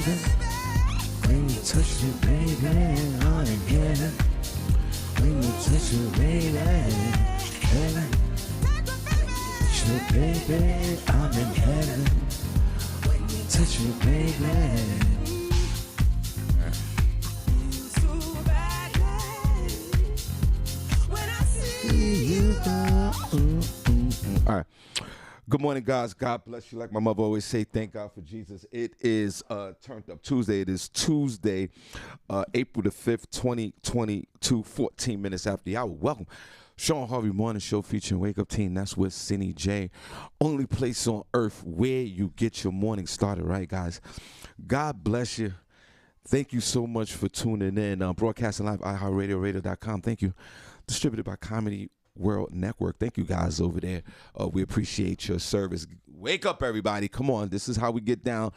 heaven. When you touch me, baby, I'm in heaven. When you touch me, baby, heaven. Touch me, baby, I'm in heaven. Touch me, baby. You go. All right. Good morning, guys. God bless you. Like my mother always say, thank God for Jesus. It is Turned Up Tuesday. It is Tuesday, April the 5th, 2022, 14 minutes after the hour. Welcome. Shawn Harvey Morning Show featuring Wake Up Team. That's with Senny J. Only place on earth where you get your morning started, right, guys? God bless you. Thank you so much for tuning in. Broadcasting live, iHeartRadio, Thank you. Distributed by Comedy World Network. Thank you guys over there. We appreciate your service. Wake up, everybody. Come on. This is how we get down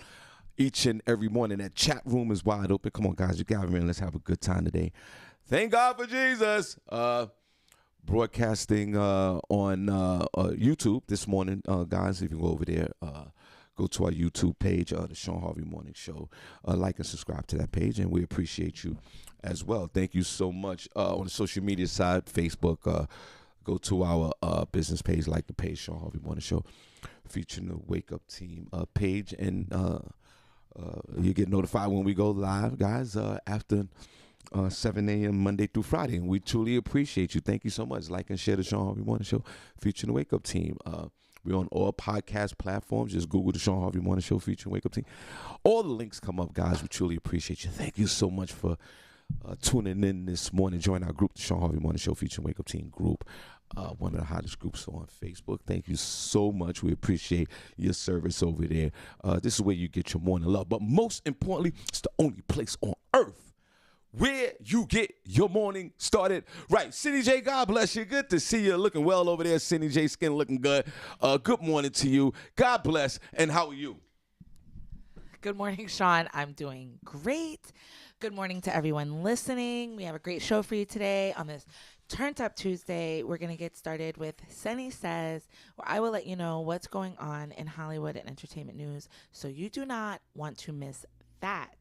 each and every morning. That chat room is wide open. Come on, guys. You got me in. Let's have a good time today. Thank God for Jesus. Broadcasting on YouTube this morning, guys. If you go over there, go to our YouTube page, the Shawn Harvey Morning Show. Like and subscribe to that page, and we appreciate you as well. Thank you so much. On the social media side, Facebook, go to our business page, like the page, Shawn Harvey Morning Show, featuring the Wake Up Team page, and you get notified when we go live, guys, after 7 a.m. Monday through Friday, and we truly appreciate you. Thank you so much. Like and share the Shawn Harvey Morning Show, featuring the Wake Up Team. We're on all podcast platforms. Just Google the Shawn Harvey Morning Show featuring Wake Up Team. All the links come up, guys. We truly appreciate you. Thank you so much for tuning in this morning. Join our group, the Shawn Harvey Morning Show featuring Wake Up Team group. One of the hottest groups on Facebook. Thank you so much. We appreciate your service over there. This is where you get your morning love. But most importantly, it's the only place on earth where you get your morning started right. Senny J, God bless you. Good to see you. Looking well over there. Senny J, skin looking good. Good morning to you. God bless. And how are you? Good morning, Shawn. I'm doing great. Good morning to everyone listening. We have a great show for you today on this Turned Up Tuesday. We're going to get started with Senny Says, where I will let you know what's going on in Hollywood and entertainment news, so you do not want to miss that.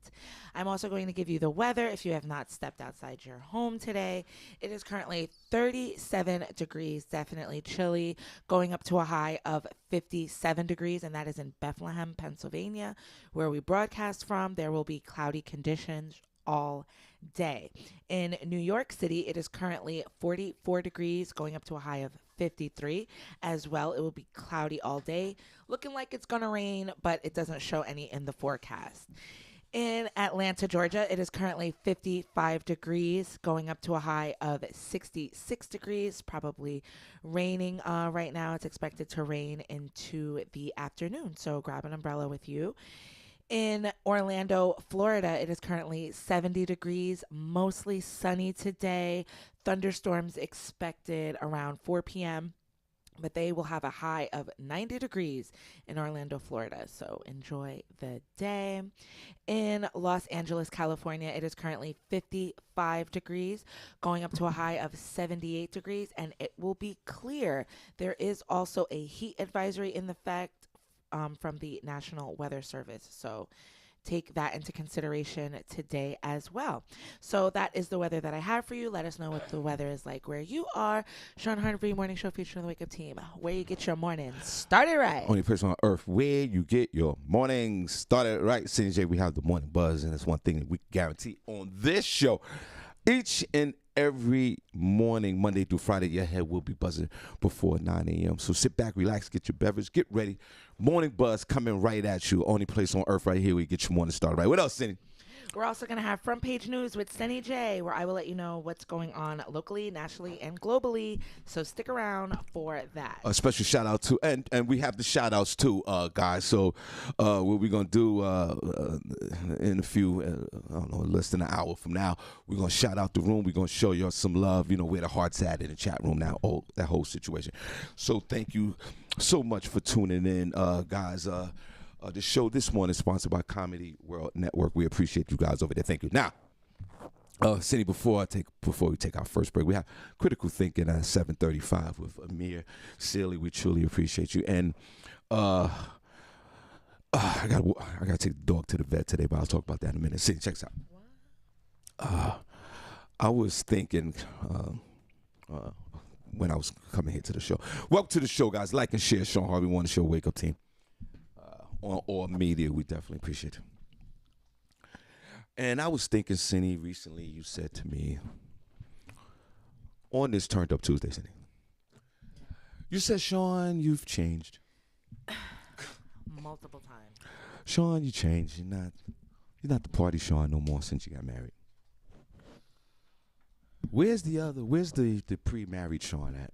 I'm also going to give you the weather if you have not stepped outside your home today. It is currently 37 degrees, definitely chilly, going up to a high of 57 degrees, and that is in Bethlehem, Pennsylvania, where we broadcast from. There will be cloudy conditions all day. In New York City, it is currently 44 degrees, going up to a high of 53 as well. It will be cloudy all day, looking like it's going to rain, but it doesn't show any in the forecast. In Atlanta, Georgia, it is currently 55 degrees, going up to a high of 66 degrees, probably raining right now. It's expected to rain into the afternoon, so grab an umbrella with you. In Orlando, Florida, it is currently 70 degrees, mostly sunny today. Thunderstorms expected around 4 p.m., but they will have a high of 90 degrees in Orlando, Florida. So enjoy the day. In Los Angeles, California, it is currently 55 degrees, going up to a high of 78 degrees, and it will be clear. There is also a heat advisory in effect from the National Weather Service. So take that into consideration today as well. So that is the weather that I have for you. Let us know what the weather is like where you are. Shawn Harvey Morning Show featuring the Wake Up Team, where you get your morning started right. Only place on earth where you get your morning started right. Senny J, we have the morning buzz, and it's one thing that we guarantee on this show. Each and every morning, Monday through Friday, your head will be buzzing before 9 a.m. So sit back, relax, get your beverage, get ready. Morning buzz coming right at you. Only place on earth right here where you get your morning started right. What else, Senny? We're also going to have front page news with Senny J, where I will let you know what's going on locally, nationally, and globally. So stick around for that. A special shout out to, and we have the shout outs too, guys. So what we're going to do in a few, I don't know, less than an hour from now, we're going to shout out the room. We're going to show you some love, where the heart's at in the chat room now, that whole situation. So thank you so much for tuning in, guys. The show this morning is sponsored by Comedy World Network. We appreciate you guys over there. Thank you. Now, Senny, before we take our first break, we have Critical Thinking at 7:35 with Amir Sealy. We truly appreciate you. And I got to take the dog to the vet today, but I'll talk about that in a minute. See, check this out. I was thinking when I was coming here to the show. Welcome to the show, guys. Like and share. Shawn Harvey Morning Show Wake Up Team. On all media, we definitely appreciate it. And I was thinking, Senny, recently you said to me on this Turned Up Tuesday, Senny, you said, Shawn, you've changed. Multiple times. Shawn, you changed. You're not the party Shawn no more since you got married. Where's the pre-married Shawn at?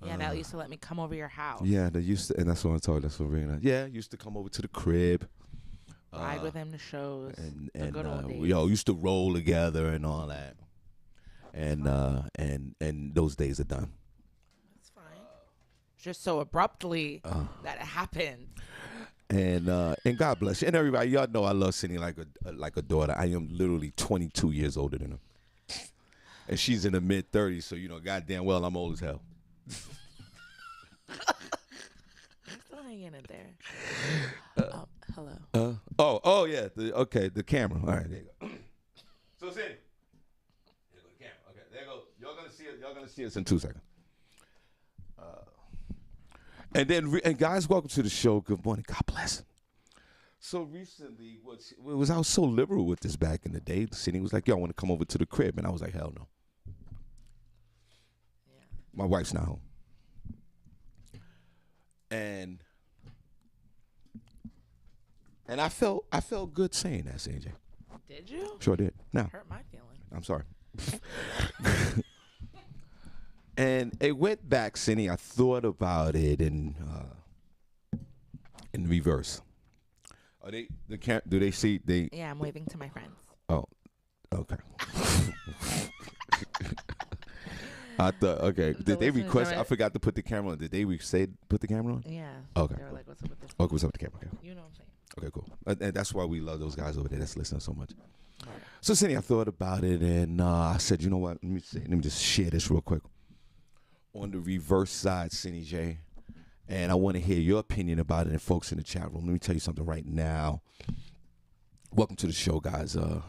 Yeah, that used to let me come over your house. Yeah, they used to, and that's what I'm talking. That's what I'm bringing up. Yeah, used to come over to the crib. Ride with him to shows. And the good old days. used to roll together and all that. And those days are done. That's fine. Just so abruptly that it happened. And God bless you. And everybody, y'all know I love Senny like a daughter. I am literally 22 years older than her. And she's in the mid-30s, so goddamn well I'm old as hell. I'm still hanging in there. Hello. Oh yeah. The camera. All right, there you go. So Senny, there go the camera. Okay, there you go. Y'all gonna see us in 2 seconds. And then guys, welcome to the show. Good morning. God bless. So recently, I was so liberal with this back in the day. Senny was like, "Yo, I want to come over to the crib," and I was like, "Hell no." Yeah. My wife's not home. And I felt good saying that, CJ. Did you? Sure did. Now, Hurt my feelings. I'm sorry. And it went back, Senny. I thought about it in reverse. Are they do they see they? Yeah, I'm waving to my friends. Oh, okay. I thought, okay. Did they request? I forgot to put the camera on. Did they say put the camera on? Yeah. Okay. They were like, "What's up with this?" Okay, what's up with the camera? Okay. You know what I'm saying? Okay, cool. And that's why we love those guys over there that's listening so much. Right. So, Senny, I thought about it, and I said, you know what? Let me just share this real quick. On the reverse side, Senny J, and I want to hear your opinion about it, and folks in the chat room. Let me tell you something right now. Welcome to the show, guys. I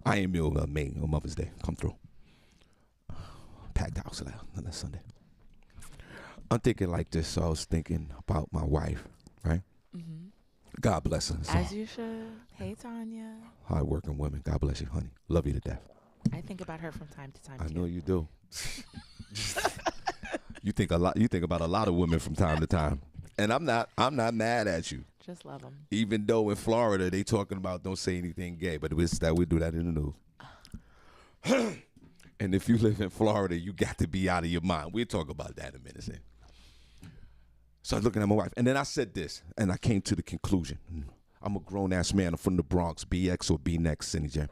am your May on Mother's Day. Come through. Packed house on Sunday. I'm thinking like this. So I was thinking about my wife, right? Mm-hmm. God bless her. So, as you should. Hey, Tanya. Hard-working women. God bless you, honey. Love you to death. I think about her from time to time. I know you do. You think about a lot of women from time to time, and I'm not mad at you. Just love them. Even though in Florida they talking about don't say anything gay, but we do that in the news. And if you live in Florida, you got to be out of your mind. We'll talk about that in a minute. So I was looking at my wife, and then I said this, and I came to the conclusion. I'm a grown-ass man. I'm from the Bronx, BX or B-Next, Senny J.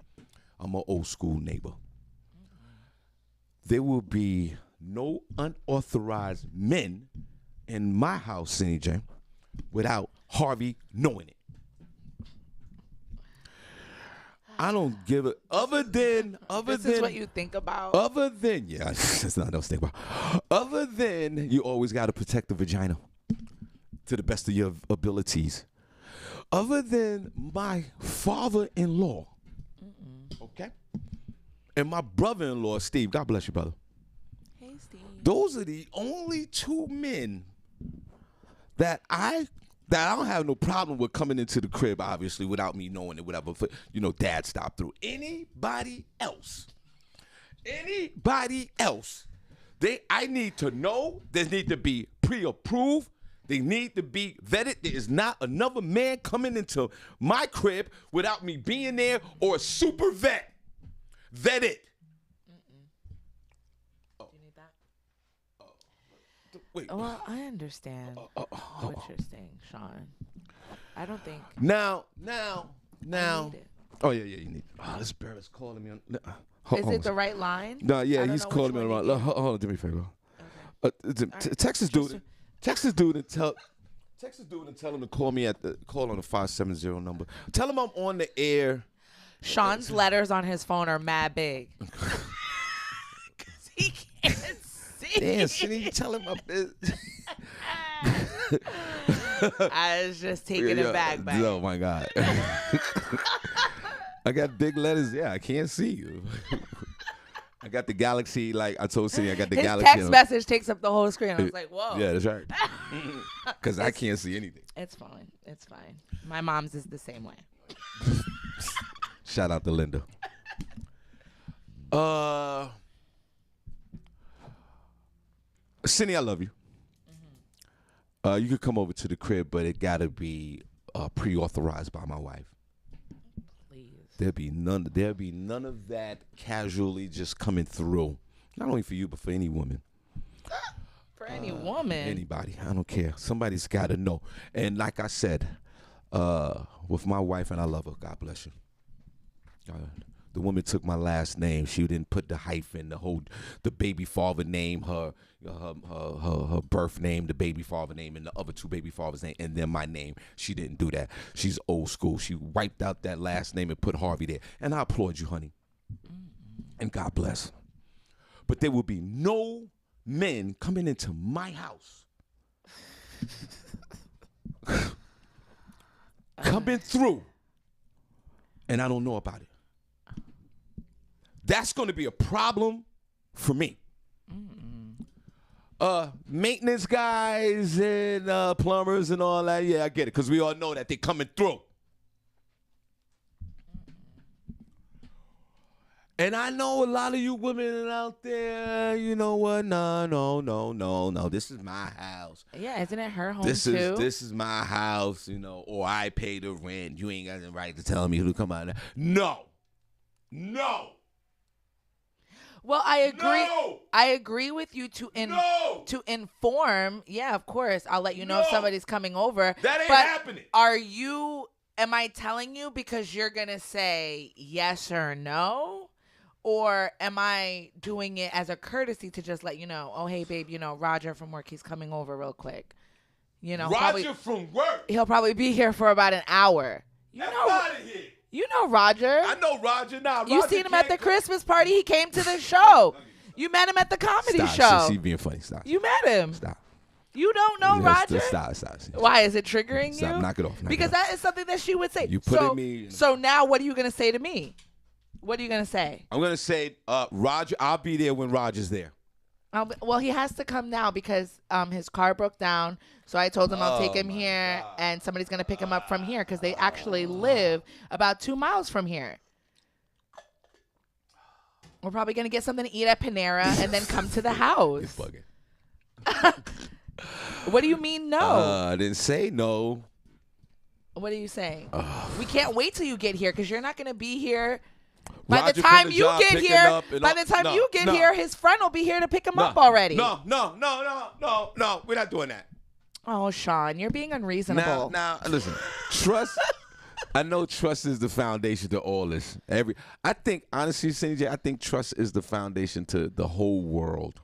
I'm an old-school neighbor. There will be no unauthorized men in my house, Senny J, without Harvey knowing it. I don't give it. This is what you think about. Yeah, that's not what I was thinking about. Other than you always got to protect the vagina to the best of your abilities. Other than my father-in-law, okay, and my brother-in-law, Steve. God bless you, brother. Hey, Steve. Those are the only two men that I don't have no problem with coming into the crib, obviously, without me knowing it, whatever. Dad stopped through. Anybody else, I need to know. They need to be pre-approved. They need to be vetted. There is not another man coming into my crib without me being there or a super vet. Vetted. Do you need that? Wait. Well, I understand what you're saying, Shawn. I don't think. Now. I need it. Oh yeah, you need it. Oh, this bear is calling me on. Is it the right line? No, yeah, he's calling me on. Hold on, do me a favor. Okay. Text this dude and tell him to call me call on the 570 number. Tell him I'm on the air. Shawn's letters on his phone are mad big. Because he can't see. Damn, Senny, tell him my business. I was just taking it back. Oh my God. I got big letters. Yeah, I can't see you. I got the galaxy. Like I told Senny, I got the His galaxy. text message takes up the whole screen. I was like, whoa. Yeah, that's right. Because I can't see anything. It's fine. It's fine. My mom's is the same way. Shout out to Linda. Senny, I love you. You could come over to the crib, but it gotta be pre-authorized by my wife. Please. There'll be none of that casually just coming through. Not only for you, but for any woman. For any woman. Anybody. I don't care. Somebody's gotta know. And like I said, with my wife, and I love her, God bless you. The woman took my last name. She didn't put the hyphen, the baby father name, her birth name, the baby father name, and the other two baby fathers' name, and then my name. She didn't do that. She's old school. She wiped out that last name and put Harvey there. And I applaud you, honey. And God bless. But there will be no men coming into my house. Coming through. And I don't know about it. That's going to be a problem for me. Maintenance guys and plumbers and all that, yeah, I get it, because we all know that they're coming through. And I know a lot of you women out there, you know what? No. This is my house. Yeah, isn't it her home This too? is my house, you know, or I pay the rent. You ain't got the right to tell me who to come out there. No. Well, I agree. No! I agree with you to inform. Yeah, of course. I'll let you know if somebody's coming over. That ain't happening. Am I telling you because you're going to say yes or no? Or am I doing it as a courtesy to just let you know, oh, hey, babe, you know, Roger from work, he's coming over real quick. You know, Roger from work? He'll probably be here for about an hour. Get out of here. You know Roger. I know Roger now. You seen him at the Christmas party. He came to the show. You met him at the comedy show. She's being funny. Stop. You met him. Stop. You don't know Roger? Stop. Why? Is it triggering you? Stop. Knock it off. Because that is something that she would say. You put me. So now what are you going to say to me? What are you going to say? I'm going to say, Roger, I'll be there when Roger's there. Well, he has to come now because his car broke down. So I told him I'll take him here, God. and somebody's going to pick him up from here because they actually live about 2 miles from here. We're probably going to get something to eat at Panera and then come to the house. You're bugging. What do you mean no? I didn't say no. What are you saying? We can't wait till you get here because you're not going to be here. By By the time you get here, his friend will be here to pick him up already. No. We're not doing that. Oh, Shawn, you're being unreasonable. Now, listen. Trust. I know trust is the foundation to all this. I think, honestly, Senny, I think trust is the foundation to the whole world.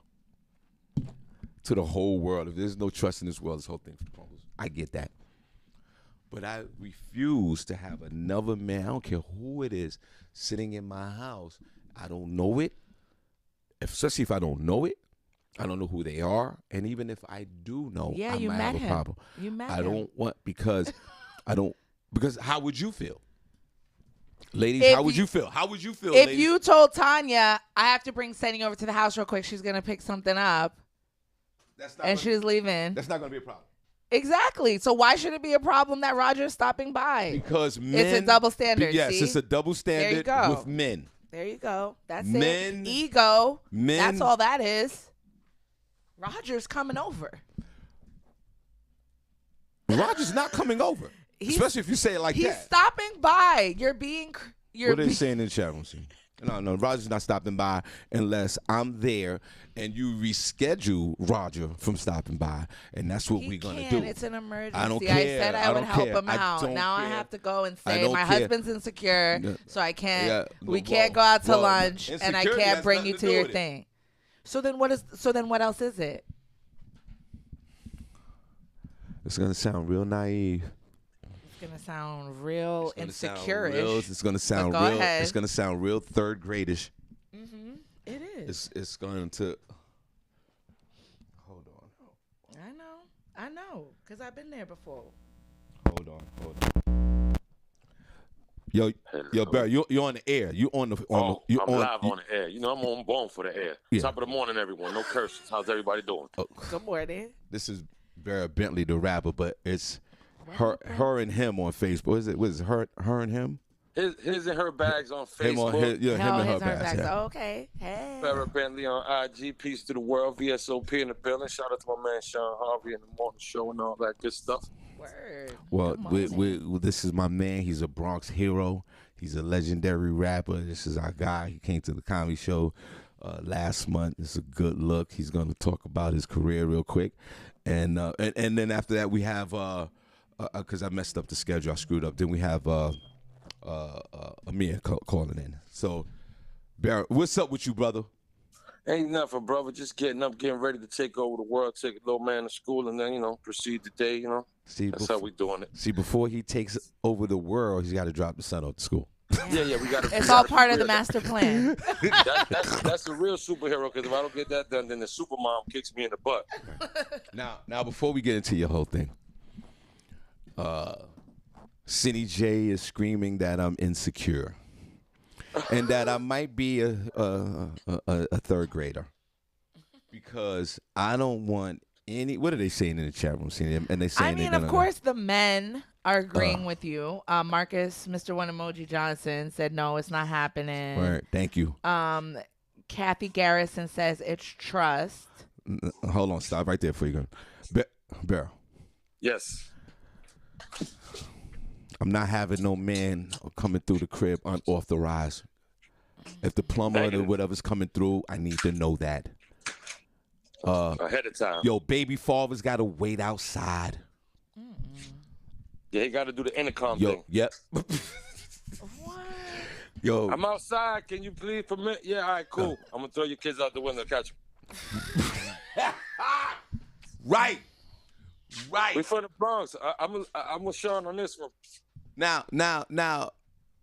To the whole world. If there's no trust in this world, this whole thing crumbles. I get that. But I refuse to have another man, I don't care who it is, sitting in my house. I don't know it. Especially if I don't know it. I don't know who they are. And even if I do know, I might have a problem. You met him. I don't want, because how would you feel? Ladies, how would you feel? How would you feel, if ladies? you told Tanya, I have to bring Senny over to the house real quick, she's going to pick something up, she's leaving. That's not going to be a problem. Exactly. So why should it be a problem that Roger's stopping by? Because men. It's a double standard. Yes, see? it's a double standard with men. There you go. That's men, it. Ego. Men. That's all that is. Roger's coming over. Roger's not coming over. Especially if you say it like that. He's stopping by. What are they saying in the chat room? No, Roger's not stopping by unless I'm there and you reschedule Roger from stopping by, and that's what we're going to do. It's an emergency. I don't care. I said I would help him out. Now care. I have to go and say my husband's insecure, so I can't. Yeah, we can't go out to lunch, and I insecurity can't has bring nothing you to to do your with it. thing. So then what else is it? It's going to sound real naive. It's gonna sound real insecure-ish. It's gonna sound Go real. ahead. It's gonna sound real third gradish. It is. It's going to. Hold on. I know. I know, because I've been there before. Hold on. Yo, Barry, you're on the air. You on the you I'm on live on the air. You know, I'm on bone for the air. Yeah. Top of the morning, everyone. No curses. How's everybody doing? Good morning. This is Barry Bentley, the rapper, but it's her and him on Facebook. What is it her and him? His and her bags on Facebook. Him and her bags. bags. Yeah. Oh, okay. Hey. Barry Bentley on IG. Peace to the world. VSOP in the building. Shout out to my man Shawn Harvey in the morning show and all that good stuff. Word. Well, this is my man. He's a Bronx hero. He's a legendary rapper. This is our guy. He came to the comedy show last month. It's a good look. He's going to talk about his career real quick, and then after that we have because I messed up the schedule. I screwed up. Then we have Amir calling in. So, Barrett, what's up with you, brother? Ain't nothing, brother. Just getting up, getting ready to take over the world, take a little man to school, and then, proceed the day, See, that's how we doing it. See, before he takes over the world, he's got to drop the son off to school. Yeah, we got to. It's all part of the master plan. That's a real superhero, because if I don't get that done, then the supermom kicks me in the butt. Now, before we get into your whole thing, Senny J is screaming that I'm insecure. And that I might be a third grader, because I don't want any. What are they saying in the chat room? And they saying, of course, the men are agreeing with you. Marcus, Mr. One Emoji Johnson said no, it's not happening. Right, thank you. Kathy Garrison says it's trust. Hold on, stop right there before you go. Bear. Yes. I'm not having no man coming through the crib unauthorized. If the plumber or whatever's coming through, I need to know that. Ahead of time. Yo, baby father's got to wait outside. Yeah, he got to do the intercom thing. Yep. What? Yo. I'm outside. Can you please permit? Yeah, all right, cool. I'm going to throw your kids out the window. Catch them. Right. We from the Bronx. I'm with Shawn on this one. Now,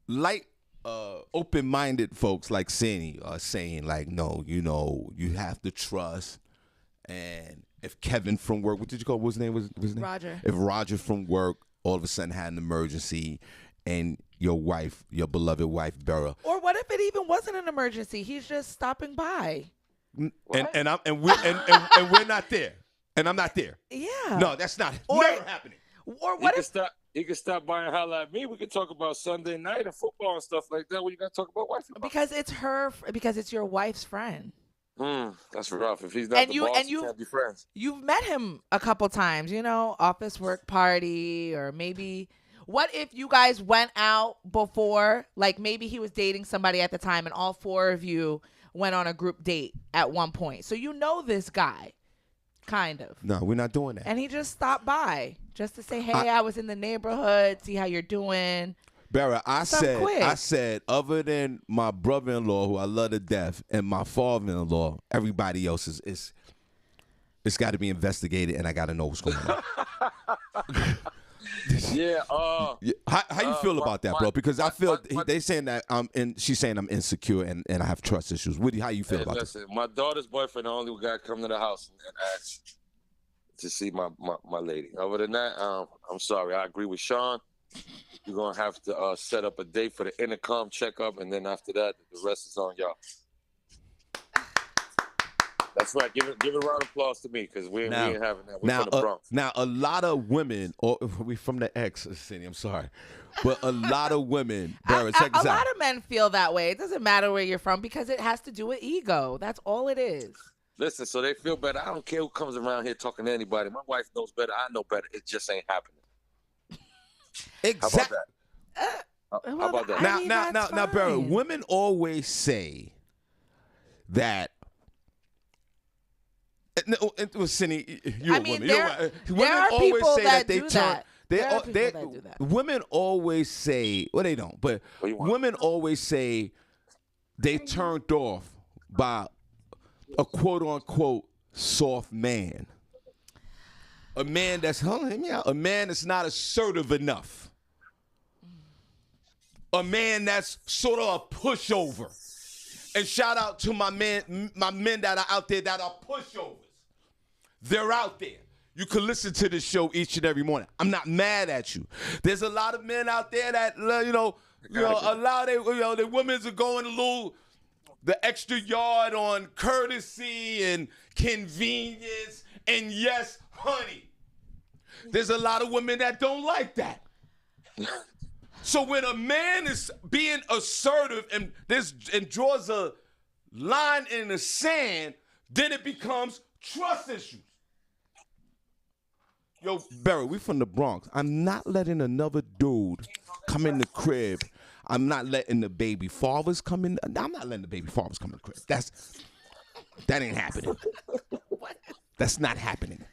like open-minded folks like Senny are saying, like, no, you have to trust. And if Kevin from work, what did you call? What was his name? Roger. If Roger from work all of a sudden had an emergency, and your wife, your beloved wife, Bera. Or what if it even wasn't an emergency? He's just stopping by. And we're not there. And I'm not there. Yeah. No, that's not never happening. Or what if he can stop by and holler at me? We can talk about Sunday night and football and stuff like that. What you got to talk about wife about? Because it's your wife's friend. That's rough. If he's not the boss, you can't be friends. You've met him a couple times, office work party, or maybe. What if you guys went out before? Like maybe he was dating somebody at the time, and all four of you went on a group date at one point. So you know this guy. Kind of. No, we're not doing that. And he just stopped by just to say, hey, I was in the neighborhood, see how you're doing. Barra, I said, other than my brother-in-law, who I love to death, and my father-in-law, everybody else it's got to be investigated, and I got to know what's going on. Yeah. How you feel about that, bro? Because I feel they saying that she's saying I'm insecure and I have trust issues. How you feel about this? My daughter's boyfriend, the only guy come to the house and ask to see my lady. Other than that, I'm sorry. I agree with Shawn. You're gonna have to set up a date for the intercom checkup, and then after that, the rest is on y'all. That's right. Give a round of applause to me, because we ain't having that. We're from the Bronx. Now, a lot of women, or we from the X, Senny, I'm sorry, but a lot of women, Barra, check this out. A lot of men feel that way. It doesn't matter where you're from, because it has to do with ego. That's all it is. Listen, so they feel better. I don't care who comes around here talking to anybody. My wife knows better. I know better. It just ain't happening. Exactly. How about that? Now, Barra, women always say that. No, Senny, you're a woman. Women always say that they turn. Women always say, well, they don't, but women always say they turned off by a quote unquote soft man. A man that's a man that's not assertive enough. A man that's sort of a pushover. And shout out to my men that are out there that are pushovers. They're out there. You could listen to this show each and every morning. I'm not mad at you. There's a lot of men out there that allow their women to go in the extra yard on courtesy and convenience and yes, honey. There's a lot of women that don't like that. So when a man is being assertive and draws a line in the sand, then it becomes trust issues. Yo, Barry, we from the Bronx. I'm not letting another dude come in the crib. I'm not letting the baby fathers come in. I'm not letting the baby fathers come in the crib. That ain't happening. That's not happening.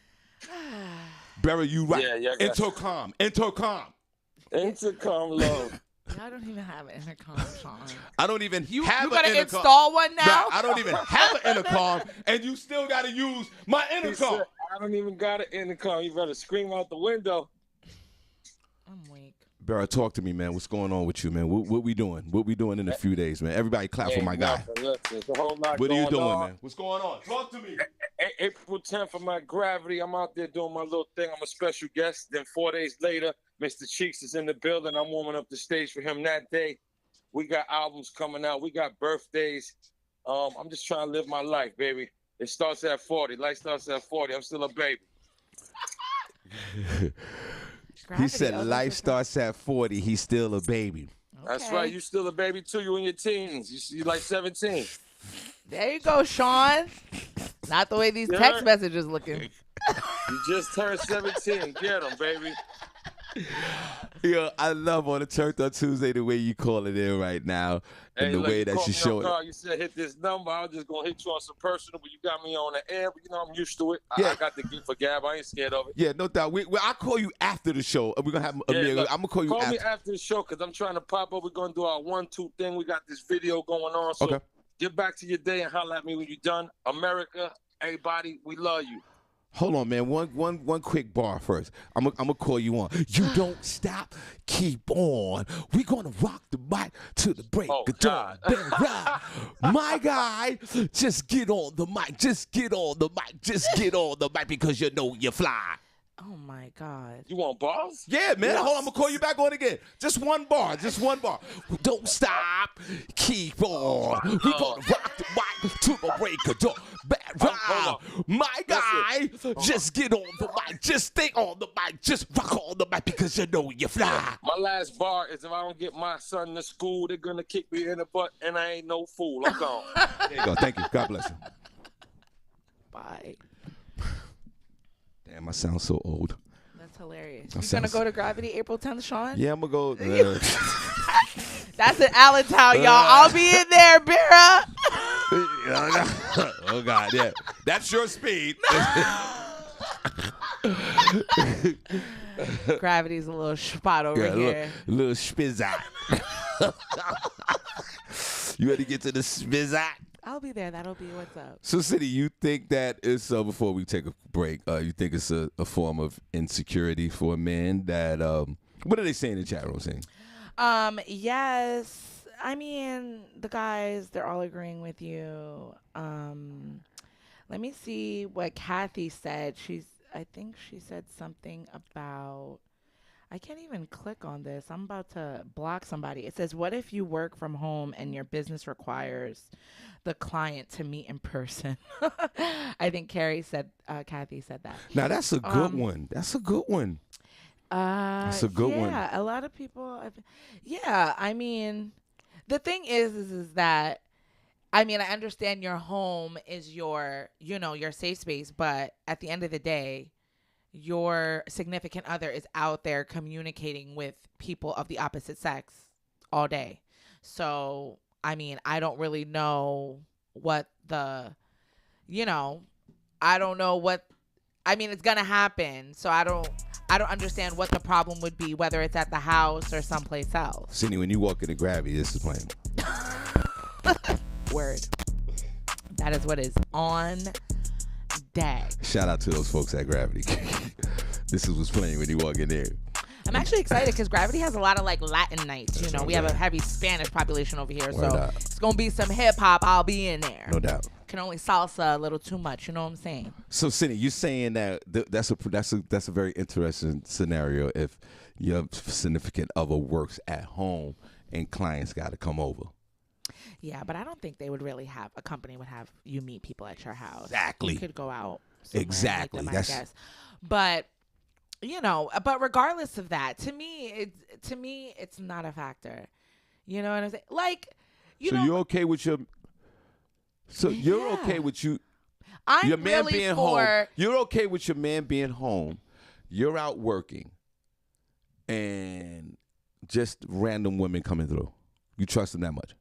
Barry, you right. Yeah, Intercom. Intercom love. I don't even have an intercom, Shawn. I don't even have an intercom. You gotta install one now? Nah, I don't even have an intercom, and you still gotta use my intercom. Said, I don't even got an intercom. You better scream out the window. I'm weak. Barry, talk to me, man. What's going on with you, man? What we doing? What we doing in a few days, man? Everybody clap for my guy. Listen, a whole lot what are you doing, on. man? What's going on? Talk to me. April 10th for my Gravity. I'm out there doing my little thing. I'm a special guest. Then 4 days later, Mr. Cheeks is in the building. I'm warming up the stage for him that day. We got albums coming out. We got birthdays. I'm just trying to live my life, baby. It starts at 40. Life starts at 40. I'm still a baby. He said life starts at 40. He's still a baby. Okay. That's right. You still a baby, too. You in your teens. You like 17. There you go, Shawn. Not the way these text messages looking. You just turned 17. Get them, baby. Yo, I love on the Turned Up Tuesday the way you call it in right now and the way that you show it. You said hit this number. I was just going to hit you on some personal, but you got me on the air. But, I'm used to it. Yeah. I got the gift for gab. I ain't scared of it. Yeah, no doubt. I'll call you after the show. We're going to have Amir. Look, I'm going to call you Call after. me after the show because I'm trying to pop up. We're going to do our 1-2 thing. We got this video going on. So Okay. Get back to your day and holler at me when you're done. America, everybody, we love you. Hold on, man. One quick bar first. I'm gonna call you on. You don't stop. Keep on. We're gonna rock the mic to the break of dawn. My guy, just get on the mic. Just get on the mic. Just get on the mic because you know you fly. Oh my God. You want bars? Yeah, man. Hold on, I'm gonna call you back on again. Just one bar. Don't stop. Keep on. We're gonna rock the mic to the break of dawn. My guy, just get on the mic. Just stay on the mic. Just rock on the mic because you know you fly. My last bar is if I don't get my son to school, they're gonna kick me in the butt, and I ain't no fool. I'm gone. There you go. Thank you. God bless you. Bye. Damn, I sound so old. That's hilarious. You gonna go to Gravity April 10th, Shawn? Yeah, I'm gonna go. That's in Allentown, y'all. I'll be in there, Bira. Oh God, yeah. That's your speed. Gravity's a little spot over here. Little spizzot. You ready to get to the spizzot? I'll be there. That'll be what's up. So, City, you think that it's before we take a break? You think it's a form of insecurity for a man that? What are they saying in the chat room? Saying? Yes. I mean, the guys, they're all agreeing with you. Let me see what Kathy said. I think she said something about, I can't even click on this. I'm about to block somebody. It says, what if you work from home and your business requires the client to meet in person? I think Kathy said that. Now, that's a good one. That's a good one. That's a good one. Yeah, a lot of people. I mean, the thing is that, I mean, I understand your home is your safe space, but at the end of the day, your significant other is out there communicating with people of the opposite sex all day. So, I mean, I don't really know what I don't know what, I mean, it's going to happen. So I don't understand what the problem would be, whether it's at the house or someplace else. Sydney, when you walk into Gravity, this is playing. Word. That is what is on deck. Shout out to those folks at Gravity. This is what's playing when you walk in there. I'm actually excited because Gravity has a lot of like Latin nights. That's we have a heavy Spanish population over here, Word so up. it's gonna be some hip hop. I'll be in there. No doubt. can only salsa a little too much. You know what I'm saying? So, Senny, you're saying that that's a very interesting scenario if your significant other works at home and clients got to come over. Yeah, but I don't think they would really have a company would have you meet people at your house. Exactly. You could go out somewhere Exactly. And meet them, I guess. But but regardless of that, to me, it's not a factor. You know what I'm saying? Like, you're okay with your. So you're okay with your man really being home. You're okay with your man being home. You're out working, and just random women coming through. You trust them that much?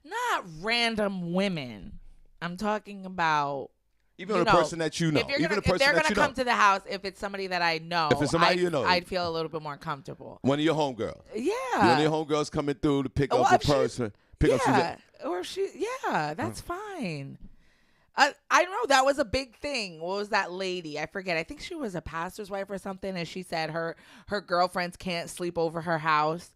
Not random women. I'm talking about even a person that you know. If they're gonna come to the house, if it's somebody that I know, if it's somebody you know, I'd feel a little bit more comfortable. One of your homegirls. Yeah. One of your homegirls coming through to pick up a person. That's fine. I don't know. That was a big thing. What was that lady? I forget. I think she was a pastor's wife or something, and she said her girlfriends can't sleep over her house.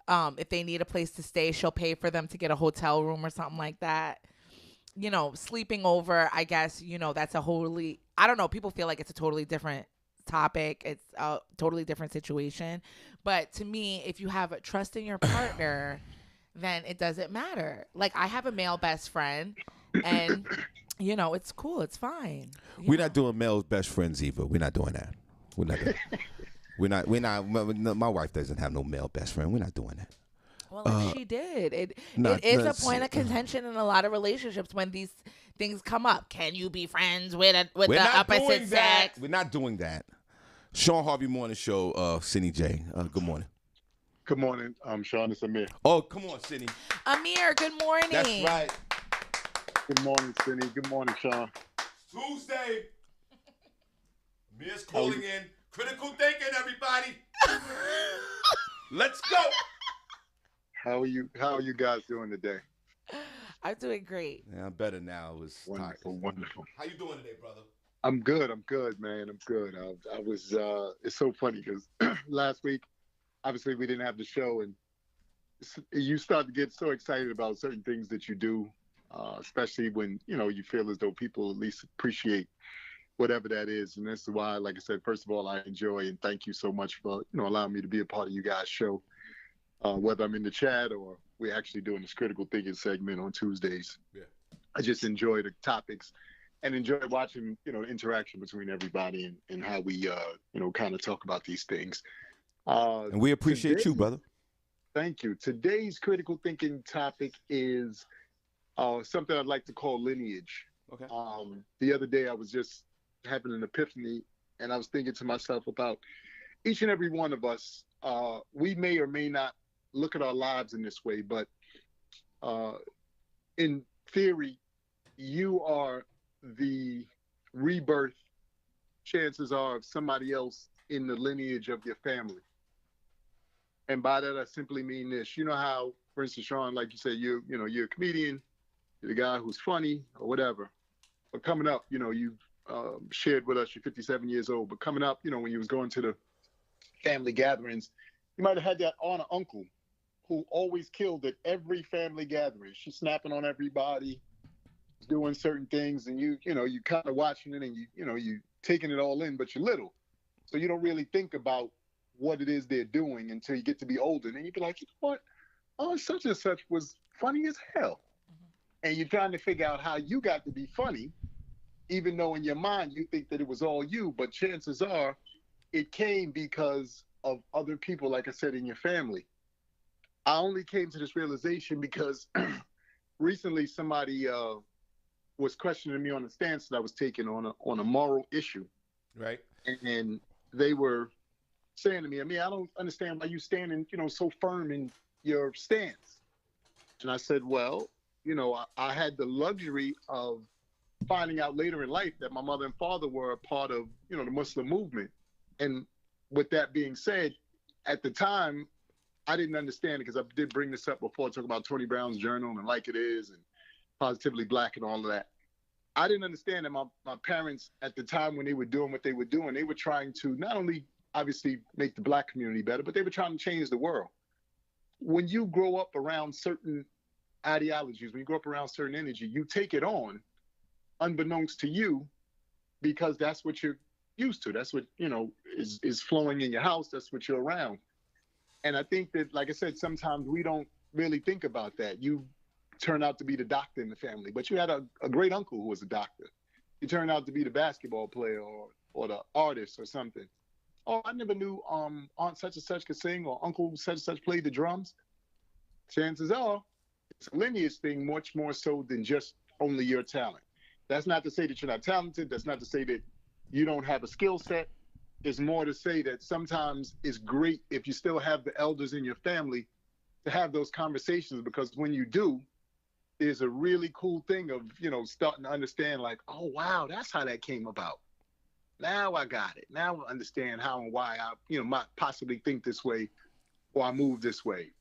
If they need a place to stay, she'll pay for them to get a hotel room or something like that. Sleeping over, I guess, that's I don't know. People feel like it's a totally different topic. It's a totally different situation. But to me, if you have trust in your partner, then it doesn't matter. Like, I have a male best friend, and, it's cool. It's fine. We're not doing male best friends either. We're not doing that. We're not doing We're not. My wife doesn't have no male best friend. We're not doing that. Well, she did. It is a point of contention in a lot of relationships when these things come up. Can you be friends with the opposite sex? We're not doing that. Shawn Harvey Morning Show, Senny J. Good morning. Good morning. Shawn, it's Amir. Oh, come on, Senny. Amir, good morning. That's right. Good morning, Senny. Good morning, Shawn. Tuesday. Amir's calling in. Critical thinking, everybody. Let's go. How are you guys doing today? I'm doing great. Yeah, I'm better now. It was wonderful. How you doing today, brother? I'm good, man. I'm good. I was it's so funny because last week, obviously we didn't have the show, and you start to get so excited about certain things that you do, especially when you feel as though people at least appreciate whatever that is. And that's why, like I said, first of all, I enjoy and thank you so much for allowing me to be a part of you guys' show, whether I'm in the chat or we're actually doing this critical thinking segment on Tuesdays. Yeah, I just enjoy the topics and enjoy watching the interaction between everybody and how we kind of talk about these things. And we appreciate you, brother. Thank you. Today's critical thinking topic is something I'd like to call lineage. Okay. The other day I was just having an epiphany, and I was thinking to myself about each and every one of us. We may or may not look at our lives in this way, but in theory, you are the rebirth, chances are, of somebody else in the lineage of your family. And by that, I simply mean this. You know how, for instance, Shawn, like you said, you're a comedian, you're the guy who's funny or whatever. But coming up, you've shared with us, you're 57 years old, but coming up, when you was going to the family gatherings, you might have had that aunt or uncle who always killed at every family gathering. She's snapping on everybody, doing certain things, and you kind of watching it, and you taking it all in, but you're little, so you don't really think about what it is they're doing until you get to be older, and then you be like, you know what? Oh, such and such was funny as hell, and you're trying to figure out how you got to be funny, even though in your mind you think that it was all you, but chances are it came because of other people, like I said, in your family. I only came to this realization because recently somebody was questioning me on the stance that I was taking on a moral issue. Right. And they were saying to me, I mean, I don't understand why you standing, so firm in your stance. And I said, well, I had the luxury of finding out later in life that my mother and father were a part of, the Muslim movement. And with that being said, at the time, I didn't understand it because I did bring this up before, talking about Tony Brown's journal and Like It Is and Positively Black and all of that. I didn't understand that my parents at the time when they were doing what they were doing, they were trying to not only obviously make the Black community better, but they were trying to change the world. When you grow up around certain ideologies, when you grow up around certain energy, you take it on unbeknownst to you because that's what you're used to. That's what, is flowing in your house. That's what you're around. And I think that, like I said, sometimes we don't really think about that. You turn out to be the doctor in the family, but you had a great uncle who was a doctor. You turned out to be the basketball player or the artist or something. Oh, I never knew Aunt such and such could sing or Uncle such and such played the drums. Chances are it's a lineage thing much more so than just only your talent. That's not to say that you're not talented. That's not to say that you don't have a skill set. It's more to say that sometimes it's great if you still have the elders in your family to have those conversations, because when you do, there's a really cool thing of, starting to understand like, oh, wow, that's how that came about. Now I got it. Now I understand how and why I, might possibly think this way or I move this way.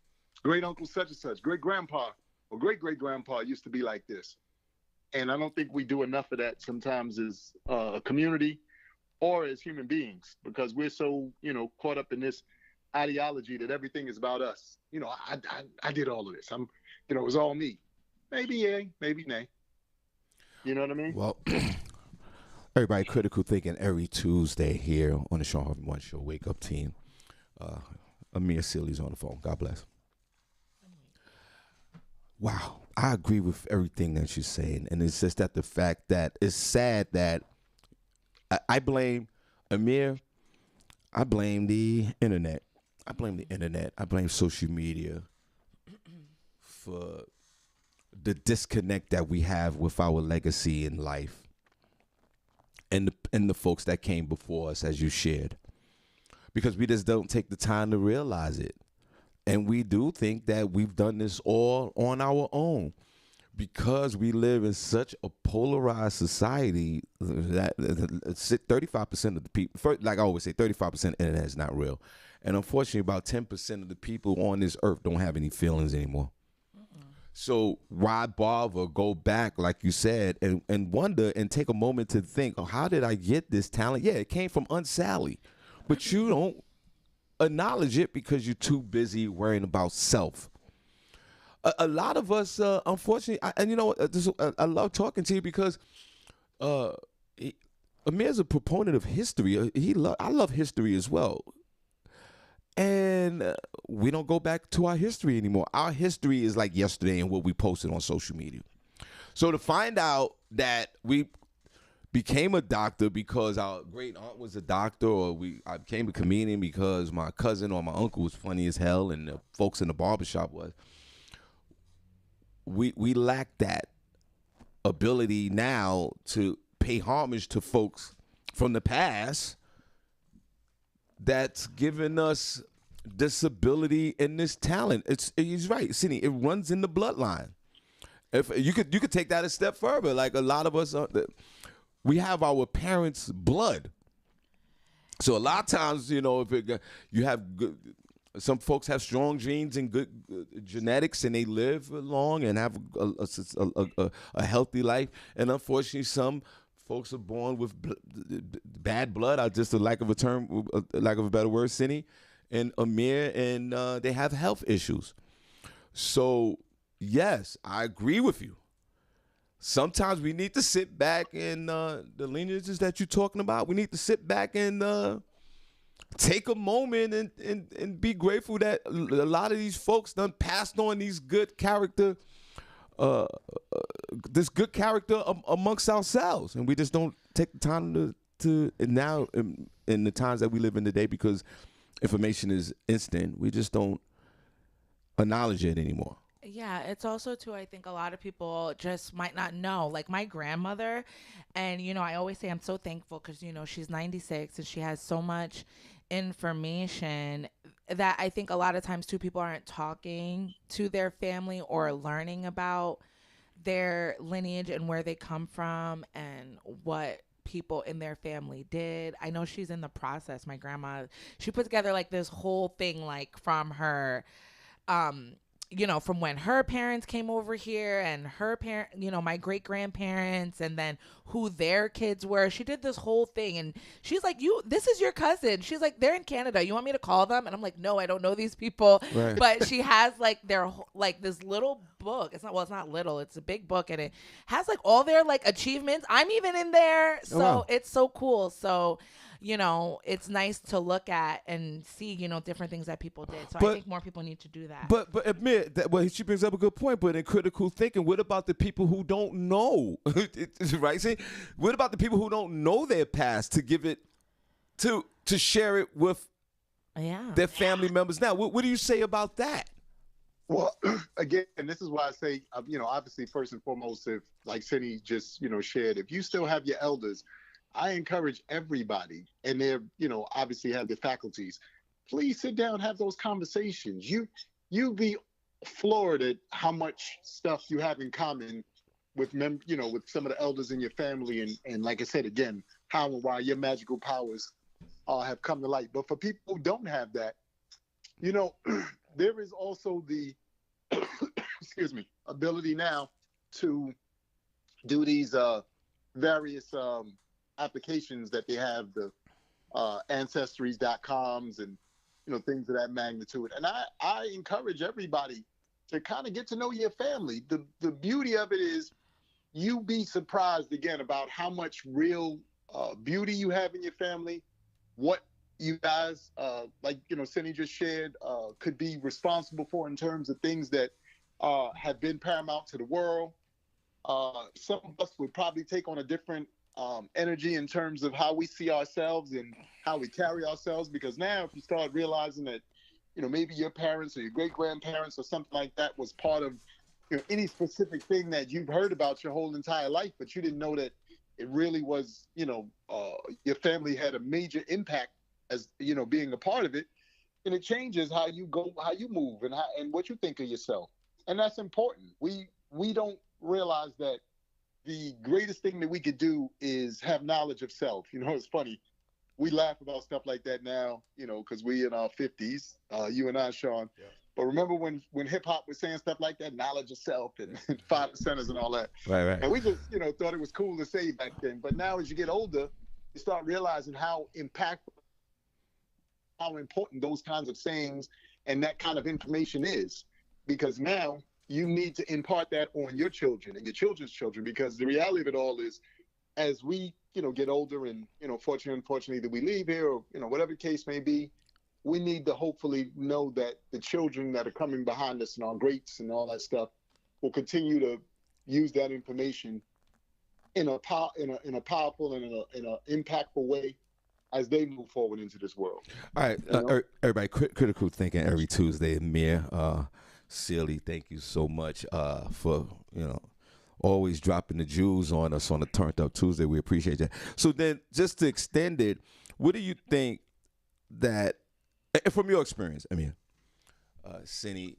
Great uncle such and such, great grandpa or great great grandpa used to be like this. And I don't think we do enough of that sometimes as a community or as human beings, because we're so, caught up in this ideology that everything is about us. I did all of this. It was all me. Maybe yay, maybe nay. You know what I mean? Well, everybody, critical thinking every Tuesday here on the Shawn Harvey Morning Show. Wake up, team. Amir Sealy's on the phone. God bless. Wow, I agree with everything that you're saying, and it's just that the fact that it's sad that I blame Amir. I blame the internet. I blame social media for the disconnect that we have with our legacy in life and the folks that came before us, as you shared, because we just don't take the time to realize it. And we do think that we've done this all on our own, because we live in such a polarized society that 35% of the people, like I always say, 35% of the internet is not real. And unfortunately, about 10% of the people on this earth don't have any feelings anymore. So why bother go back, like you said, and wonder and take a moment to think, oh, how did I get this talent? Yeah, it came from Aunt Sally, but you don't acknowledge it because you're too busy worrying about self. A lot of us, unfortunately, I love talking to you because Amir's a proponent of history. I love history as well. And we don't go back to our history anymore. Our history is like yesterday and what we posted on social media. So to find out that we became a doctor because our great aunt was a doctor, or I became a comedian because my cousin or my uncle was funny as hell and the folks in the barbershop was, we lack that ability now to pay homage to folks from the past that's given us this ability and this talent. He's right, Senny. It runs in the bloodline. If you could take that a step further, like a lot of us, we have our parents' blood. So a lot of times, if you have good, some folks have strong genes and good genetics, and they live long and have a healthy life. And unfortunately, some folks are born with bad blood. Just a lack of a better word, Senny and Amir, and they have health issues. So yes, I agree with you. Sometimes we need to sit back and the lineages that you're talking about, we need to sit back and take a moment and be grateful that a lot of these folks done passed on these good character, this good character amongst ourselves, and we just don't take the time to now in the times that we live in today, because information is instant. We just don't acknowledge it anymore. Yeah, it's also too, I think a lot of people just might not know, like my grandmother, and I always say I'm so thankful because she's 96 and she has so much information that I think a lot of times too, people aren't talking to their family or learning about their lineage and where they come from and what people in their family did. I know she's in the process. My grandma, she put together like this whole thing, like from her from when her parents came over here and her my great grandparents, and then who their kids were. She did this whole thing, and she's like, this is your cousin. She's like, they're in Canada. You want me to call them? And I'm like, no, I don't know these people. Right. But she has like this little book. It's not little. It's a big book, and it has like all their like achievements. I'm even in there. So wow. It's so cool. So, it's nice to look at and see, different things that people did. So I think more people need to do that. But admit that, well, she brings up a good point. But in critical thinking, what about the people who don't know? Right? See, what about the people who don't know their past to give it to share it with their family members now? What do you say about that? Well, again, this is why I say, obviously, first and foremost, if like Senny just, shared, if you still have your elders, I encourage everybody, and they're, obviously have their faculties, please sit down, have those conversations. You be floored at how much stuff you have in common with with some of the elders in your family, and like I said, again, how and why your magical powers have come to light. But for people who don't have that, there is also the excuse me, ability now to do these various applications that they have, the ancestries.coms and things of that magnitude. And I encourage everybody to kind of get to know your family. The beauty of it is you be surprised again about how much real beauty you have in your family, what you guys like Senny just shared could be responsible for in terms of things that have been paramount to the world. Some of us would probably take on a different energy in terms of how we see ourselves and how we carry ourselves, because now if you start realizing that maybe your parents or your great grandparents or something like that was part of any specific thing that you've heard about your whole entire life, but you didn't know that it really was your family had a major impact as being a part of it, and it changes how you move and what you think of yourself. And that's important. We don't realize that the greatest thing that we could do is have knowledge of self. It's funny. We laugh about stuff like that now, because we in our 50s, you and I, Shawn. Yeah. But remember when hip hop was saying stuff like that, knowledge of self and 5%ers and all that. Right. And we just, thought it was cool to say back then. But now as you get older, you start realizing how impactful, how important those kinds of sayings and that kind of information is. Because now you need to impart that on your children and your children's children, because the reality of it all is, as we, get older and, unfortunately that we leave here, or, whatever the case may be, we need to hopefully know that the children that are coming behind us and our greats and all that stuff will continue to use that information in a powerful and in a impactful way as they move forward into this world. All right, everybody, critical thinking every Tuesday. Amir, Sealy, thank you so much for always dropping the jewels on us on a Turned Up Tuesday. We appreciate that. So then, just to extend it, what do you think that, from your experience, Senny,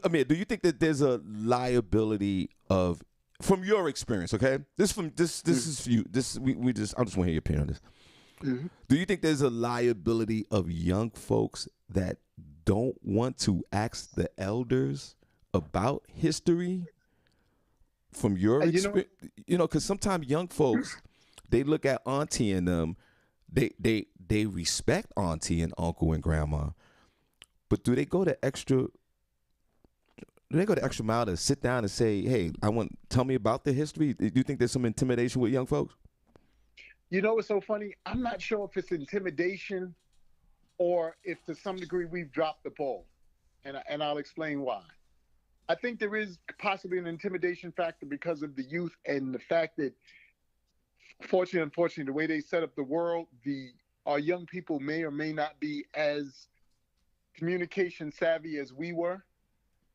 Amir, do you think that there's a liability of, from your experience, okay? This is for you. I just want to hear your opinion on this. Mm-hmm. Do you think there's a liability of young folks that don't want to ask the elders about history from your experience? Because sometimes young folks, they look at auntie and them, they respect auntie and uncle and grandma, but do they go the extra mile to sit down and say, hey, tell me about the history? Do you think there's some intimidation with young folks? What's so funny? I'm not sure if it's intimidation or if to some degree we've dropped the ball. And I'll explain why. I think there is possibly an intimidation factor because of the youth and the fact that, unfortunately, the way they set up the world, our young people may or may not be as communication savvy as we were,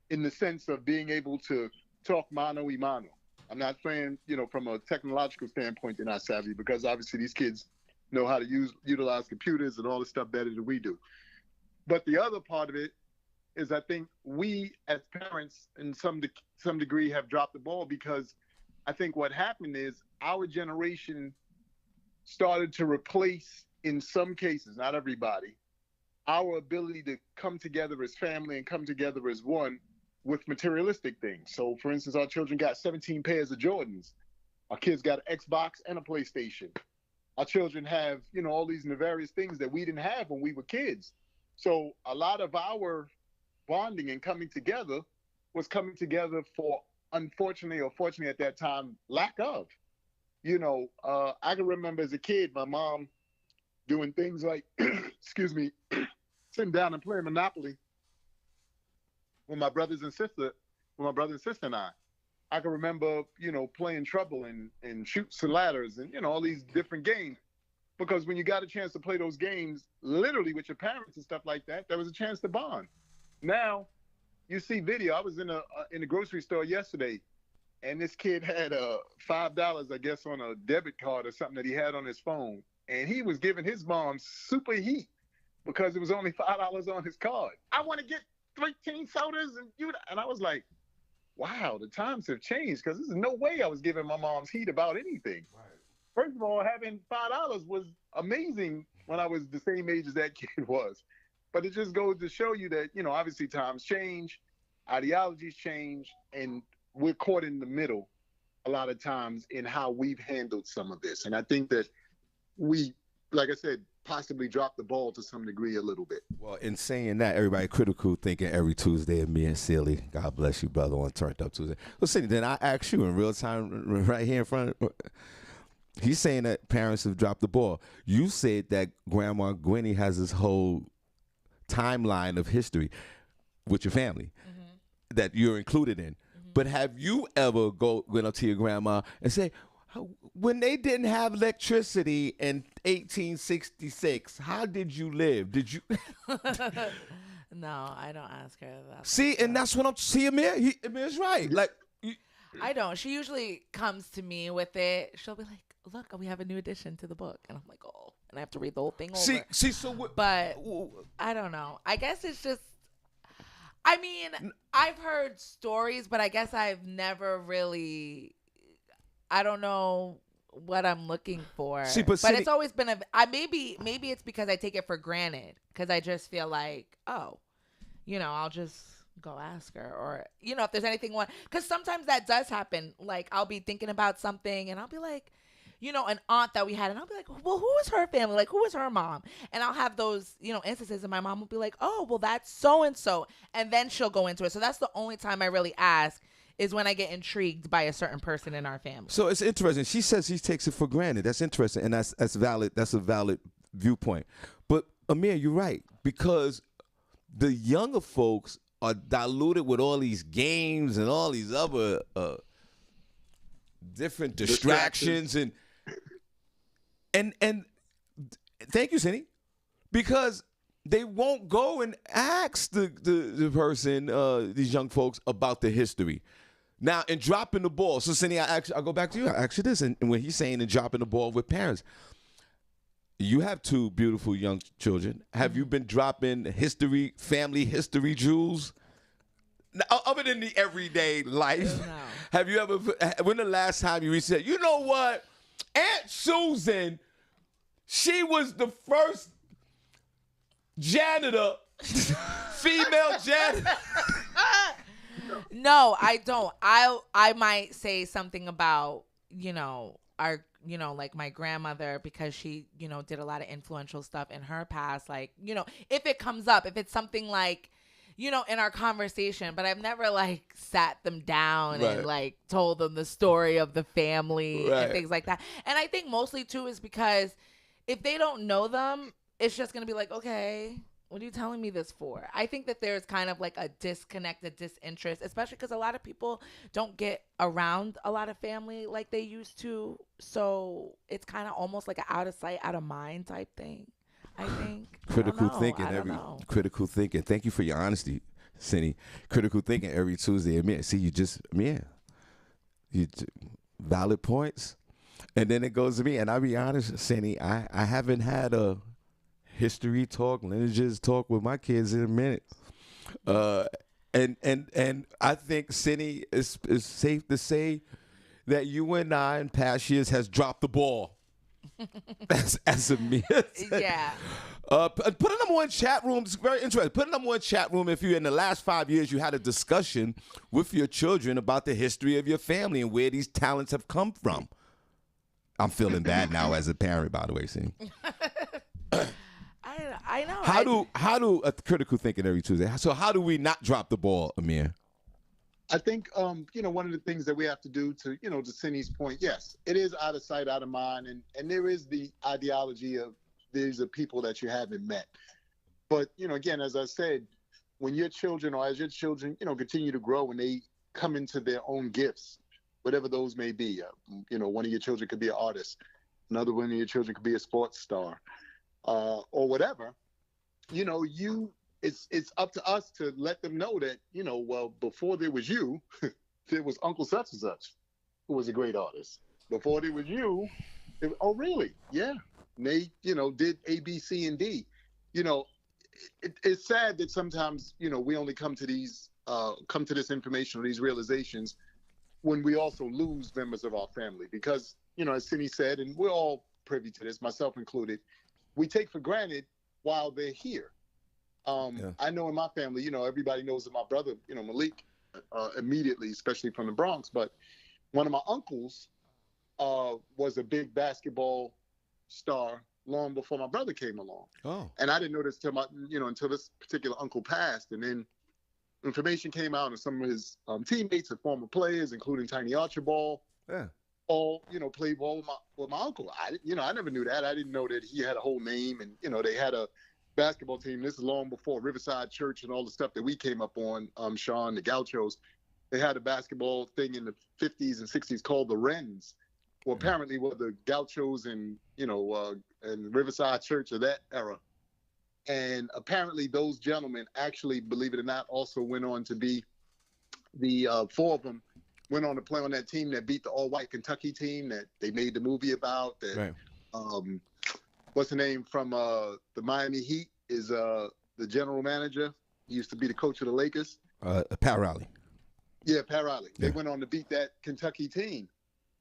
in the sense of being able to talk mano y mano. I'm not saying, from a technological standpoint, they're not savvy, because obviously these kids know how to utilize computers and all this stuff better than we do. But the other part of it is, I think we as parents in some degree have dropped the ball, because I think what happened is our generation started to replace, in some cases, not everybody, our ability to come together as family and come together as one with materialistic things. So, for instance, our children got 17 pairs of Jordans. Our kids got an Xbox and a PlayStation. Our children have, all these nefarious things that we didn't have when we were kids. So a lot of our bonding and coming together was coming together for, unfortunately or fortunately at that time, lack of. I can remember as a kid, my mom doing things like, excuse me, sitting down and playing Monopoly with my brothers and sister, and I. I can remember, playing Trouble and Shoots and Ladders and, all these different games. Because when you got a chance to play those games, literally with your parents and stuff like that, there was a chance to bond. Now, you see video. I was in a grocery store yesterday, and this kid had $5, I guess, on a debit card or something that he had on his phone, and he was giving his mom super heat because it was only $5 on his card. I want to get 13 sodas and I was like, wow, the times have changed because there's no way I was giving my mom's heat about anything. Right. First of all, having $5 was amazing when I was the same age as that kid was. But it just goes to show you that, obviously times change, ideologies change, and we're caught in the middle a lot of times in how we've handled some of this. And I think that we, like I said, possibly dropped the ball to some degree a little bit. Well, in saying that, everybody critical thinking every Tuesday, and me and Silly, God bless you, brother, on Turned Up Tuesday. Well, Cindy, then I ask you in real time right here in front of he's saying that parents have dropped the ball. You said that Grandma Gwenny has this whole timeline of history with your family that you're included in. But have you ever went up to your grandma and say, when they didn't have electricity in 1866, how did you live? Did you? No, I don't ask her that. See, and that's what I'm seeing. Amir's right. Like, I don't. She usually comes to me with it. She'll be like, look, we have a new addition to the book. And I'm like, oh, and I have to read the whole thing over. But I don't know. I guess it's just, I mean, I've heard stories, but I guess I've never really, I don't know what I'm looking for. See, but it's always been maybe it's because I take it for granted because I just feel like, oh, I'll just go ask her, or if there's anything because sometimes that does happen. Like I'll be thinking about something and I'll be like, an aunt that we had, and I'll be like, well, who is her family? Like, who is her mom? And I'll have those, instances, and my mom will be like, oh, well, that's so-and-so. And then she'll go into it. So that's the only time I really ask is when I get intrigued by a certain person in our family. So it's interesting. She says she takes it for granted. That's interesting, and that's valid. That's a valid viewpoint. But, Amir, you're right, because the younger folks are diluted with all these games and all these other different distractions and thank you, Senny, because they won't go and ask the person, these young folks, about the history. Now, in dropping the ball, so Senny, I'll go back to you. I ask you this, and when he's saying in dropping the ball with parents, you have two beautiful young children. Have you been dropping family history jewels? Other than the everyday life, no. Have you ever, when the last time you said, you know what, Aunt Susan, she was the first janitor, female janitor? No, I don't. I might say something about, our, like my grandmother, because she, did a lot of influential stuff in her past. Like, if it comes up, if it's something like, in our conversation, but I've never like sat them down and like told them the story of the family and things like that. And I think mostly too is because if they don't know them, it's just going to be like, okay, what are you telling me this for? I think that there's kind of like a disconnect, a disinterest, especially because a lot of people don't get around a lot of family like they used to. So it's kind of almost like an out of sight, out of mind type thing. I think critical thinking. Thank you for your honesty, Senny. Critical thinking every Tuesday. You valid points, and then it goes to me. And I'll be honest, Senny, I haven't had a history talk, lineages talk with my kids in a minute. And I think, Senny, it's safe to say that you and I in past years has dropped the ball. as Amir said. Yeah. Put a number one chat room. It's very interesting. Put a number one chat room if you in the last 5 years you had a discussion with your children about the history of your family and where these talents have come from. I'm feeling bad now as a parent, by the way. See, I know. how do critical thinking every Tuesday? So how do we not drop the ball, Amir? I think, one of the things that we have to do to, to Senny's point, yes, it is out of sight, out of mind. And there is the ideology of these are people that you haven't met. But, again, as I said, when your children or as your children, continue to grow and they come into their own gifts, whatever those may be, one of your children could be an artist. Another one of your children could be a sports star or whatever, it's up to us to let them know that, well, before there was you, there was Uncle such and such, who was a great artist. Before there was you, oh, really? Yeah. And they, did A, B, C, and D. It's sad that sometimes, we only come to this information or these realizations when we also lose members of our family. Because, as Senny said, and we're all privy to this, myself included, we take for granted while they're here. I know in my family, everybody knows that my brother, Malik, immediately, especially from the Bronx. But one of my uncles was a big basketball star long before my brother came along. Oh. And I didn't know this until this particular uncle passed. And then information came out, and some of his teammates and former players, including Tiny Archibald, all played ball with my uncle. I never knew that. I didn't know that he had a whole name, and they had a basketball team. This is long before Riverside Church and all the stuff that we came up on, Shawn, the Gauchos. They had a basketball thing in the 50s and 60s called the Wrens, or apparently were the Gauchos and Riverside Church of that era. And apparently those gentlemen actually, believe it or not, also went on to be the four of them went on to play on that team that beat the all-white Kentucky team that they made the movie about. That, right. What's the name from the Miami Heat is the general manager. He used to be the coach of the Lakers. Pat Riley. Yeah, Pat Riley. Yeah. They went on to beat that Kentucky team.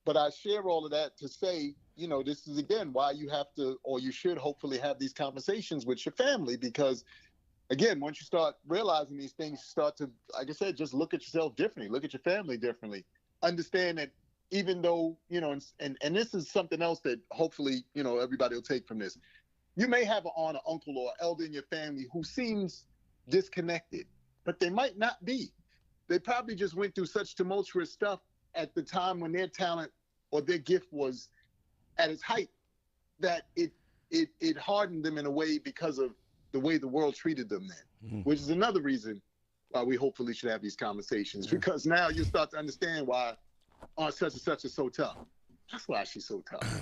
But I share all of that to say, this is, again, why you have to, or you should hopefully have these conversations with your family, because, again, once you start realizing these things, you start to, like I said, just look at yourself differently, look at your family differently. Understand that even though, and this is something else that hopefully, everybody will take from this. You may have an aunt or uncle or elder in your family who seems disconnected, but they might not be. They probably just went through such tumultuous stuff at the time when their talent or their gift was at its height that it hardened them in a way because of the way the world treated them then, which is another reason why we hopefully should have these conversations, because now you start to understand why Aunt such and such is so tough. That's why she's so tough.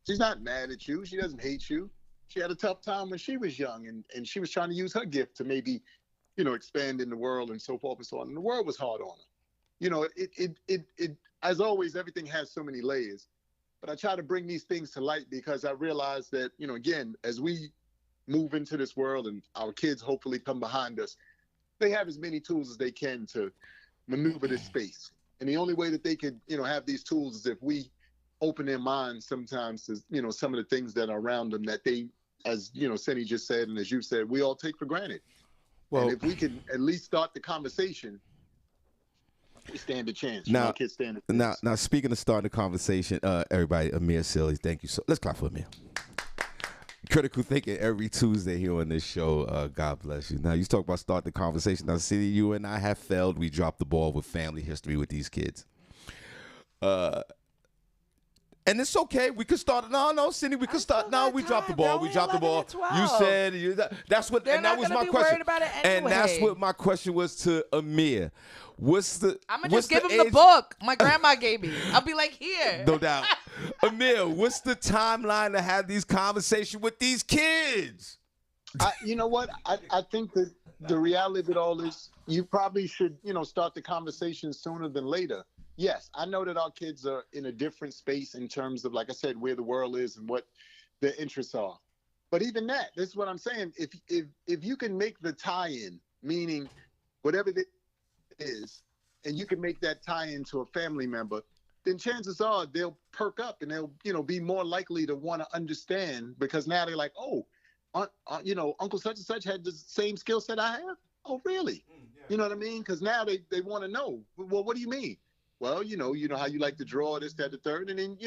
She's not mad at you. She doesn't hate you. She had a tough time when she was young, and she was trying to use her gift to maybe, expand in the world and so forth and so on. And the world was hard on her. It as always, everything has so many layers. But I try to bring these things to light because I realize that, again, as we move into this world and our kids hopefully come behind us, they have as many tools as they can to maneuver this space. And the only way that they could, have these tools is if we open their minds sometimes to, some of the things that are around them that they, as, Senny just said, and as you said, we all take for granted. Well, and if we can at least start the conversation, we stand a chance. Now, kids stand a chance. Now, speaking of starting the conversation, everybody, Amir Silly, thank you. Let's clap for Amir. Critical thinking every Tuesday here on this show. God bless you. Now, you talk about start the conversation. Now, see, you and I have failed. We dropped the ball with family history with these kids. And it's okay. We could start. No, Senny, we could start. No, we dropped the ball. We dropped the ball. You said that's what. They're and that was my question. About it anyway. And that's what my question was to Amir. I'm gonna just give him the book my grandma gave me. I'll be like, here. No doubt. Amir, what's the timeline to have these conversations with these kids? You know what? I think that the reality of it all is you probably should, start the conversation sooner than later. Yes, I know that our kids are in a different space in terms of, like I said, where the world is and what their interests are. But even that, this is what I'm saying. If you can make the tie-in, meaning whatever it is, and you can make that tie-in to a family member, then chances are they'll perk up and they'll, be more likely to want to understand, because now they're like, oh, Uncle such and such had the same skill set I have. Oh, really? Yeah. You know what I mean? Because now they want to know. Well, what do you mean? Well, you know how you like to draw this, that, the third, and then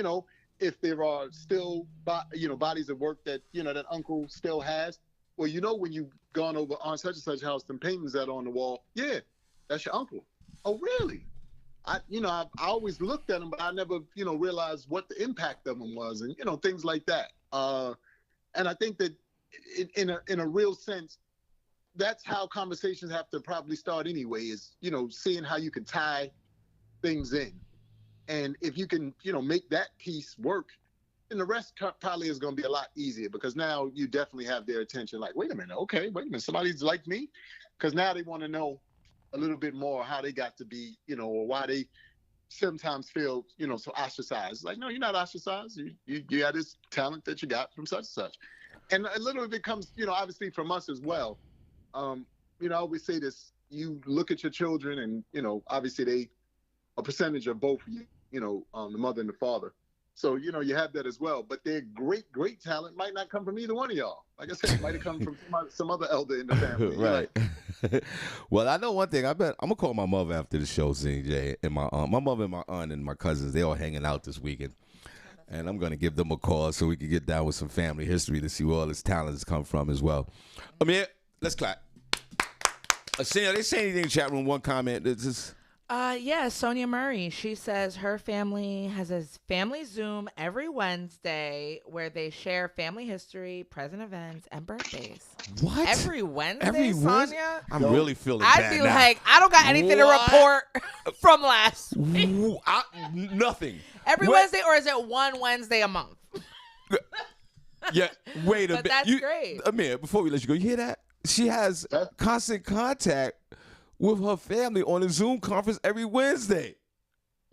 if there are still bodies of work that that Uncle still has. Well, when you've gone over on such and such house, them paintings that are on the wall, yeah, that's your uncle. Oh, really? I always looked at them, but I never, realized what the impact of them was, and things like that. And I think that in a real sense, that's how conversations have to probably start anyway. Is seeing how you can tie things in, and if you can, make that piece work, then the rest probably is going to be a lot easier, because now you definitely have their attention. Like, wait a minute, okay, wait a minute, somebody's like me, because now they want to know a little bit more how they got to be, or why they sometimes feel, so ostracized. Like, no, you're not ostracized. You got this talent that you got from such and such. And a little of it comes, obviously from us as well. I always say this, you look at your children and, obviously a percentage of both, the mother and the father. So, you have that as well. But their great, great talent might not come from either one of y'all. Like I said, it might have come from some other elder in the family. Right. Well, I know one thing. I'm going to call my mother after the show, CJ, and my aunt. My mother and my aunt and my cousins, they all hanging out this weekend. And I'm going to give them a call so we can get down with some family history to see where all this talents come from as well. Amir, let's clap. Senny, they say anything in the chat room? One comment. Yeah, Sonia Murray. She says her family has a family Zoom every Wednesday where they share family history, present events, and birthdays. What? Every Wednesday, Sonia? I'm really feeling bad I'd be now. like, I don't got anything to report from last week. Nothing. Every Wednesday, or is it one Wednesday a month? Yeah, wait a but bit. That's great. Amir, before we let you go, you hear that? She has constant contact with her family on a Zoom conference every Wednesday.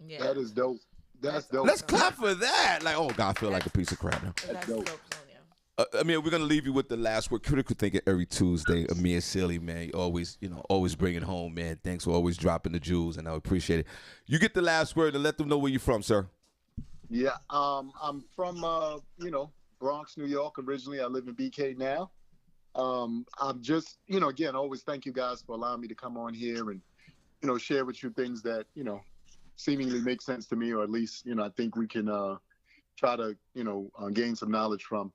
Yeah. That is dope. That's dope. Let's clap for that. Like, oh, God, I feel like a piece of crap now. That's dope, Sonia. Amir, we're gonna leave you with the last word. Critical thinking every Tuesday. Amir Silly, man, always bring it home, man. Thanks for always dropping the jewels, and I appreciate it. You get the last word and let them know where you're from, sir. Yeah, I'm from Bronx, New York. Originally, I live in BK now. I'm just, again, always thank you guys for allowing me to come on here and, share with you things that, seemingly make sense to me, or at least, I think we can try to, gain some knowledge from.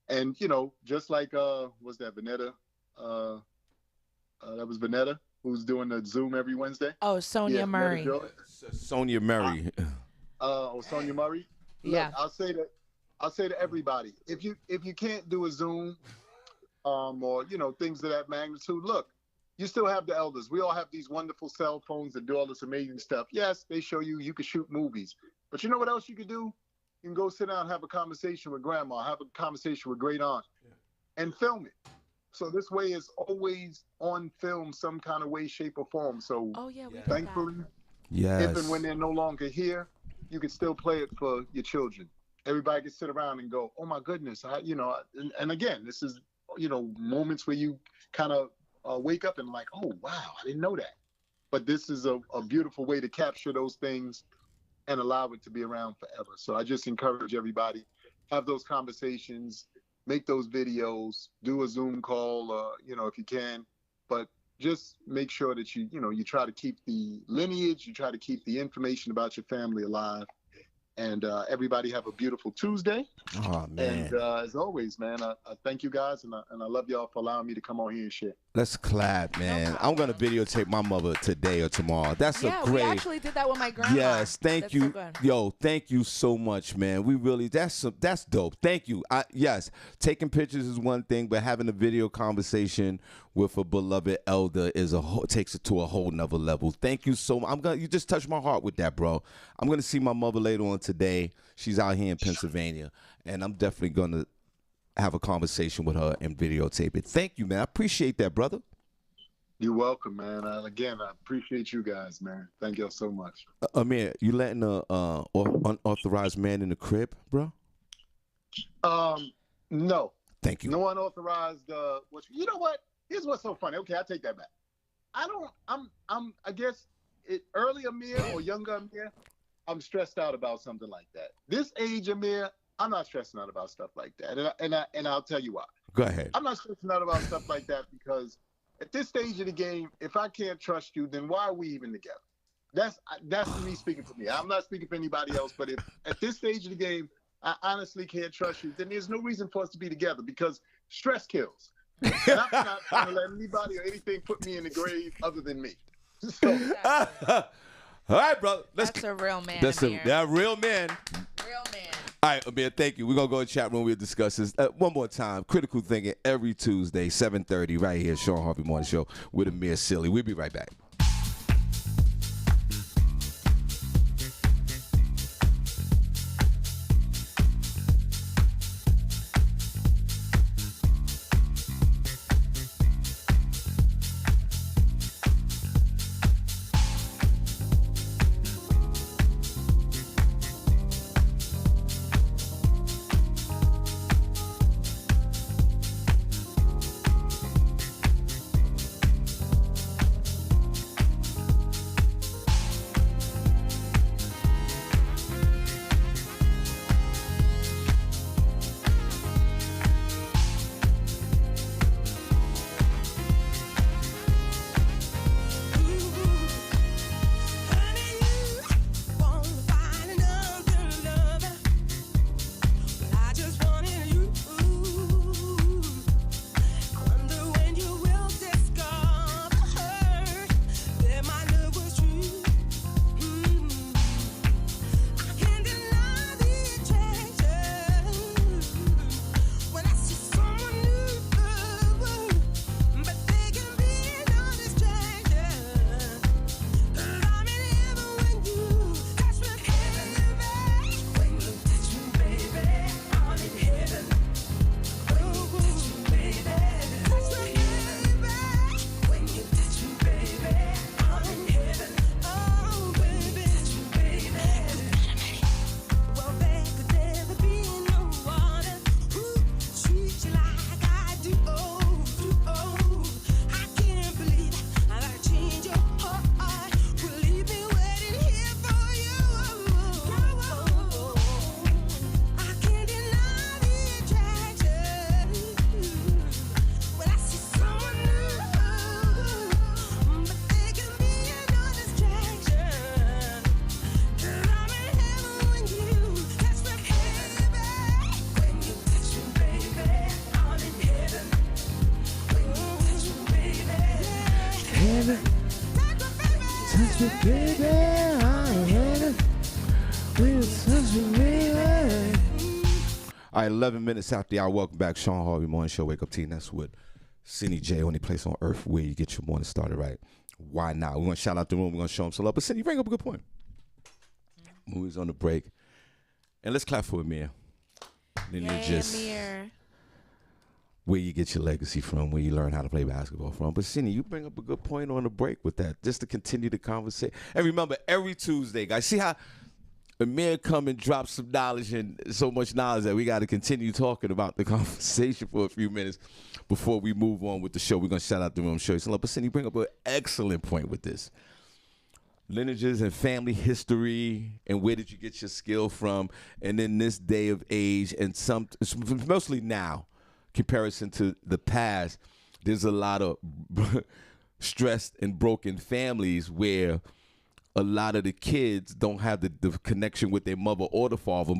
And, just like, was that Vanetta? That was Vanetta, who's doing the Zoom every Wednesday. Oh, Sonia Murray. Sonia Murray. Sonia Murray. Yeah. Look, I'll say to everybody, if you can't do a Zoom, or things of that magnitude, look, you still have the elders. We all have these wonderful cell phones that do all this amazing stuff. Yes, they show you can shoot movies, but you know what else you can do? You can go sit down and have a conversation with grandma, have a conversation with great aunt, and film it. So this way it's always on film, some kind of way, shape, or form. So thankfully, yes, if and when they're no longer here, you can still play it for your children. Everybody can sit around and go, oh my goodness, and again, this is moments where you kind of wake up and like, oh, wow, I didn't know that. But this is a beautiful way to capture those things and allow it to be around forever. So I just encourage everybody, have those conversations, make those videos, do a Zoom call, if you can. But just make sure that you try to keep the lineage, you try to keep the information about your family alive. And everybody have a beautiful Tuesday. Oh, man. And as always, man, I thank you guys, and I love y'all for allowing me to come on here and share. Let's clap, man. I'm going to videotape my mother today or tomorrow. That's a great. We actually did that with my grandma. Yes, thank you. So yo, thank you so much, man. We really, that's dope. Thank you. Yes, taking pictures is one thing, but having a video conversation with a beloved elder takes it to a whole nother level. Thank you so much. You just touched my heart with that, bro. I'm going to see my mother later on today. She's out here in Pennsylvania, and I'm definitely going to have a conversation with her and videotape it. Thank you, man. I appreciate that, brother. You're welcome, man. Again, I appreciate you guys, man. Thank y'all so much. Amir, you letting a unauthorized man in the crib, bro? No. Thank you. No unauthorized. You know what? Here's what's so funny. Okay, I take that back. I guess early Amir or younger Amir, I'm stressed out about something like that. This age, Amir, I'm not stressing out about stuff like that, and I'll tell you why. Go ahead. I'm not stressing out about stuff like that because at this stage of the game, if I can't trust you, then why are we even together? That's me speaking for me. I'm not speaking for anybody else, but if at this stage of the game, I honestly can't trust you, then there's no reason for us to be together because stress kills. And I'm not going to let anybody or anything put me in the grave other than me. So, all right, brother. That's a real man. That's Amir. a real man. Real man. All right, Amir, thank you. We're going to go in the chat room. We'll discuss this. One more time. Critical Thinking every Tuesday, 7:30, right here, Shawn Harvey Morning Show with Amir Silly. We'll be right back. All right, 11 minutes after the hour. Welcome back, Shawn Harvey Morning Show. Wake up team. That's with Senny J, only place on earth where you get your morning started right. Why not? We're going to shout out the room. We're going to show them some love. But Senny, you bring up a good point. Movies on the break. And let's clap for Amir. Then Yay, just Amir. where you get your legacy from, where you learn how to play basketball from. But Senny, you bring up a good point on the break with that, just to continue the conversation. And remember, every Tuesday, guys, see how Amir come and drop some knowledge and so much knowledge that we got to continue talking about the conversation for a few minutes before we move on with the show. We're going to shout out the room, show you some love. But Senny, you bring up an excellent point with this. Lineages and family history, and where did you get your skill from? And in this day of age, and mostly now, comparison to the past, there's a lot of stressed and broken families where a lot of the kids don't have the connection with their mother or the father,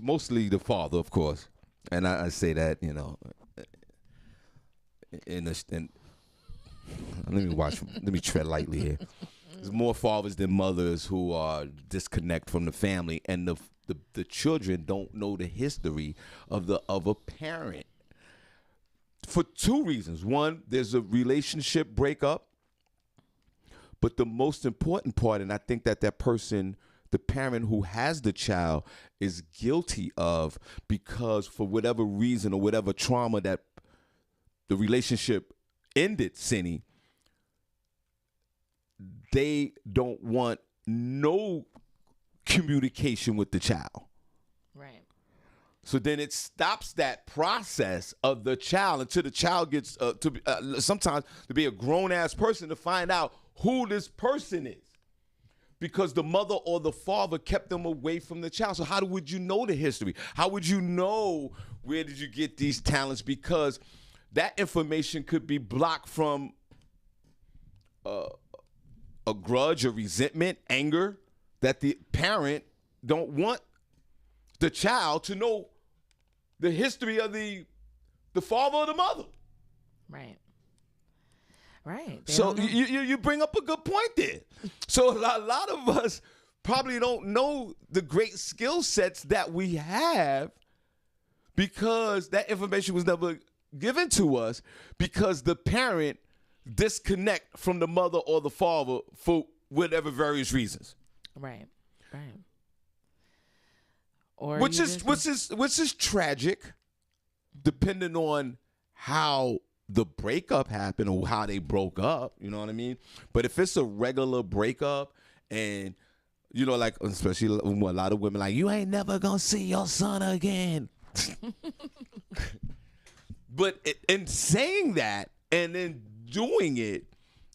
mostly the father, of course. And I say that, you know, let me tread lightly here. There's more fathers than mothers who are disconnect from the family, and the children don't know the history of the other parent for two reasons. One, there's a relationship breakup, but the most important part, and I think that person, the parent who has the child, is guilty of, because for whatever reason or whatever trauma that the relationship ended, Senny, they don't want no communication with the child. Right. So then it stops that process of the child until the child gets sometimes to be a grown-ass person to find out who this person is. because the mother or the father kept them away from the child. So how would you know the history? How would you know where did you get these talents? Because that information could be blocked from a grudge, or resentment, anger, that the parent don't want the child to know the history of the father or the mother. Right. Right. So you bring up a good point there. So a lot of us probably don't know the great skill sets that we have because that information was never given to us, because the parent disconnect from the mother or the father for whatever various reasons. Right. Right. Or which is tragic, depending on how the breakup happened or how they broke up. You know what I mean? But if it's a regular breakup, and like, especially a lot of women like, you ain't never gonna see your son again. But in saying that and then doing it,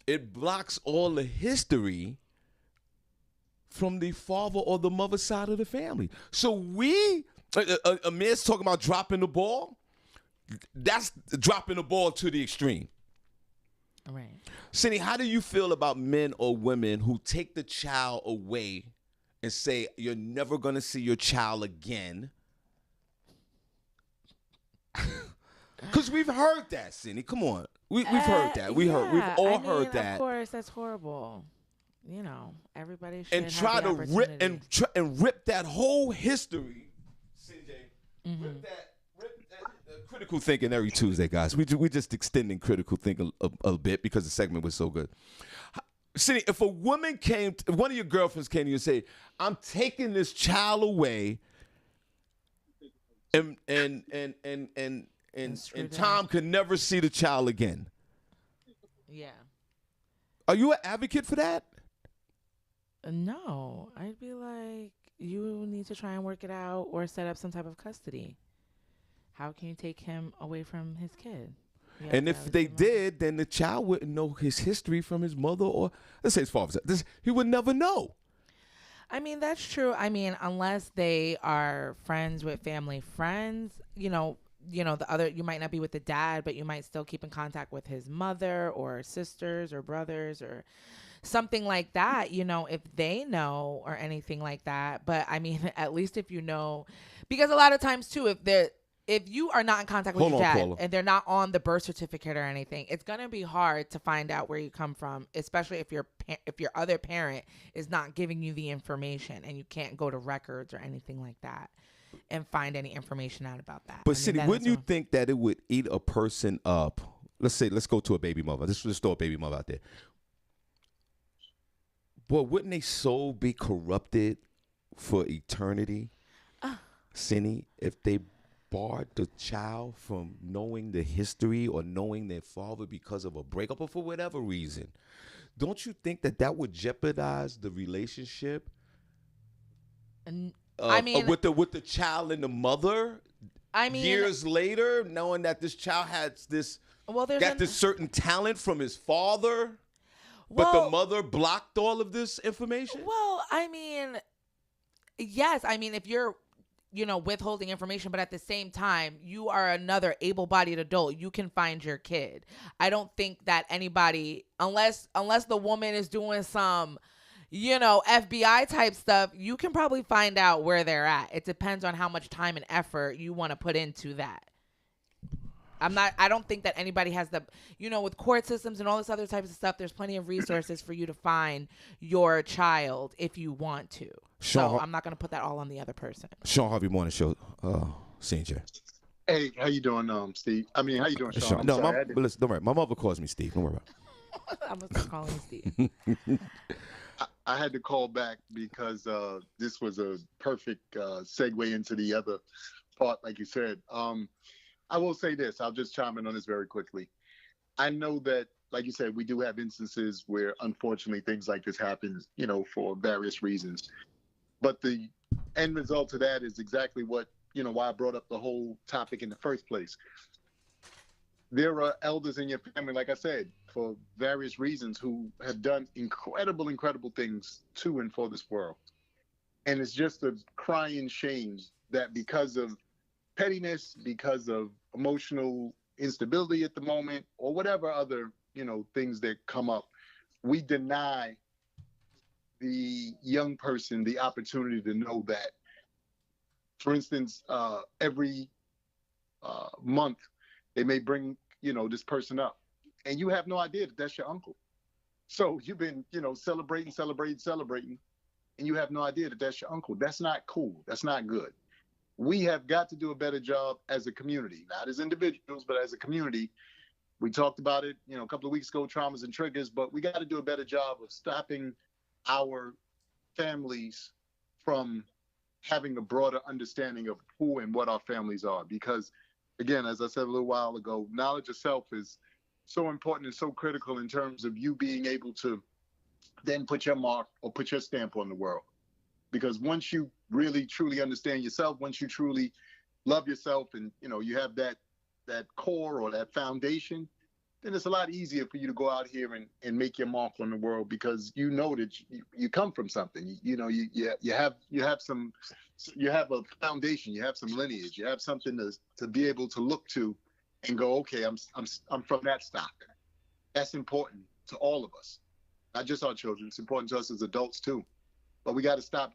it blocks all the history from the father or the mother side of the family. So a man's talking about dropping the ball. That's dropping the ball to the extreme. Right. Senny, how do you feel about men or women who take the child away and say, you're never going to see your child again? Because we've heard that, Senny. Come on. We've heard that. We've all heard that. Of course, that's horrible. Everybody should and try to rip that whole history, CJ. Mm-hmm. Rip that critical thinking every Tuesday, guys. We just extending critical thinking a bit because the segment was so good. Senny, if one of your girlfriends came to you and say, "I'm taking this child away," and Tom could never see the child again. Yeah. Are you an advocate for that? No, I'd be like, you need to try and work it out or set up some type of custody. How can you take him away from his kid? And if they did, then the child wouldn't know his history from his mother, or let's say his father. He would never know. I mean, that's true. I mean, unless they are friends with family friends, the other, you might not be with the dad, but you might still keep in contact with his mother or sisters or brothers or something like that, if they know or anything like that. But I mean, at least if you know, because a lot of times too, if you are not in contact with your dad Paula. and they're not on the birth certificate or anything, it's going to be hard to find out where you come from, especially if your other parent is not giving you the information and you can't go to records or anything like that and find any information out about that. But Senny, wouldn't you think that it would eat a person up? Let's go to a baby mother. Let's throw a baby mother out there. But wouldn't they soul be corrupted for eternity, Senny, if they barred the child from knowing the history or knowing their father because of a breakup or for whatever reason? Don't you think that would jeopardize the relationship? With the child and the mother. I mean, years later, knowing that this child has this certain talent from his father. But the mother blocked all of this information? Well, I mean, yes. I mean, if you're, withholding information, but at the same time, you are another able-bodied adult, you can find your kid. I don't think that anybody, unless the woman is doing some, FBI type stuff, you can probably find out where they're at. It depends on how much time and effort you want to put into that. I don't think that anybody has with court systems and all this other types of stuff, there's plenty of resources for you to find your child if you want to. So I'm not going to put that all on the other person. Shawn Harvey Morning Show, CJ. Hey, how you doing, Steve? I mean, how you doing, Shawn? No, listen, don't worry. My mother calls me Steve. Don't worry about it. I'm going to start calling you Steve. I had to call back because this was a perfect segue into the other part, like you said. I will say this. I'll just chime in on this very quickly. I know that, like you said, we do have instances where, unfortunately, things like this happen, for various reasons. But the end result to that is exactly what, why I brought up the whole topic in the first place. There are elders in your family, like I said, for various reasons who have done incredible things to and for this world. And it's just a crying shame that because of pettiness, because of emotional instability at the moment, or whatever other, things that come up, we deny the young person the opportunity to know that, for instance, every month they may bring, this person up, and you have no idea that that's your uncle. So you've been, celebrating, and you have no idea that that's your uncle. That's not cool. That's not good. We have got to do a better job as a community, not as individuals, but as a community. We talked about it, a couple of weeks ago, traumas and triggers, but we got to do a better job of stopping our families from having a broader understanding of who and what our families are. Because, again, as I said a little while ago, knowledge of self is so important and so critical in terms of you being able to then put your mark or put your stamp on the world. Because once you really, truly understand yourself, once you truly love yourself and, you have that core or that foundation, then it's a lot easier for you to go out here and make your mark on the world, because you know that you come from something. You have a foundation, you have some lineage, you have something to be able to look to and go, okay, I'm from that stock. That's important to all of us, not just our children. It's important to us as adults too. But we got to stop,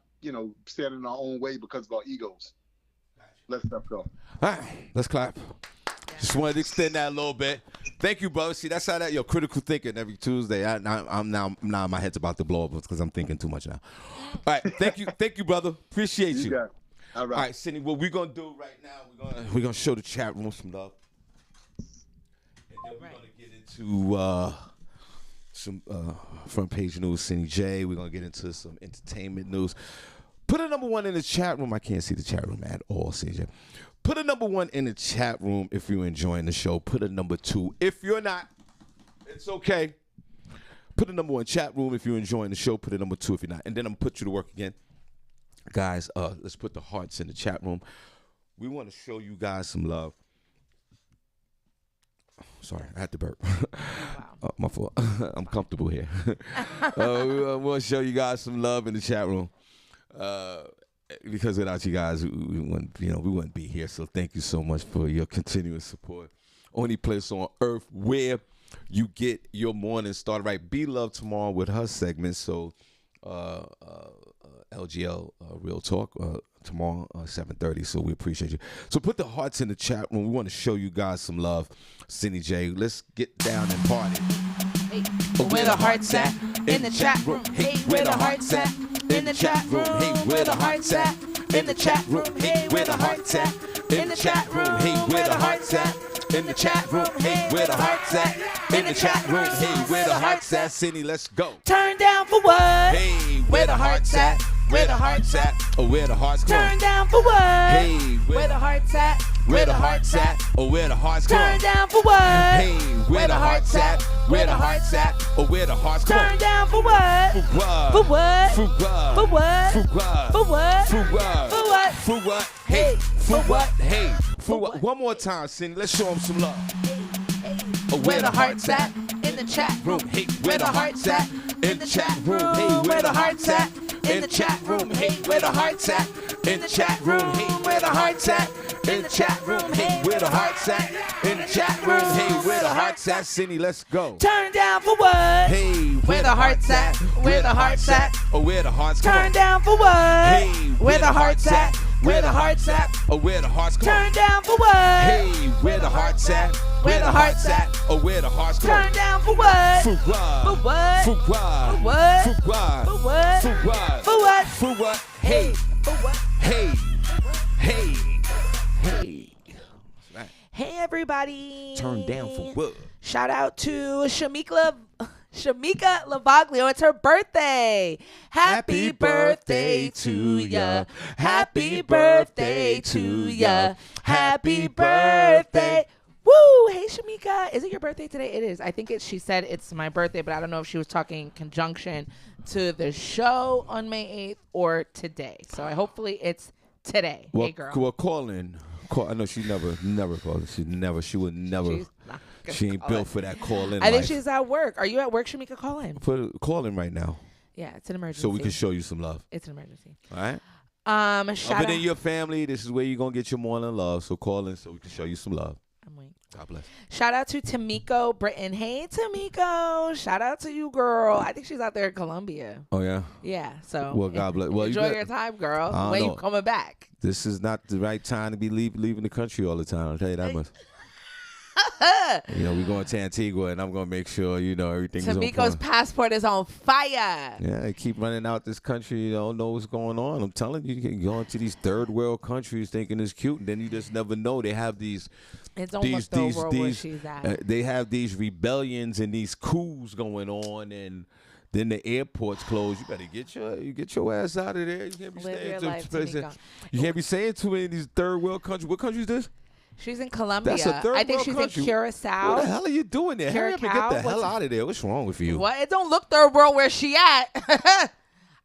standing in our own way because of our egos. Let stuff go. All right, let's clap. Just wanted to extend that a little bit. Thank you, bro. See, that's how that critical thinking every Tuesday. I'm now my head's about to blow up because I'm thinking too much now. All right, thank you, brother. Appreciate you. Got it. All right, Senny. What we're gonna do right now? We're gonna show the chat room some love, and then we're gonna get into some front page news. Senny J. We're gonna get into some entertainment news. Put a number 1 in the chat room. I can't see the chat room at all, CJ. Put a number 1 in the chat room if you're enjoying the show. Put a number 2 if you're not. It's okay. Put a number 1 chat room if you're enjoying the show. Put a number 2 if you're not. And then I'm going to put you to work again. Guys, let's put the hearts in the chat room. We want to show you guys some love. Sorry, I had to burp. Wow. My fault. I'm comfortable here. We want to show you guys some love in the chat room. Because without you guys, we wouldn't be here. So thank you so much for your continuous support. Only place on earth where you get your morning started right. Be Love tomorrow with her segment. So LGL Real Talk tomorrow 7:30. So we appreciate you. So put the hearts in the chat room. We want to show you guys some love. Senny J, let's get down and party. Hey, where the hearts at? In the chat room. Hey, where the hearts at? In the chat room. Hey, where the hearts at? In the chat room. Hey, where the hearts at? In the chat room. Hey, where the hearts at? In the chat room. Hey, where the hearts at? In the chat room. Hey, where the hearts at? Senny, let's go. Turn down for what? Hey, Where the hearts at? Where the hearts at? Oh, where the hearts go. Turn down for what? Hey, Where the hearts at? Where the hearts at? Oh, where the hearts go. Turn down for what? Hey, where the hearts at? Where the hearts at? Oh, where the hearts go. Turn down for what? For what? For what? For what? For what? For what? For what? For what? For what? For what? Hey, for For what? what? Hey, for For what? what? One more time, Senny. Let's show them some love. Oh, Where the hearts at? In the chat room. Hey, Where the hearts at? In the chat room. Hey, Where the hearts at? In the chat room. Hey, where the hearts at? In the chat room. Hey, where the hearts at? In the chat room. Hey, where the hearts at? In the chat room. Hey, where the hearts at? Senny, let's go. Turn down for what? Hey, Where the hearts at? Where the hearts at? Oh, where the hearts go. Turn down for what? Hey, Where the hearts at? Where the hearts at? Oh, where the hearts go. Turn down for what? Hey, where the hearts at? Where the hearts at? Oh, where the hearts go. Turn down for what? For what? For what? For what? For what? For what? For what? For what? For what? For what? Hey, For what? hey, hey, hey. Hey everybody. Turn down for what? Shout out to Shamika Lavaglio. It's her birthday. Happy birthday to ya. Happy birthday to ya. Happy birthday. Woo! Hey Shamika, is it your birthday today? It is. I think she said it's my birthday, but I don't know if she was talking in conjunction to the show on May 8th or today. So hopefully it's today. Well, hey girl. Well, call in. I know she never calls. She would never. She ain't built for that call in. I think she's at work. Are you at work, Shamika? Call in. Call in right now. Yeah, it's an emergency. So we can show you some love. It's an emergency. All right. Shout Other out. than your family, this is where you're gonna get your morning love. So call in so we can show you some love. I'm waiting. God bless. Shout out to Tamiko Britton. Hey, Tamiko. Shout out to you, girl. I think she's out there in Colombia. Oh yeah. Yeah. So Well, God bless. Well, enjoy your time, girl. I don't When know. you coming back? This is not the right time to be leaving the country all the time. I'll tell you that much. We're going to Antigua, and I'm going to make sure, everything's on Tamiko's point. passport is on fire. Yeah, I keep running out this country. You don't know what's going on. I'm telling you, you can go into these third world countries thinking it's cute, and then you just never know. They have these. It's almost the world where she's at. They have these rebellions and these coups going on, and then the airport's closed. You better get your ass out of there. You can't be Live your staying life, places. Tamiko. You can't be saying too many of these third world countries. What country is this? She's in Colombia. That's a third I think world she's country. in Curacao. What the hell are you doing there? Hurry up and get the Curacao? hell out of there. What's wrong with you? What? It don't look third world where she at.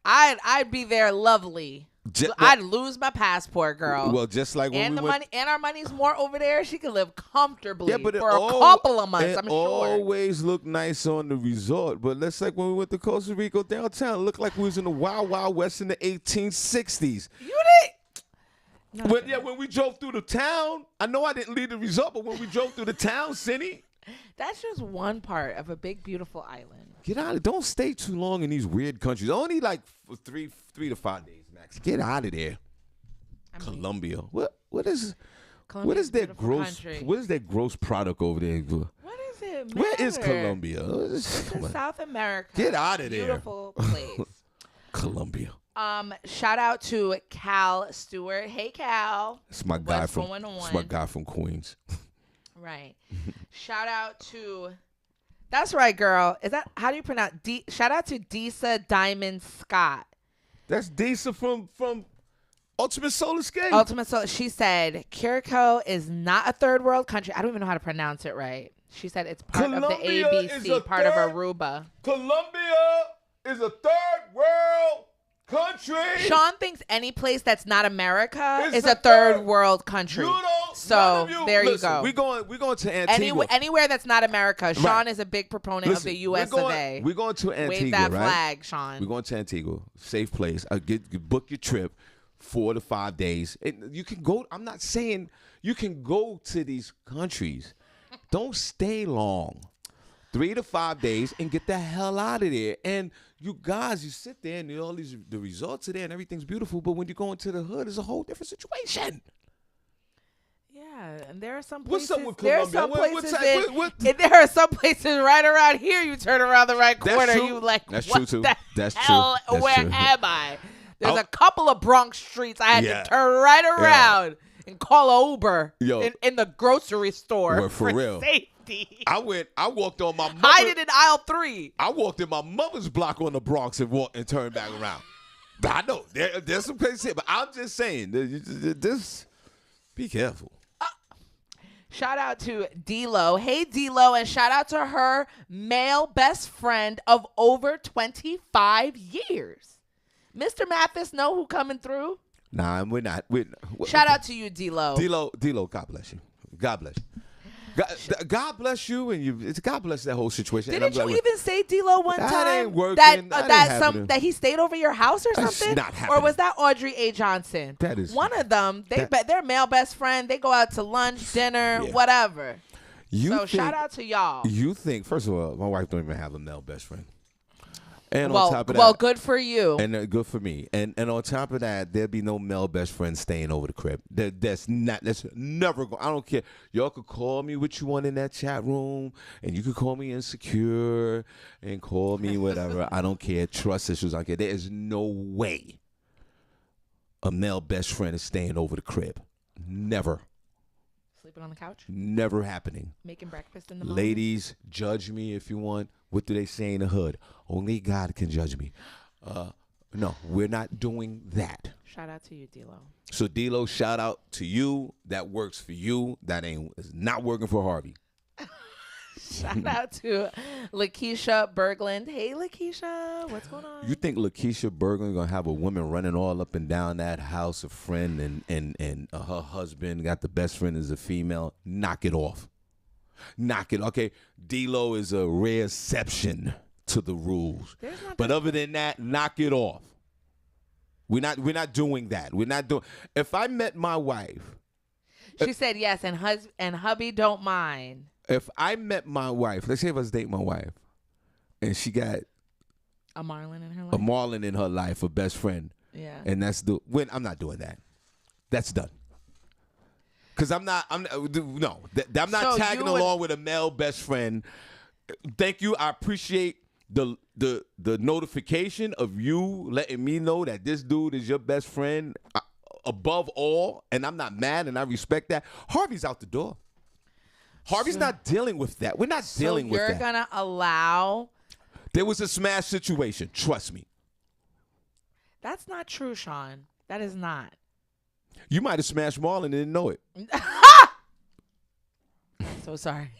I'd be there lovely. I'd lose my passport, girl. Well, just like when and we the went, money and our money's more over there. She can live comfortably but for a couple of months. I'm it sure. always look nice on the resort, but let's like when we went to Costa Rica downtown, it looked like we was in the Wild Wild West in the 1860s. You did. No, When we drove through the town, I know I didn't leave the resort, but when we drove through the town, Senny, that's just one part of a big, beautiful island. get out of. Don't stay too long in these weird countries. Only like for three to 5 days max. Get out of there. Colombia. What is their gross? Country. What is their gross product over there? What is it? Where is matter? Colombia? It's in South America. Get out of there. Beautiful place. Colombia. Shout out to Cal Stewart. Hey, Cal. It's my guy What's from. going on? It's my guy from Queens. Right. Shout out to. That's right, girl. Is that how do you pronounce? Shout out to Disa Diamond Scott. That's Disa from Ultimate Solar Skate. Ultimate Soul. She said Curacao is not a third world country. I don't even know how to pronounce it right. She said it's part of the Colombia is ABC, a part of third- Aruba. Colombia is a third world country. Sean thinks any place that's not America It's is a a third third- world country. You don't. So none of you, there listen, you go. We going to Antigua. Anywhere that's not America. Sean Right. is a big proponent Listen, of the U.S. of A. We're going to Antigua, Wave that right? flag, Sean. We're going to Antigua, safe place. Book your trip, 4 to 5 days. You can go. I'm not saying you can go to these countries. Don't stay long. 3 to 5 days and get the hell out of there. And you guys, you sit there and all these the results are there and everything's beautiful. But when you go into the hood, it's a whole different situation. Yeah, and there are some What's places. up with there are Colombia? some What- places. what- and there are some places right around here. You turn around the right That's corner. true. You like, That's what true, too. the That's hell? true. That's Where true. am I? There's I'll- a couple of Bronx streets I had Yeah. to turn right around and call a Uber Yo. in the grocery store Well, for real. safety. I walked on my mother. Hide it in aisle 3. I walked in my mother's block on the Bronx and turned back around. But I know there's some places here, but I'm just saying, this. Be careful. Shout out to D-Lo. Hey, D-Lo, and shout out to her male best friend of over 25 years. Mr. Mathis know who coming through? Nah, we're not. Shout out to you, D-Lo. D-Lo, God bless you. God bless you. God bless you, and God bless that whole situation. And Didn't I'm you like, even say D-Lo one That time ain't working. that That ain't happening. that he stayed over your house or That's something? not Or happening. was that Audrey A. Johnson? That is- one of them. Their male best friend. They go out to lunch, dinner, Yeah. whatever. So think- shout out to y'all. You think, first of all, my wife don't even have a male best friend. And on top of that, Well, good for you. and good for me. And on top of that, there'd be no male best friend staying over the crib. That's never going. I don't care. Y'all could call me what you want in that chat room, and you could call me insecure and call me whatever. I don't care. Trust issues. I don't care. There is no way a male best friend is staying over the crib. Never. Sleeping on the couch, Never happening. making breakfast in the morning. Ladies, judge me if you want. What do they say in the hood? Only God can judge me. No, we're not doing that. Shout out to you, D-Lo. So D-Lo, shout out to you. That works for you. That is not working for Harvey. Shout out to Lakeisha Berglund. Hey, Lakeisha, what's going on? You think Lakeisha Berglund gonna have a woman running all up and down that house, a friend, and her husband got the best friend as a female? Knock it off. Knock it. Okay, D-Lo is a rare exception to the rules. But other than that, knock it off. We're not doing that. We're not doing. If I met my wife, she said yes, and hubby don't mind. If I met my wife, let's say if I was dating my wife, and she got a Marlin in her life, a best friend. Yeah. And I'm not doing that. That's done. Because I'm not tagging along with a male best friend. Thank you. I appreciate the notification of you letting me know that this dude is your best friend above all, and I'm not mad, and I respect that. Harvey's out the door. Harvey's not dealing with that. We're not dealing with that. So you're going to allow... There was a smash situation. Trust me. That's not true, Shawn. That is not. You might have smashed Marlon and didn't know it. So sorry.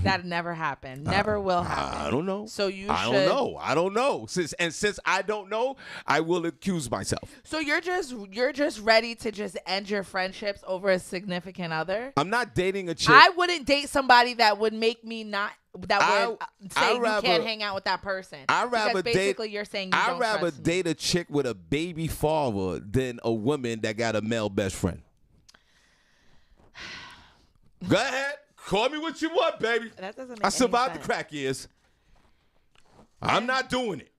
That never happened. Never will happen. I don't know. So I don't know. Since I don't know, I will accuse myself. So you're just ready to just end your friendships over a significant other? I'm not dating a chick. I wouldn't date somebody that would make me not would say you can't hang out with that person. You're saying you don't trust me. Date a chick with a baby father than a woman that got a male best friend. Go ahead. Call me what you want, baby. That doesn't make I survived sense. the crack years. I'm not doing it.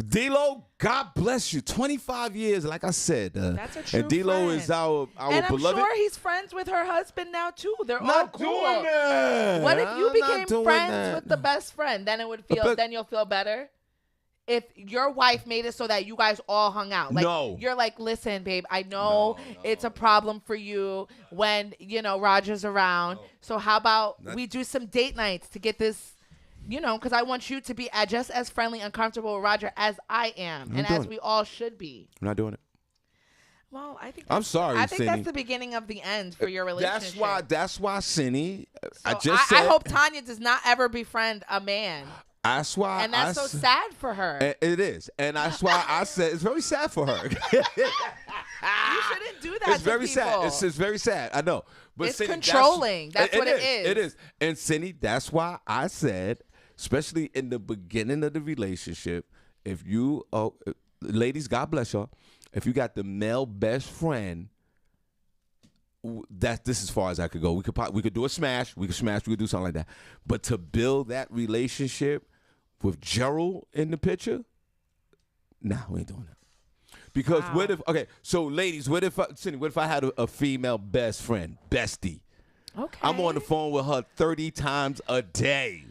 D-Lo, God bless you. 25 years, like I said. That's a true And D-Lo friend. is our and I'm beloved. sure he's friends with her husband now, too. They're all Not cool. doing that. What if you I'm not became doing friends that. with the best friend? Then then you'll feel better? If your wife made it so that you guys all hung out. Like, No. You're like, listen, babe, I know it's a problem for you when, Roger's around. So how about we do some date nights to get this, because I want you to be just as friendly and comfortable with Roger as I am and as we all should be. I'm not doing it. Well, I think I'm sorry, I think Senny. that's the beginning of the end for your relationship. That's why, Senny. So I hope Tanya does not ever befriend a man. That's why. And that's so sad for her. It is. And that's why I said it's very sad for her. You shouldn't do that. It's very sad. It's very sad. I know. But it's Senny, controlling. That's what it is. It is. And Senny, that's why I said, especially in the beginning of the relationship, if you, ladies, God bless y'all, if you got the male best friend, this is as far as I could go. We could do a smash. We could do something like that. But to build that relationship with Gerald in the picture, nah, we ain't doing that. Because what if? Okay, so ladies, what if I had a female best friend, bestie? Okay. I'm on the phone with her 30 times a day.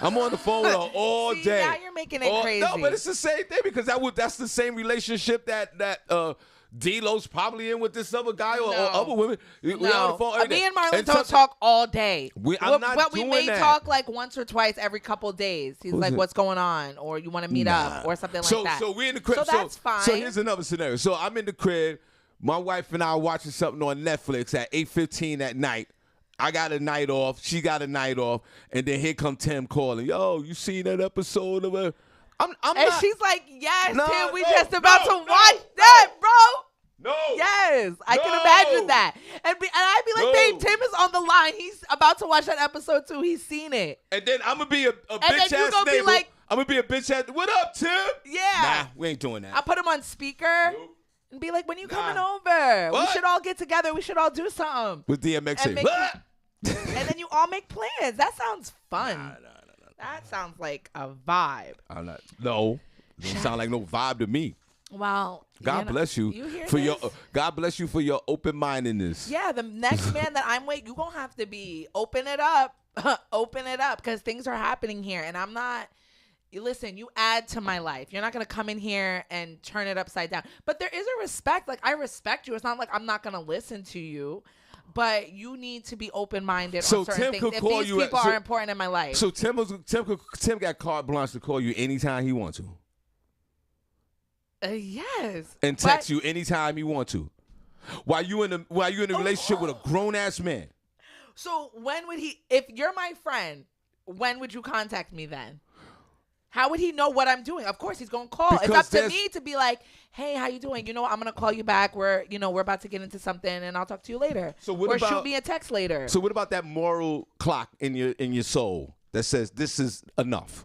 I'm on the phone with her all day. Now you're making it crazy. No, but it's the same thing because that's the same relationship that D-Lo's probably in with this other guy or other women. We on the phone. Me and Marlon don't talk all day. I'm not doing we may that. talk like once or twice every couple days. He's like, what's going on? Or you want to meet up or something like that. So we're in the crib. So that's fine. So here's another scenario. So I'm in the crib. My wife and I are watching something on Netflix at 8:15 at night. I got a night off. She got a night off. And then here come Tim calling. Yo, you seen that episode of her? I'm and not. She's like, yes, Tim, we just about to watch that, bro. No. Yes, I can imagine that. And I'd be like, babe, Tim is on the line. He's about to watch that episode too. He's seen it. And then I'm going to be a bitch ass then you gonna neighbor. be like, I'm going to be a bitch ass. What up, Tim? Yeah. Nah, we ain't doing that. I'll put him on speaker and be like, when you coming over? What? We should all get together. We should all do something. With DMX. And then you all make plans. That sounds fun. Nah. That sounds like a vibe. I'm not. No. Don't sound like no vibe to me. Well, God bless you, for your. God bless you for your open-mindedness. Yeah, the next man that I'm with, you gonna have to be open it up, because things are happening here, and I'm not. Listen, you add to my life. You're not gonna come in here and turn it upside down. But there is a respect. Like I respect you. It's not like I'm not gonna listen to you. But you need to be open-minded on certain things. If these people are important in my life. So Tim got carte blanche to call you anytime he wants to. Yes. And text you anytime he wants to. While you in a relationship with a grown-ass man. So when would he? If you're my friend, when would you contact me then? How would he know what I'm doing? Of course, he's gonna call. It's Because up to me to be like, "Hey, how you doing? You know what? I'm gonna call you back. We're about to get into something, and I'll talk to you later. So what or about- shoot me a text later." So what about that moral clock in your soul that says this is enough?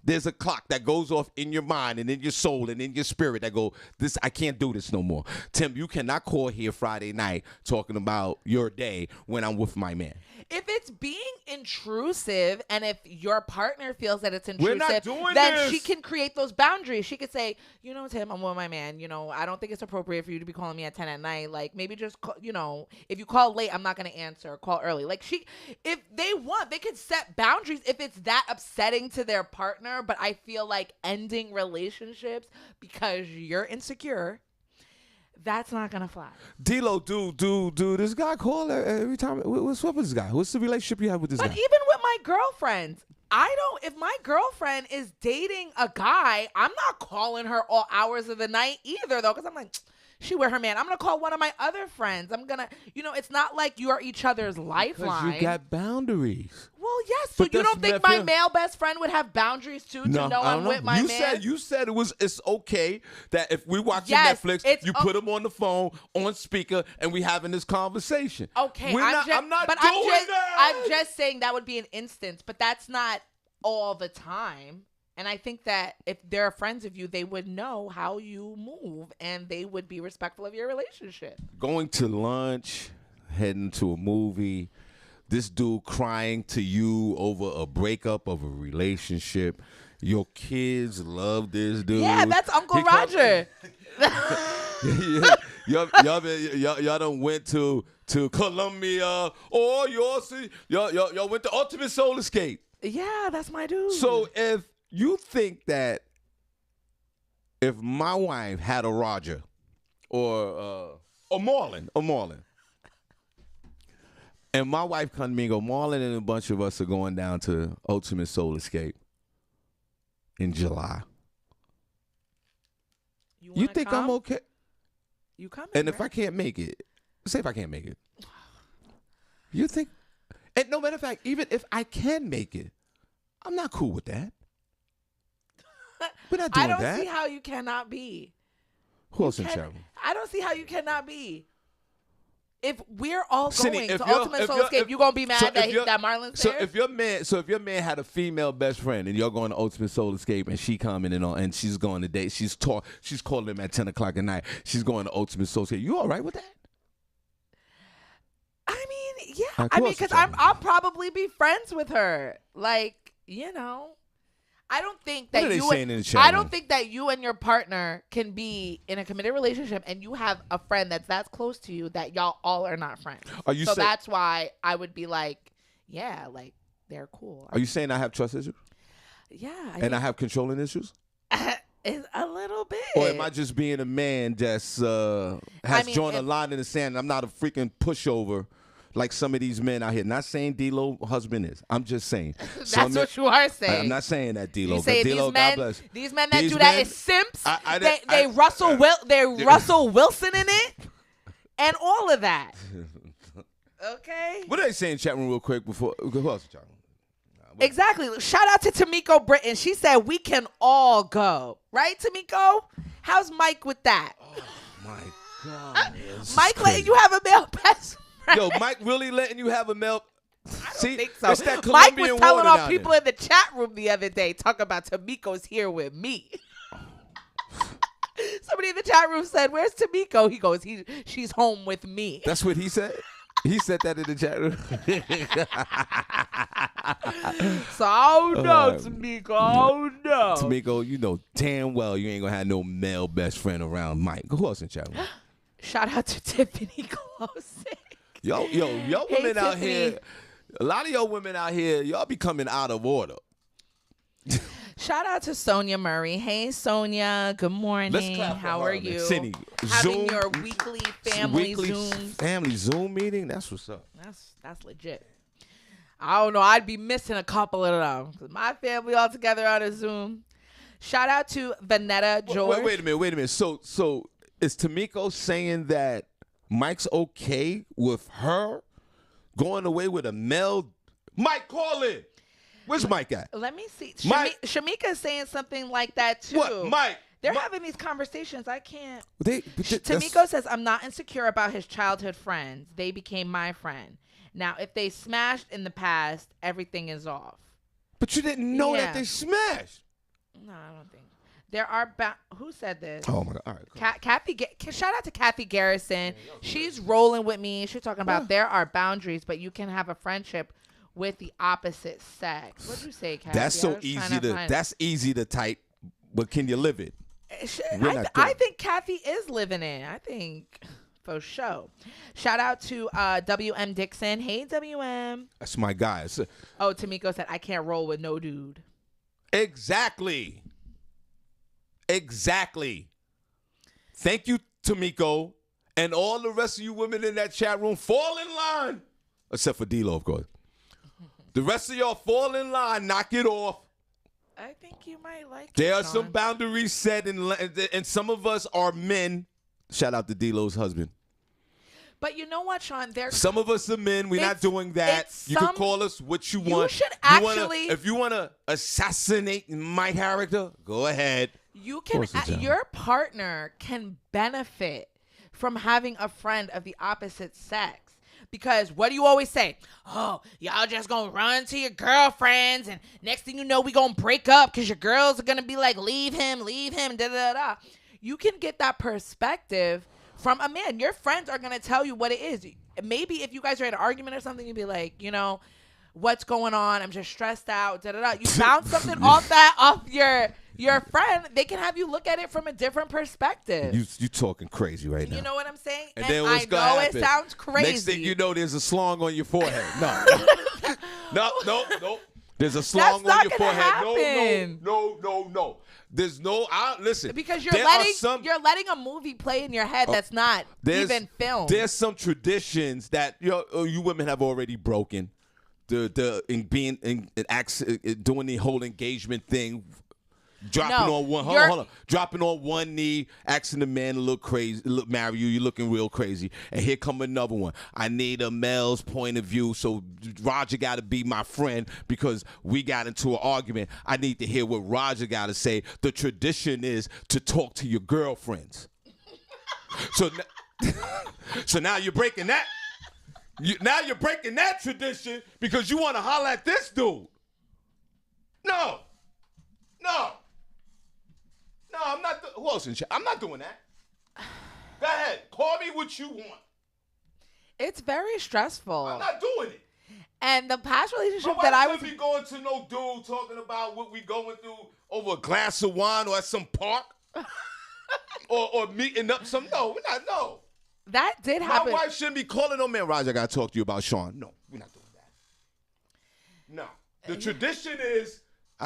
There's a clock that goes off in your mind and in your soul and in your spirit that go, this, I can't do this no more. Tim, you cannot call here Friday night talking about your day when I'm with my man. If it's being intrusive and if your partner feels that it's We're intrusive, not doing then this. she can create those boundaries. She could say, Tim, I'm with my man. I don't think it's appropriate for you to be calling me at 10 at night. Like, maybe just, call, if you call late, I'm not going to answer. Call early. Like, if they want, they could set boundaries if it's that upsetting to their partner. But I feel like ending relationships because you're insecure, that's not gonna fly. D-Lo, do this guy call every time? What's up with this guy? What's the relationship you have with this But guy? even with my girlfriends, if my girlfriend is dating a guy, I'm not calling her all hours of the night either, though, because I'm like, she with her man. I'm gonna call one of my other friends. I'm gonna, it's not like you are each other's lifeline. Because you got boundaries. Well, yes. So But you that's don't think not my fair. male best friend would have boundaries too to know I I'm don't with my man? You said it's okay that if we watching Yes, Netflix, it's you put him on the phone, on speaker, and we having this conversation. Okay, I'm not but doing I'm that. just saying that would be an instance, but that's not all the time. And I think that if they're friends of you, they would know how you move and they would be respectful of your relationship. Going to lunch, heading to a movie, this dude crying to you over a breakup of a relationship. Your kids love this dude. Yeah, that's Uncle He comes- Roger. y'all done went to Colombia, or y'all went to Ultimate Soul Escape. Yeah, that's my dude. So if you think that if my wife had a Roger or Marlon, and my wife come to me and go, Marlon and a bunch of us are going down to Ultimate Soul Escape in July. You think I'm okay? You coming? And if right? I can't make it, say if I can't make it, you think? And no matter of fact, even if I can make it, I'm not cool with that. We're not doing I don't that. see how you cannot be. Who else in chat room? I don't see how you cannot be. If we're all Senny, going if to you're- Ultimate if Soul you're- Escape, if- you gonna be mad so if that you're- that Marlon's So there? if your man had a female best friend and you're going to Ultimate Soul Escape and she commenting on and she's going to date, she's calling him at 10 o'clock at night, she's going to Ultimate Soul Escape, you all right with that? I mean, yeah. Of I mean, course because it's I'll probably be friends with her. Like, I don't think that What are they you. saying in the chat I room? don't think that you and your partner can be in a committed relationship and you have a friend that's close to you that y'all all are not friends. Are you so say- that's why I would be like, yeah, like they're cool. Are you saying I have trust issues Yeah. and I have controlling issues? It's a little bit. Or am I just being a man that's has drawn a if- line in the sand and I'm not a freaking pushover like some of these men out here? Not saying D-Lo husband is. I'm just saying. That's Some men- what you are saying. I'm not saying that, D-Lo. You say D-Lo, these men, God bless. these men that These do that men- is simps. I they didn't- Russell Wilson in it, and all of that. Okay. What are they saying in chat room real quick before? Who else in chat room? Exactly. Shout out to Tamiko Britton. She said we can all go. Right, Tamiko? How's Mike with that? My God. Mike letting you have a male best friend. Yo, Mike really letting you have a milk? I don't See, think so. it's that Mike Colombian was telling water all down people there. in the chat room the other day, talking about Tamiko's here with me. Somebody in the chat room said, "Where's Tamiko?" He goes, "She's home with me." That's what he said? He said that in the chat room. So I don't know, Tamiko. I don't know. Tamiko, you know damn well you ain't gonna have no male best friend around Mike. Who else in chat room? Shout out to Tiffany Closing. Y'all Hey, women out Tiffany. here, a lot of y'all women out here, y'all be coming out of order. Shout out to Sonia Murray. Hey, Sonia. Good morning. Let's clap for How her, are man. you? Senny, Having Zoom- your weekly family Zooms. family Zoom meeting. That's what's up. That's legit. I don't know. I'd be missing a couple of them. 'Cause my family all together on a Zoom. Shout out to Vanetta George. Wait a minute. So is Tamiko saying that Mike's okay with her going away with a male? Mike, call it. Where's Mike at? Let me see. Mike- Shamika's saying something like that too. What, Mike? They're having these conversations. I can't. That's- Tamiko says, I'm not insecure about his childhood friends. They became my friend. Now, if they smashed in the past, everything is off. But you didn't know Yeah. that they smashed. No, I don't think. There are who said this? Oh my God! All right, cool. Shout out to Kathy Garrison. She's rolling with me. She's talking about there are boundaries, but you can have a friendship with the opposite sex. What'd you say, Kathy? That's so easy to. That's easy to type, but can you live it? I think Kathy is living it. I think for sure. Shout out to WM Dixon. Hey, WM. That's my guy. Oh, Tamiko said, I can't roll with no dude. Exactly. Thank you, Tamiko, and all the rest of you women in that chat room. Fall in line, except for D-Lo, of course. The rest of y'all fall in line. Knock it off. I think you might like There it, are Sean. some boundaries set, and some of us are men. Shout out to D-Lo's husband. But you know what, Sean? Some of us are men. We're not doing that. You can call us what you want. You should actually. If you want to assassinate my character, go ahead. You can. Your partner can benefit from having a friend of the opposite sex. Because what do you always say? Oh, y'all just gonna run to your girlfriends, and next thing you know, we gonna break up because your girls are gonna be like, leave him, da da da. You can get that perspective from a man. Your friends are gonna tell you what it is. Maybe if you guys are in an argument or something, you'd be like, you know, what's going on? I'm just stressed out. Da da da. You bounce something off your friend. They can have you look at it from a different perspective. You talking crazy right now. You know what I'm saying? And then I what's gonna know happen? It sounds crazy. Next thing you know, there's a slong on your forehead. No. No. There's a slong on your forehead. Happen. No. There's no. Listen. Because you're letting a movie play in your head that's not even filmed. There's some traditions that you women have already broken. Doing the whole engagement thing. Dropping on one knee, asking the man to look crazy, marry you. You're looking real crazy. And here come another one. I need a male's point of view, so Roger got to be my friend because we got into an argument. I need to hear what Roger got to say. The tradition is to talk to your girlfriends. So now you're breaking that. Now you're breaking that tradition because you want to holler at this dude. No, I'm not. Who else in chat? I'm not doing that. Go ahead. Call me what you want. It's very stressful. I'm not doing it. And the past relationship But that I why was should be going to no dude talking about what we going through over a glass of wine or at some park or meeting up some. No, we're not. No. That did happen. My wife shouldn't be calling. No, man, Roger, I got to talk to you about Shawn. No, we're not doing that. No. The tradition is.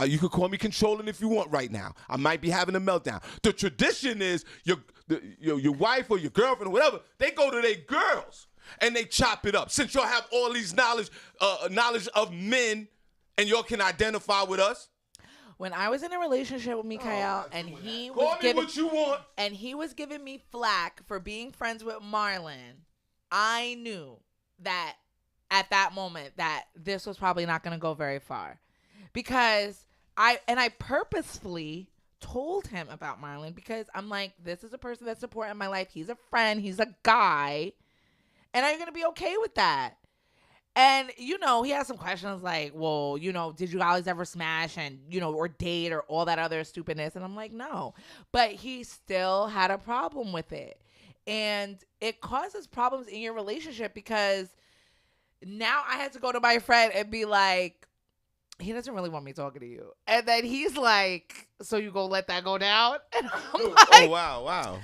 You can call me controlling if you want right now. I might be having a meltdown. The tradition is your wife or your girlfriend or whatever, they go to their girls and they chop it up. Since y'all have all these knowledge of men and y'all can identify with us. When I was in a relationship with Mikael and he was call me what you want. And he was giving me flack for being friends with Marlon, I knew that at that moment that this was probably not going to go very far. Because I purposefully told him about Marlon because I'm like, this is a person that's supporting my life. He's a friend. He's a guy. And are you going to be okay with that? And, he has some questions like, well, did you guys ever smash and, or date or all that other stupidness? And I'm like, no. But he still had a problem with it. And it causes problems in your relationship because now I had to go to my friend and be like, he doesn't really want me talking to you. And then he's like, so you gonna let that go down? And I'm like, wow.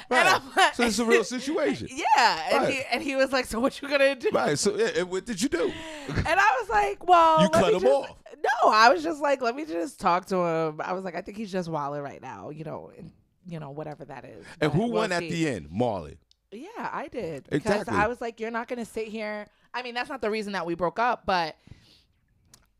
Right. And I'm like, so it's a real situation. Yeah. Right. And he was like, so what you gonna do? Right. So what did you do? And I was like, well, you cut him off. No, I was just like, let me just talk to him. I was like, I think he's just wilding right now, whatever that is. And who won at the end? Marley. Yeah, I did. Because exactly. I was like, you're not gonna sit here. I mean, that's not the reason that we broke up, but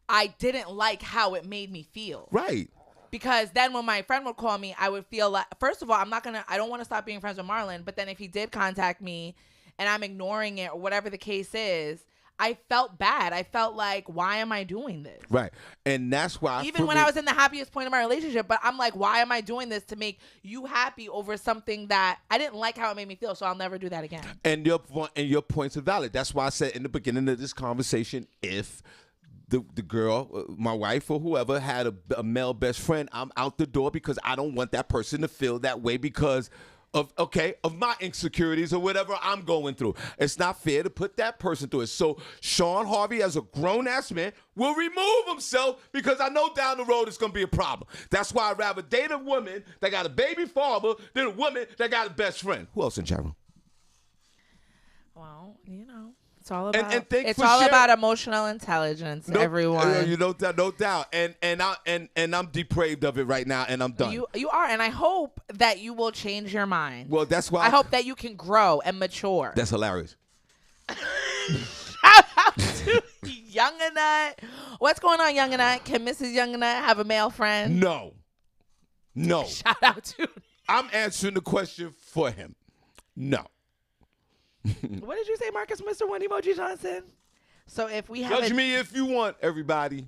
I didn't like how it made me feel. Right. Because then when my friend would call me, I would feel like, first of all, I don't want to stop being friends with Marlon. But then if he did contact me and I'm ignoring it or whatever the case is, I felt bad. I felt like, why am I doing this? Right. And that's why Even when I was in the happiest point of my relationship, but I'm like, why am I doing this to make you happy over something that I didn't like how it made me feel, so I'll never do that again. And your points are valid. That's why I said in the beginning of this conversation, if the girl, my wife or whoever, had a male best friend, I'm out the door because I don't want that person to feel that way because of my insecurities or whatever I'm going through. It's not fair to put that person through it. So Shawn Harvey, as a grown-ass man, will remove himself because I know down the road it's going to be a problem. That's why I'd rather date a woman that got a baby father than a woman that got a best friend. Who else in chat room? Well, it's all about it's all about emotional intelligence, everyone. No doubt. And I'm depraved of it right now, and I'm done. You are, and I hope that you will change your mind. Well, that's why I hope that you can grow and mature. That's hilarious. Shout out to Younganut. What's going on, Younganut? Can Mrs. Younganut have a male friend? No. Shout out to. I'm answering the question for him. No. What did you say, Marcus, Mr. One Emoji Johnson? So if we have Judge me if you want, everybody.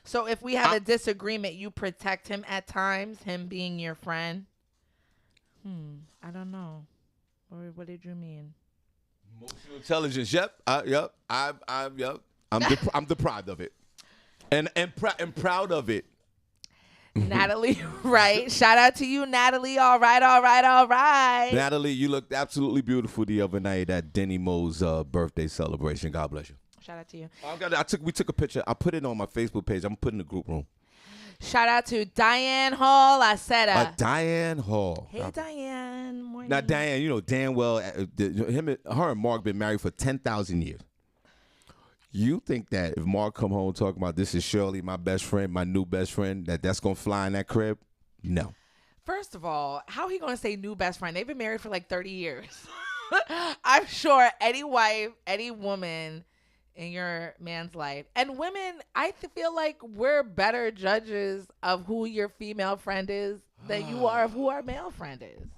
So if we have a disagreement, you protect him at times, him being your friend? I don't know. What did you mean? Emotional intelligence. Yep. I'm deprived of it. And proud of it. Natalie, right? Shout out to you, Natalie. All right. Natalie, you looked absolutely beautiful the other night at Denny Mo's birthday celebration. God bless you. Shout out to you. We took a picture. I put it on my Facebook page. I'm putting in the group room. Shout out to Diane Hall. I said Diane Hall. Hey, Diane. Morning. Now, Diane, damn well, her and Mark been married for 10,000 years. You think that if Mark come home talking about this is Shirley, my best friend, my new best friend, that's going to fly in that crib? No. First of all, how he going to say new best friend? They've been married for like 30 years. I'm sure any wife, any woman in your man's life, and women, I feel like we're better judges of who your female friend is than you are of who our male friend is.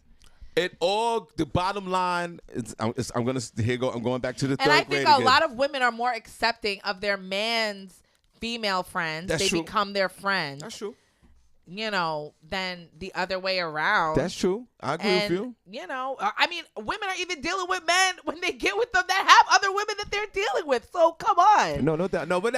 The bottom line is, I'm going back to the third grade. And I think a lot of women are more accepting of their man's female friends. That's true. Become their friends. That's true. Than the other way around. That's true. I agree with you. I mean, women are even dealing with men when they get with them that have other women that they're dealing with. So come on. No doubt. No, but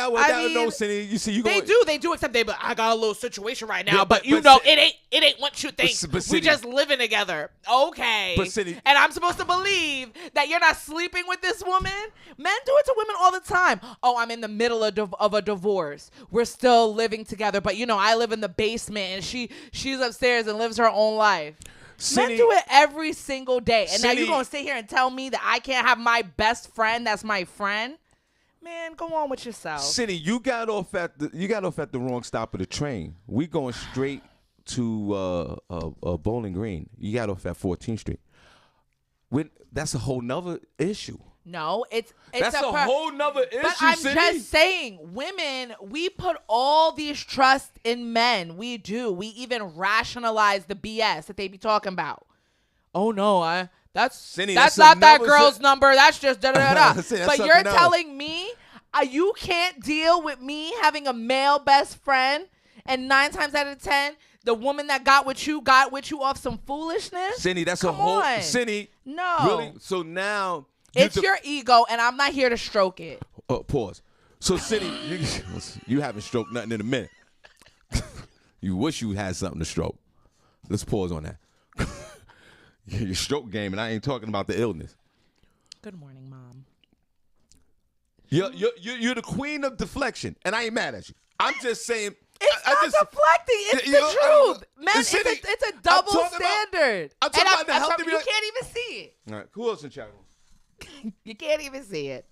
Cindy, you see, they do. Except but I got a little situation right now. Yeah, but it ain't what you think. We just living together. Okay. But Cindy, and I'm supposed to believe that you're not sleeping with this woman. Men do it to women all the time. Oh, I'm in the middle of a divorce. We're still living together, but I live in the basement. And she's upstairs and lives her own life. Men do it every single day. And now you're going to sit here and tell me that I can't have my best friend that's my friend? Man, go on with yourself. Cindy, you got off at the wrong stop of the train. We going straight to Bowling Green. You got off at 14th Street. That's a whole nother issue. No, that's a whole nother issue. But I'm Cindy. just saying, women, we put all these trust in men. We do. We even rationalize the BS that they be talking about. Oh no, that's not that girl's number. That's just da da da. But you're telling me you can't deal with me having a male best friend, and 9 times out of 10. The woman that got with you off some foolishness. Cindy, that's Come on. Cindy. No. Really? So now. It's your ego, and I'm not here to stroke it. Pause. So, Cindy, you haven't stroked nothing in a minute. You wish you had something to stroke. Let's pause on that. Your stroke game, and I ain't talking about the illness. Good morning, Mom. You're the queen of deflection, and I ain't mad at you. I'm just saying. It's not deflecting. It's the truth. Man, it's a double standard. I'm talking about the healthy. You can't even see it. All right. Who else in chat room? You can't even see it.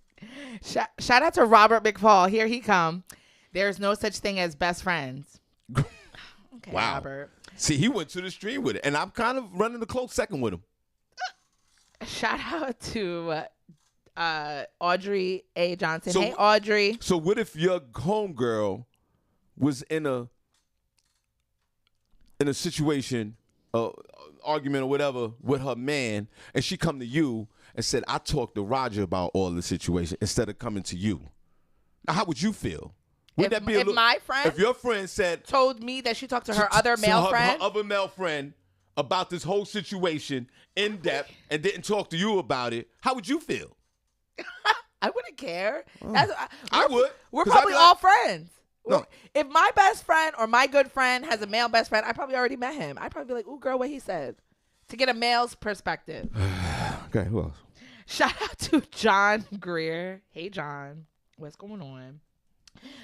Shout out to Robert McFall. Here he come. There's no such thing as best friends. Okay, wow. Robert. See, he went to the stream with it, and I'm kind of running a close second with him. Shout out to Audrey A. Johnson. Hey, Audrey. So what if your homegirl was in a situation, argument or whatever with her man, and she come to you and said, I talked to Roger about all the situation instead of coming to you. Now, how would you feel? Would that be a little, my friend if your friend said told me that she talked to her other male friend, her other male friend about this whole situation in depth and didn't talk to you about it, how would you feel? I wouldn't care. I would. We're probably all friends. No. If my best friend or my good friend has a male best friend, I probably already met him. I'd probably be like, ooh, girl, what he said. To get a male's perspective. Okay, who else? Shout out to John Greer. Hey, John. What's going on?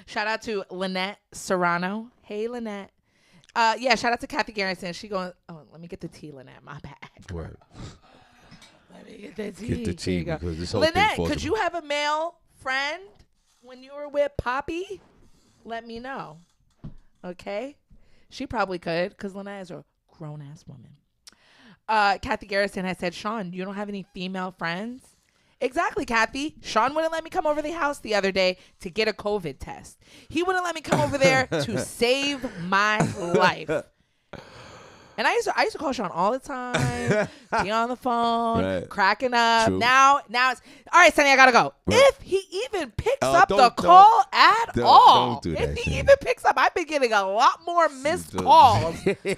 Shout out to Lynette Serrano. Hey, Lynette. Yeah, shout out to Kathy Garrison. She going, oh, let me get the tea, Lynette. My bad. Word. Let me get the tea. Get the tea because this whole Lynette, thing could you have a male friend when you were with Poppy? Let me know. Okay? She probably could because Lynette is a grown-ass woman. Kathy Garrison has said, Shawn, you don't have any female friends? Exactly, Kathy. Shawn wouldn't let me come over the house the other day to get a COVID test. He wouldn't let me come over there to save my life. And I used to call Shawn all the time, be on the phone, right. cracking up. True. Now it's all right, Senny, I gotta go. Right. If he even picks up the call at all, don't do that, if he Senny. even picks up, I've been getting a lot more missed calls from You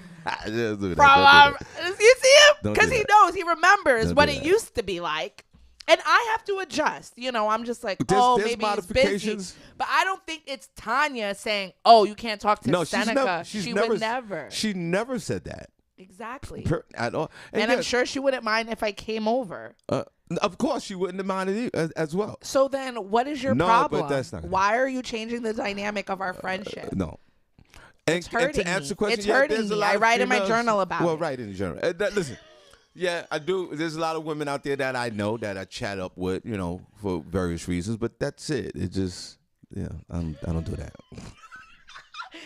you see him Don't because do he that. knows, he remembers Don't what do it that. used to be like. And I have to adjust. You know, I'm just like, There's maybe he's busy. modifications. But I don't think it's Tanya saying, oh, you can't talk to No, Seneca. she's She never, would never. She never said that. Exactly. At all. And I'm sure she wouldn't mind if I came over. Of course, she wouldn't have minded as well. So then what is your No, problem? but that's not gonna Why are you changing the dynamic of our friendship? No. It's hurting to answer me. the question, It's yeah, hurting there's a me. lot I of write in my females- journal about well, it. write in the journal. Listen, yeah, I do. There's a lot of women out there that I know that I chat up with, you know, for various reasons. But that's it. It just, yeah, I don't do that.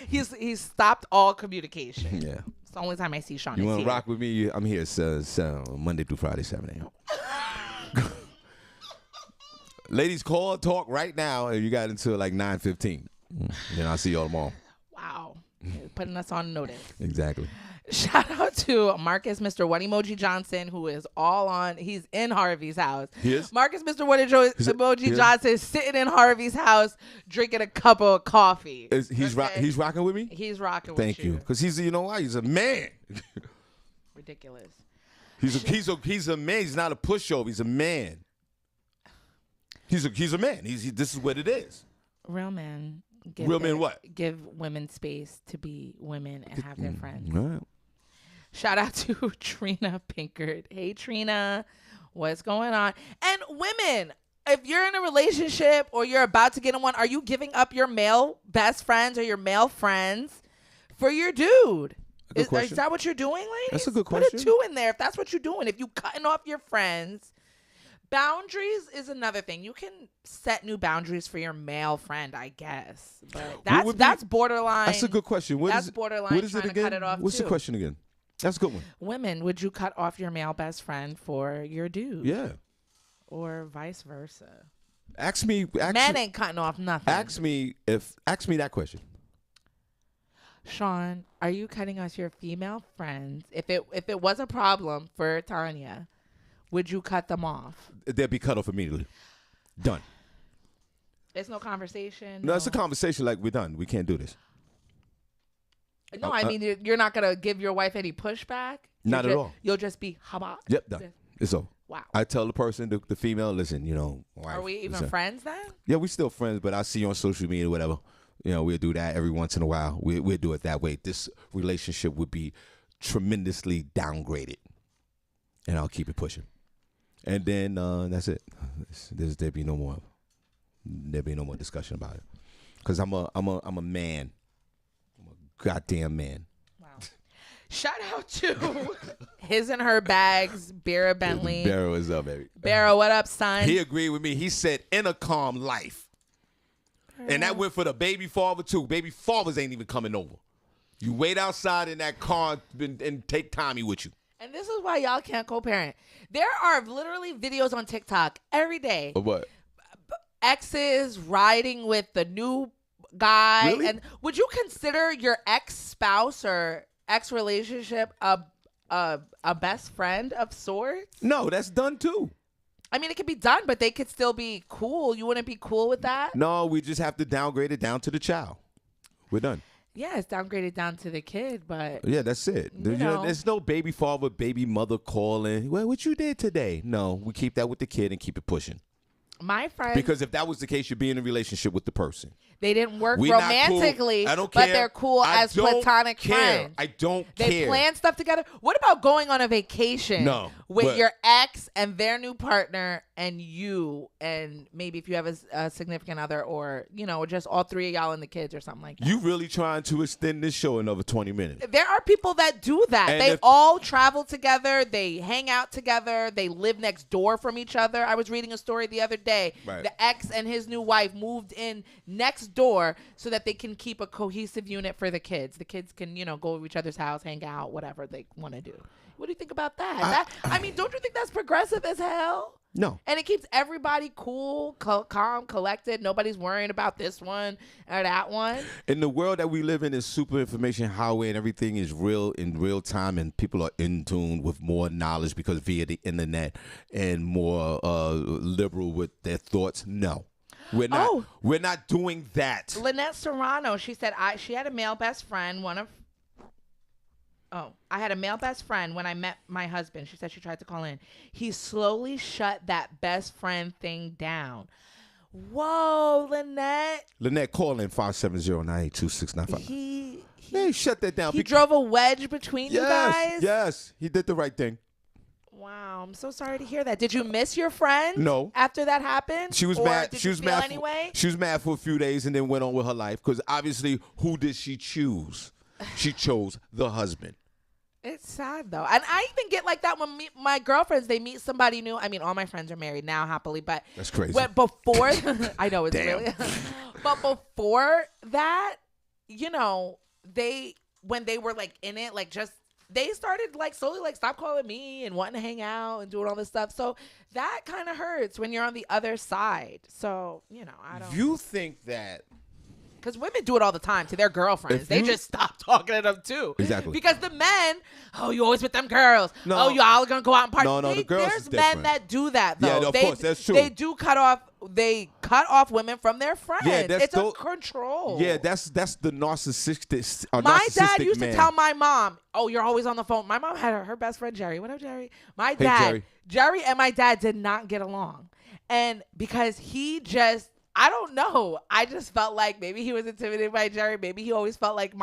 He's stopped all communication. Yeah. It's the only time I see Shawn. You is want to here. rock with me? I'm here Monday through Friday, 7 a.m. Ladies, call, talk right now, and you got until like 9:15. Then I'll see y'all tomorrow. Wow. Putting us on notice. Exactly. Shout out to Marcus, Mr. One Emoji Johnson, who is all on. He's in Harvey's house. He is? Marcus, Mr. One Emoji is? Johnson, sitting in Harvey's house, drinking a cup of coffee. He's rocking with me? He's rocking Thank with you. Because you know why? He's a man. Ridiculous. He's a man. He's not a pushover. He's a man. He's a man. This is what it is. Real men. Real men what? Give women space to be women and have their friends. All right. Shout out to Trina Pinkard. Hey, Trina. What's going on? And women, if you're in a relationship or you're about to get in one, are you giving up your male best friends or your male friends for your dude? Is that what you're doing, ladies? That's a good Put question. a 2 in there if that's what you're doing. If you cutting off your friends. Boundaries is another thing. You can set new boundaries for your male friend, I guess. But that's borderline. That's a good question. That's borderline What is trying it to again? cut it off, What's too. the question again? That's a good one. Women, would you cut off your male best friend for your dude? Yeah. Or vice versa? Ask me. Men ain't cutting off nothing. Ask me that question. Shawn, are you cutting off your female friends? If it was a problem for Tanya, would you cut them off? They'll be cut off immediately. Done. There's no conversation. No, it's a conversation like we're done. We can't do this. No, I mean, you're not going to give your wife any pushback? Not at all. You'll just be, haba. Yep, done. It's over. Wow. I tell the person, the female, listen, you know. Wife, Are we even listen. friends then? Yeah, we still friends, but I see you on social media or whatever. You know, we'll do that every once in a while. We'll do it that way. This relationship would be tremendously downgraded, and I'll keep it pushing. And then that's it. There'll be no more. There'll be no more discussion about it. Cause I'm a man. I'm a goddamn man. Wow. Shout out to his and her bags, Barra Bentley. Barrow is up, baby. Barra, what up, son? He agreed with me. He said intercom life. And that went for the baby father too. Baby fathers ain't even coming over. You wait outside in that car and take Tommy with you. And this is why y'all can't co-parent. There are literally videos on TikTok every day. Of what? Exes riding with the new guy. Really? And would you consider your ex-spouse or ex-relationship a a best friend of sorts? No, that's done too. I mean, it could be done, but they could still be cool. You wouldn't be cool with that? No, we just have to downgrade it down to the child. We're done. Yeah, it's downgraded down to the kid, but Yeah, that's it. There's no baby father, baby mother calling. Well, what you did today? No, we keep that with the kid and keep it pushing. my friends, Because if that was the case, you'd be in a relationship with the person. they didn't work We not cool. romantically, I don't but care. they're cool I as don't platonic care. friends. I don't They care. plan stuff together. What about going on a vacation No, with but- your ex and their new partner and you, and maybe if you have a significant other, or just all three of y'all and the kids or something like that? You really trying to extend this show another 20 minutes? There are people that do that. And They if- all travel together. They hang out together. They live next door from each other. I was reading a story the other day. Right. The ex and his new wife moved in next door so that they can keep a cohesive unit for the kids. The kids can, go to each other's house, hang out, whatever they want to do. What do you think about that? I mean, don't you think that's progressive as hell? No. And it keeps everybody cool, calm, collected. Nobody's worrying about this one or that one. In the world that we live in is super information highway and everything is real in real time and people are in tune with more knowledge because via the internet and more liberal with their thoughts. No. We're not doing that. Lynette Serrano, she said she had a male best friend, I had a male best friend when I met my husband. She said she tried to call in. He slowly shut that best friend thing down. Whoa, Lynette. Lynette, call in 570-982-695. He shut that down. He drove a wedge between you guys? Yes, he did the right thing. Wow, I'm so sorry to hear that. Did you miss your friend? No. After that happened? She was Or mad. Did She you was feel mad. anyway? She was mad for a few days and then went on with her life because obviously, who did she choose? She chose the husband. It's sad though, and I even get like that when my girlfriends, they meet somebody new. I mean, all my friends are married now, happily, but That's crazy. But before, I know it's Damn. really, but before that, when they were like in it, like just they started like slowly like stop calling me and wanting to hang out and doing all this stuff. So that kind of hurts when you're on the other side. So I don't. You think that? Because women do it all the time to their girlfriends. If They you- just stop talking to them too. Exactly. Because the men, you always with them girls. No. Oh, you all gonna go out and party. No, the girls There's is men different. that do that though. Yeah, of course, that's true. They do cut off women from their friends. Yeah, that's it's a control. Yeah, that's the narcissistic. My dad narcissistic used man. to tell my mom, "Oh, you're always on the phone." My mom had her best friend Jerry. What up, Jerry? My Hey, dad, Jerry. and my dad did not get along, and because he just. I don't know. I just felt like maybe he was intimidated by Jerry. Maybe he always felt like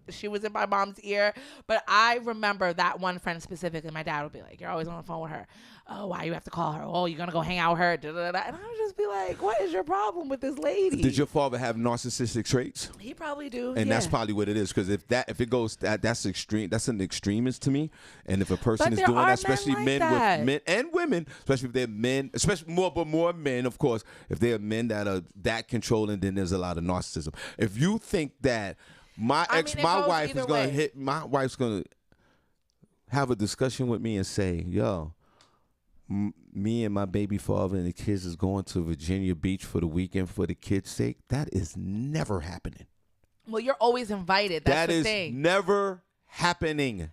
she was in my mom's ear. But I remember that one friend specifically. My dad would be like, "You're always on the phone with her. Oh, why you have to call her? Oh, you're going to go hang out with her." Da, da, da. And I would just be like, what is your problem with this lady? Did your father have narcissistic traits? He probably do. And yeah. that's probably what it is. Because if it goes, that's extreme. That's an extremist to me. And if a person But is there doing are that, especially men like men that. with men and women, especially if they're men, especially more men, of course. If they're men that are that controlling, then there's a lot of narcissism. If you think that my it goes wife either is gonna way. my wife's gonna have a discussion with me and say, "Yo, me and my baby father and the kids is going to Virginia Beach for the weekend for the kids' sake," that is never happening. Well, you're always invited. That's That the is thing. never happening.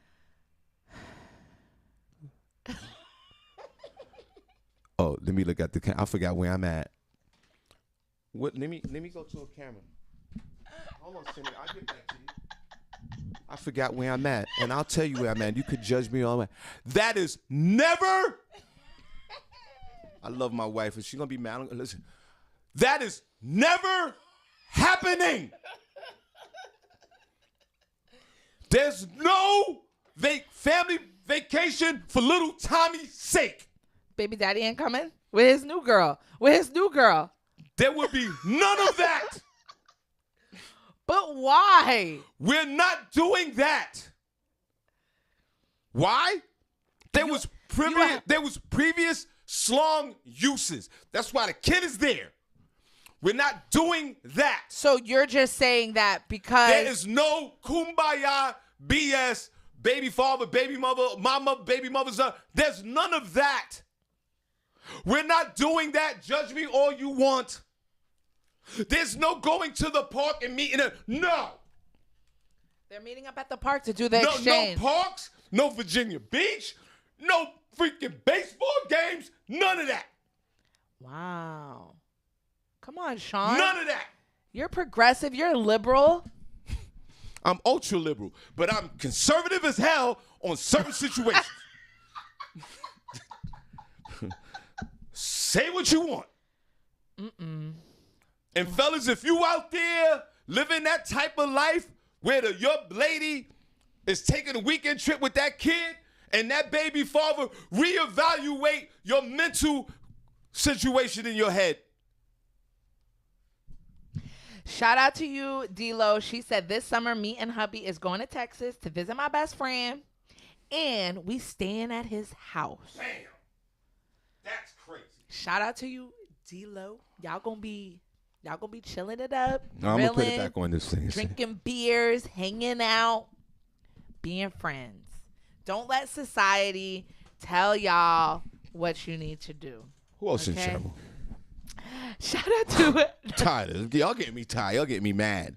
Oh, let me look at the camera. I forgot where I'm at. What? Let me go to a camera. Hold on, Senny. I'll get back to you. I forgot where I'm at, and I'll tell you where I'm at. You could judge me on that. That is never. I love my wife, and she's gonna be mad. Listen, that is never happening. There's no family vacation for little Tommy's sake. Baby daddy ain't coming with his new girl. There will be none of that. But why? We're not doing that. Why? There was previous slong uses. That's why the kid is there. We're not doing that. So you're just saying that because There is no kumbaya BS, baby father, baby mother, mama, baby mother's son. There's none of that. We're not doing that. Judge me all you want. There's no going to the park and meeting. No. they're meeting up at the park to do the No exchange. parks. no Virginia Beach, no freaking baseball games, none of that. Wow. Come on, Shawn. None of that. You're progressive. You're liberal. I'm ultra liberal, but I'm conservative as hell on certain situations. Say what you want. And fellas, if you out there living that type of life where your lady is taking a weekend trip with that kid and that baby father, reevaluate your mental situation in your head. Shout out to you, D-Lo. She said this summer, me and hubby is going to Texas to visit my best friend, and we staying at his house. Damn. That's crazy. Shout out to you, D-Lo. Y'all gonna be chilling it up. No, I'm gonna put it back on this thing. Drinking beers, hanging out, being friends. Don't let society tell y'all what you need to do. Who else in trouble? Shout out to Tired. Y'all getting me tired. Y'all getting me mad.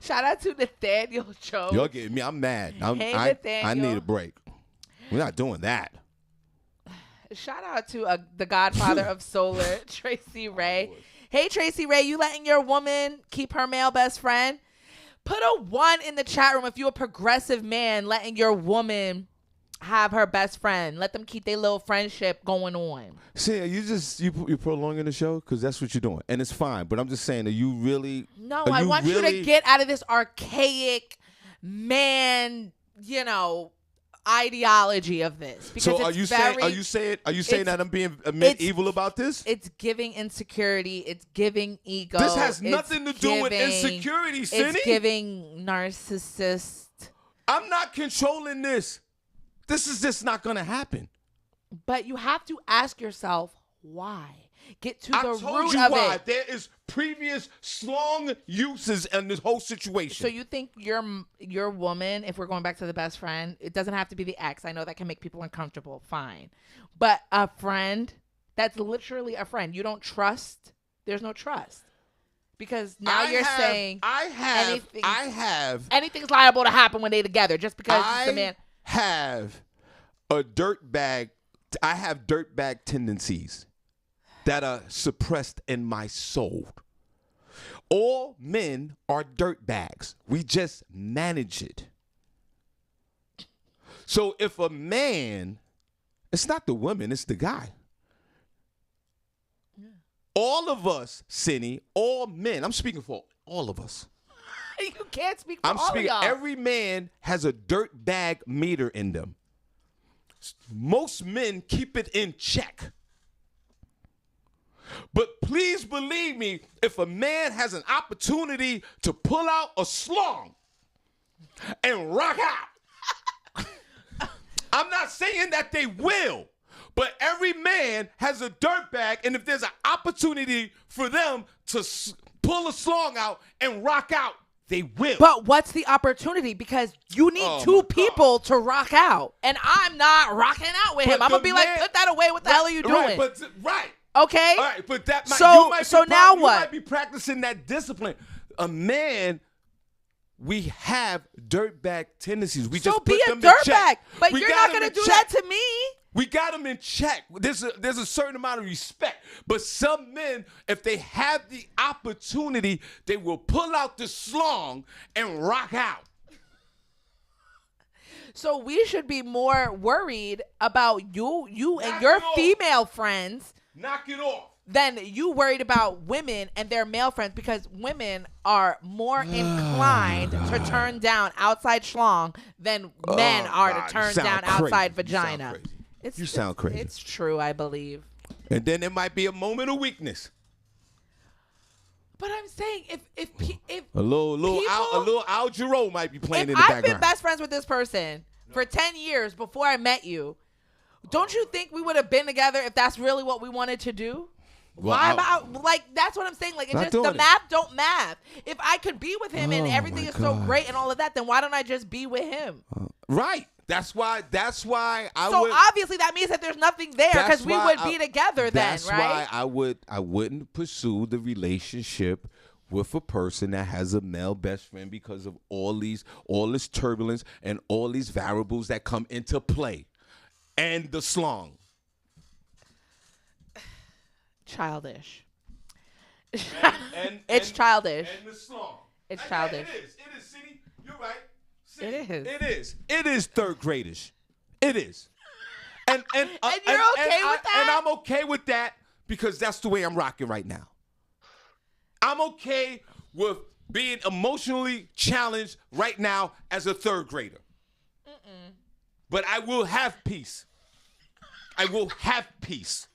Shout out to Nathaniel Jones. Y'all getting me. I'm mad. Hey, I Nathaniel. need a break. We're not doing that. Shout out to the godfather of solar, Tracy Ray. Hey, Tracy Ray, you letting your woman keep her male best friend? Put a 1 in the chat room if you're a progressive man letting your woman have her best friend. Let them keep their little friendship going on. See, you prolonging the show because that's what you're doing, and it's fine. But I'm just saying, are you really? No, I want you to get out of this archaic man, ideology of this. Because so are you saying that I'm being medieval about this? It's giving insecurity. It's giving ego. This has nothing to do with insecurity, Senny. It's giving narcissist. I'm not controlling this. This is just not going to happen. But you have to ask yourself why. Get to the root of it. I told you why. There is previous strong uses in this whole situation. So you think your woman, if we're going back to the best friend, it doesn't have to be the ex. I know that can make people uncomfortable. Fine. But a friend, that's literally a friend. You don't trust. There's no trust. Because now anything's liable to happen when they're together just because it's a man. Have dirtbag tendencies that are suppressed in my soul. All men are dirtbags. We just manage it. So if a man, it's not the woman, it's the guy. Yeah. All of us, Senny, all men, I'm speaking for all of us. You can't speak for all of y'all. Every man has a dirtbag meter in them. Most men keep it in check. But please believe me, if a man has an opportunity to pull out a slong and rock out, I'm not saying that they will, but every man has a dirtbag, and if there's an opportunity for them to pull a slong out and rock out, they will. But what's the opportunity? Because you need two people to rock out. And I'm not rocking out with him. I'm going to be like, put that away. What the hell are you doing? Right. Okay? All right, but that now what? You might be practicing that discipline. A man, we have dirtbag tendencies. We just put them in check. So be a dirtbag. But you're not going to do that to me. We got them in check. There's a certain amount of respect. But some men, if they have the opportunity, they will pull out the slong and rock out. So we should be more worried about you and your female friends. Knock it off. Than you worried about women and their male friends, because women are more inclined to turn down outside schlong than men are to turn down outside vagina. You sound crazy. It's true, I believe. And then there might be a moment of weakness. But I'm saying if a little Al Jarreau might be playing in the background. I've been best friends with this person for 10 years before I met you, don't you think we would have been together if that's really what we wanted to do? Well, that's what I'm saying. Like, it's just the math don't math. If I could be with him and everything is so great and all of that, then why don't I just be with him? Right. That's why I would. So obviously that means that there's nothing there, because we would be together then, right? That's why I wouldn't pursue the relationship with a person that has a male best friend because of all this turbulence and all these variables that come into play, and the slong. Childish. And It's childish. And the slong. It's childish. It is, Senny. You're right. It is. It is. It is third gradish. It is. And you're okay with that? And I'm okay with that because that's the way I'm rocking right now. I'm okay with being emotionally challenged right now as a third grader. But I will have peace. I will have peace.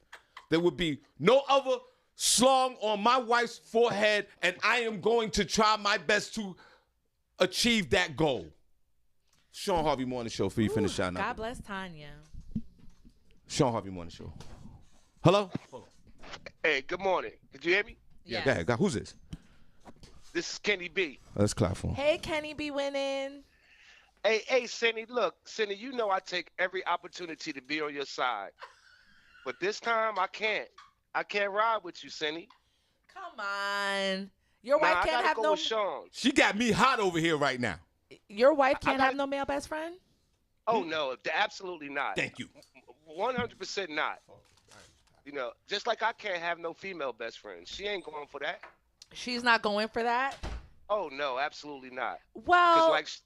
There will be no other slong on my wife's forehead, and I am going to try my best to achieve that goal. Shawn Harvey Morning Show for you. Finish shouting out. God bless Tanya. Shawn Harvey Morning Show. Hello? Hey, good morning. Did you hear me? Yeah, go ahead. Who's this? This is Kenny B. Let's clap for him. Hey, Kenny be winning. Hey, Senny, look, Senny, you know I take every opportunity to be on your side. But this time, I can't. I can't ride with you, Senny. Come on. Your wife can't have go no. with Shawn. She got me hot over here right now. Your wife can't have no male best friend? Oh, no, absolutely not. Thank you. 100% not. You know, just like I can't have no female best friend. She ain't going for that. She's not going for that? Oh, no, absolutely not. Well, Because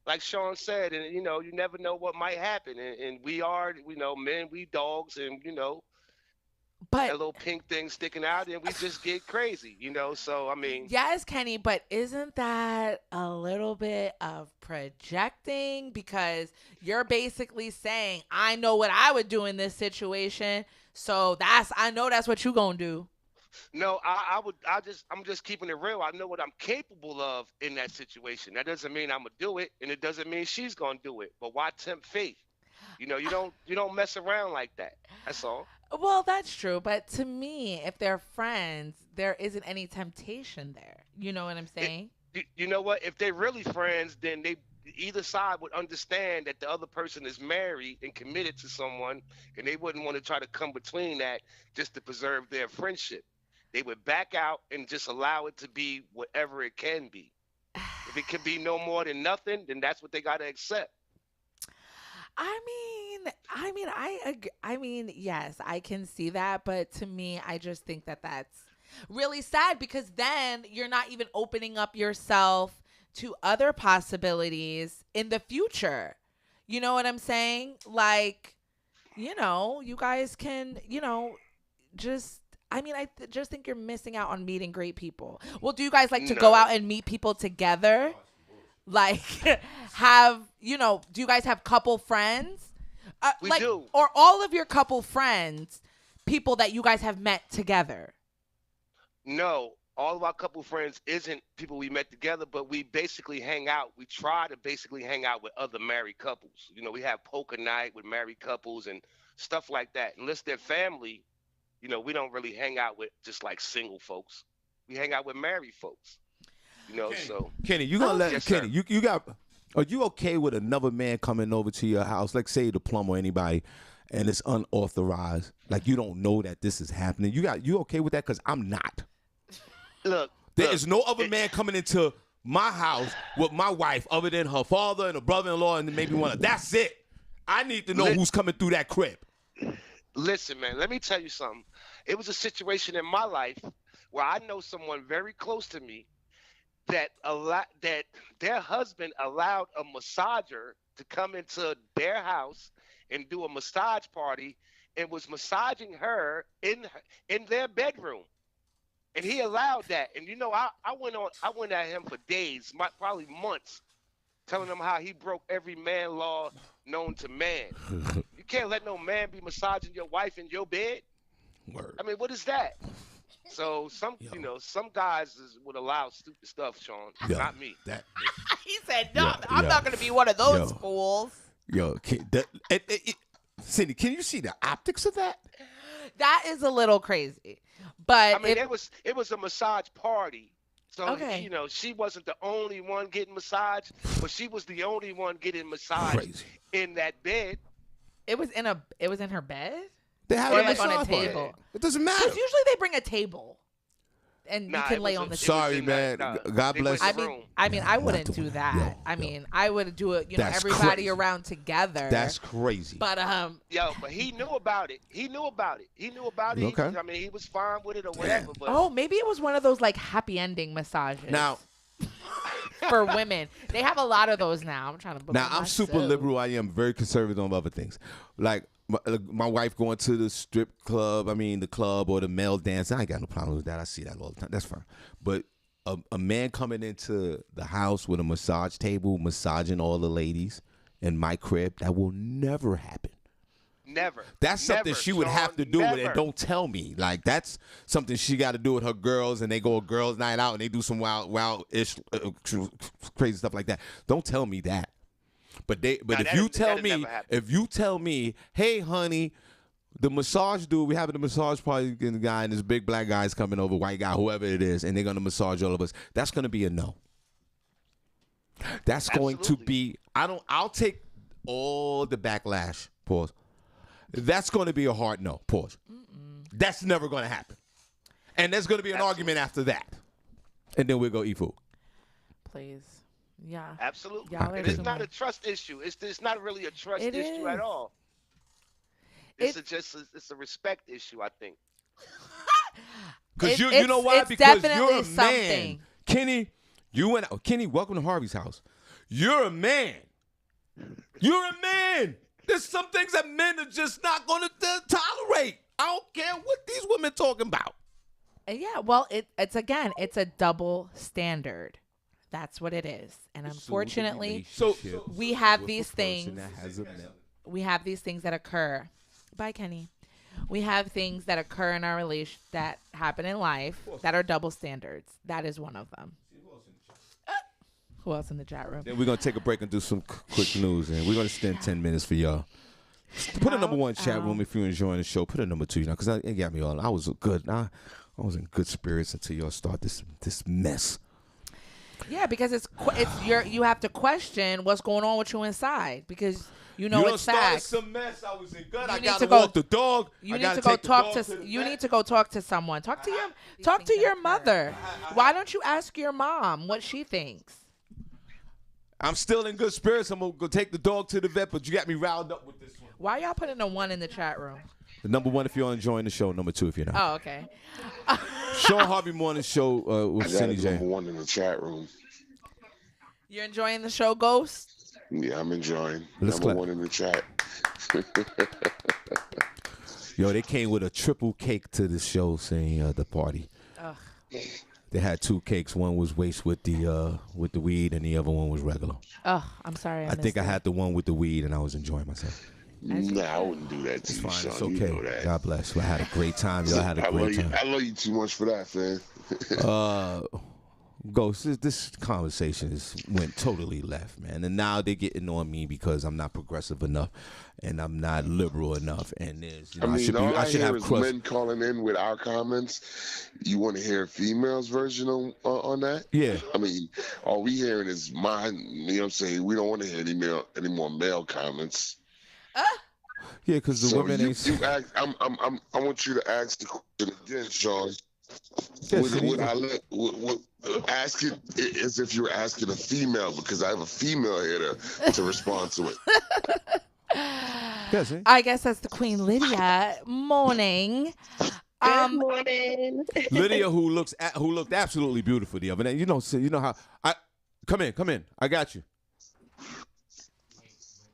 like Shawn said, and you know, you never know what might happen. And we are, you know, men, we dogs, and you know, but that little pink thing sticking out, and we just get crazy, you know. So I mean, yes, Kenny, but isn't that a little bit of projecting? Because you're basically saying, I know what I would do in this situation, so I know that's what you gonna do. no, I'm just keeping it real. I know what I'm capable of in that situation. That doesn't mean I'm gonna do it, and it doesn't mean she's gonna do it. But why tempt fate? You know, you don't mess around like that. That's all. Well, that's true, but to me, if they're friends, there isn't any temptation there. You know what I'm saying? You know what? If they're really friends, then either side would understand that the other person is married and committed to someone, and they wouldn't want to try to come between that just to preserve their friendship. They would back out and just allow it to be whatever it can be. If it can be no more than nothing, then that's what they got to accept. I mean, yes, I can see that, but to me, I just think that that's really sad because then you're not even opening up yourself to other possibilities in the future. You know what I'm saying? Like, you know, you guys can, you know, just. I mean, just think you're missing out on meeting great people. Well, do you guys like to go out and meet people together? Like, do you guys have couple friends? We do. Or all of your couple friends, people that you guys have met together? No, all of our couple friends isn't people we met together, but we basically hang out. We try to basically hang out with other married couples. You know, we have poker night with married couples and stuff like that. Unless they're family, you know, we don't really hang out with just like single folks. We hang out with married folks. You know, so Kenny, you gonna let yes, Kenny? sir. You got? Are you okay with another man coming over to your house, like say the plumber or anybody, and it's unauthorized? Like you don't know that this is happening. You okay with that? Because I'm not. Look, There is no other man coming into my house with my wife other than her father and a brother-in-law and maybe one. That's it. I need to know who's coming through that crib. Listen, man, let me tell you something. It was a situation in my life where I know someone very close to me that their husband allowed a massager to come into their house and do a massage party and was massaging her in their bedroom. And he allowed that. And you know, I went at him for days, probably months, telling him how he broke every man law known to man. You can't let no man be massaging your wife in your bed. Word. I mean, what is that? So some guys would allow stupid stuff, Shawn. Not me. He said, "No, I'm not going to be one of those fools." Senny, can you see the optics of that? That is a little crazy, but I mean, it was a massage party. So, you know, she wasn't the only one getting massaged, but she was the only one getting massaged in that bed. It was in her bed? They had Or a like on a massage party. table? It doesn't matter. Because usually they bring a table. and Nah, you can it lay was on a- the it was Sorry, in man. that, God they bless went you. in the room. I mean, I Not wouldn't doing do it. that. Yo, I yo. mean, I would do it, That's everybody crazy. around together. That's crazy. But Yo, but he knew about it. He knew about it. He knew about it. Okay. I mean, he was fine with it or Damn. whatever. But oh, maybe it was one of those like happy ending massages. Now, for women, they have a lot of those now. I'm trying to book Now one I'm super myself. liberal. I am very conservative on other things. Like my wife going to the strip club. I mean the club or the male dance. I ain't got no problem with that. I see that all the time. That's fine. But a man coming into the house with a massage table, massaging all the ladies in my crib, that will never happen. never. That's something Never, she would have Sean, to do with it. never. Don't tell me. Like that's something she got to do with her girls, and they go a girls' night out and they do some wild-ish, crazy stuff like that. Don't tell me that. But Nah, if you tell that'd me, never happen. if you tell me, hey honey, the massage dude, we having a massage party, and the guy and this big black guy's coming over, white guy, whoever it is, and they're gonna massage all of us. That's gonna be a no. That's going to Absolutely. be. I'll take all the backlash. Pause. That's going to be a hard no. Pause. That's never going to happen. And there's going to be an argument after that. And then we'll go eat food. Please. Yeah. Absolutely. Y'all are And it's too not a much. trust issue. It's not really a trust It issue is. at all. It's a respect issue, I think. Because you It's- know why? it's Because definitely you're a something. man. Kenny, welcome to Harvey's house. You're a man. You're a man. There's some things that men are just not going to tolerate. I don't care what these women talking about. Yeah, well, it's a double standard. That's what it is. And unfortunately, we have these things. We have these things that occur. Bye, Kenny. We have things that occur in our relation that happen in life that are double standards. That is one of them. Who else in the chat room? Then we're going to take a break and do some quick news. And we're going to spend 10 minutes for y'all. Put a number 1 chat room if you're enjoying the show. Put a number 2, because it got me all. I was in good spirits until y'all start this mess. Yeah, because you have to question what's going on with you inside because you know you it's started facts. some mess. I was in good. I need got to to go- walk the dog. You I need gotta to go take the talk dog to. the You vet. need to go talk to someone. Talk to your mother. Why don't you ask your mom what she thinks? I'm still in good spirits. I'm going to go take the dog to the vet, but you got me riled up with this one. Why y'all putting a 1 in the chat room? The number 1 if you're enjoying the show. Number 2 if you're not. Oh, okay. Shawn Harvey Morning Show with I got Senny it, J. number 1 in the chat room. You're enjoying the show, Ghost? Yeah, I'm enjoying. Let's number clap. 1 in the chat. Yo, they came with a triple cake to the show saying the party. Ugh. They had 2 cakes. One was waste with the weed, and the other one was regular. Oh, I'm sorry. I think I had the one with the weed, and I was enjoying myself. Nah, I wouldn't do that to It's you, fine. Sean. It's You know okay. that. God bless. I had a great time. Y'all had a great time. I love you too much for that, man. Ghost, this conversation went totally left, man. And now they're getting on me because I'm not progressive enough and I'm not liberal enough. And there's, I mean, all I should hear have is crust. men calling in with our comments. You want to hear a female's version on that? Yeah. I mean, all we hearing is mine. You know what I'm saying? We don't want to hear any more male comments. Yeah, because the So women you, ain't. you ask, I want you to ask the question again, Sean. Yeah, Ask it as if you were asking a female, because I have a female here to respond to it. Yeah, see? I guess that's the Queen Lydia. Morning. Good morning. Lydia, who looked absolutely beautiful the other day. You know how I come in. I got you.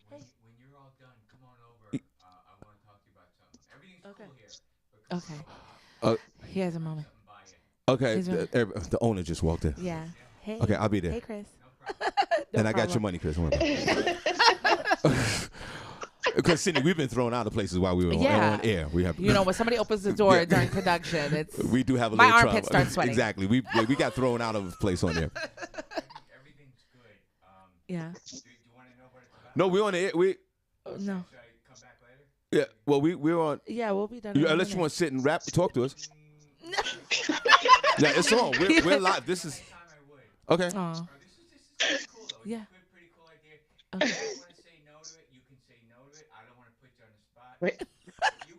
When you're all done, come on over. I want to talk to you about something. Everything's cool here. Okay. He has a moment. Okay, He's the owner just walked in. Yeah. Hey. Okay, I'll be there. Hey, Chris. And I got your money, Chris. Don't worry about it. Because Sydney, we've been thrown out of places while we were on air. We have, You know, when somebody opens the door during production, it's we do have a my little armpits trouble. start sweating. Exactly. We got thrown out of a place on there. Everything's good. Yeah. Do you want to know what it's about? No, we're on the air. No. Should I come back later? Yeah. Well, we're on. Yeah, we'll be done. in a Unless you minute. want to sit and rap, talk to us. Yeah, it's on. We're live. This is Time I would. okay. Aw. This is cool though. Yeah. It's a pretty cool idea. If you want to say no to it, you can say no to it. I don't want to put you on the spot. Wait. You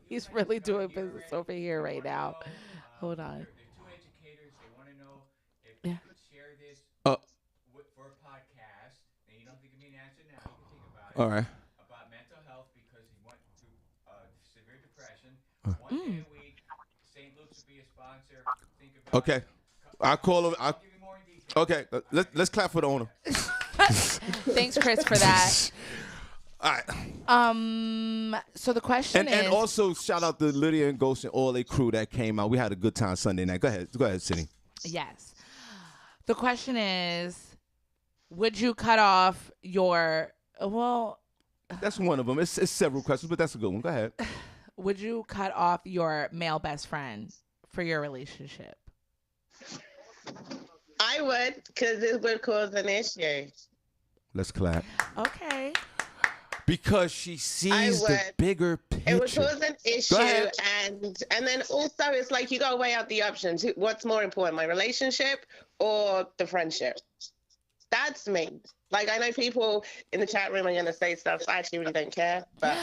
He's guys really start doing here, business right? over here right now. Well, Hold on. They're two educated All right. about mental health because he went through severe depression. 1 day a week, St. Luke's will be a sponsor. Think about Okay. it. I'll call him. I'll give you more in detail. Okay. Let's clap for the owner. Thanks, Chris, for that. All right. So the question is, And also shout out to Lydia and Ghost and all their crew that came out. We had a good time Sunday night. Go ahead, Senny. yes. The question is, would you cut off your That's one of them. It's several questions, but that's a good one. Go ahead. would you cut off your male best friend for your relationship? I would, because it would cause an issue. Let's clap. Okay. Because she sees the would. bigger It would picture. cause an issue, and then also it's like you got to weigh out the options. What's more important, my relationship or the friendship? That's me. Like, I know people in the chat room are going to say stuff. I actually really don't care. But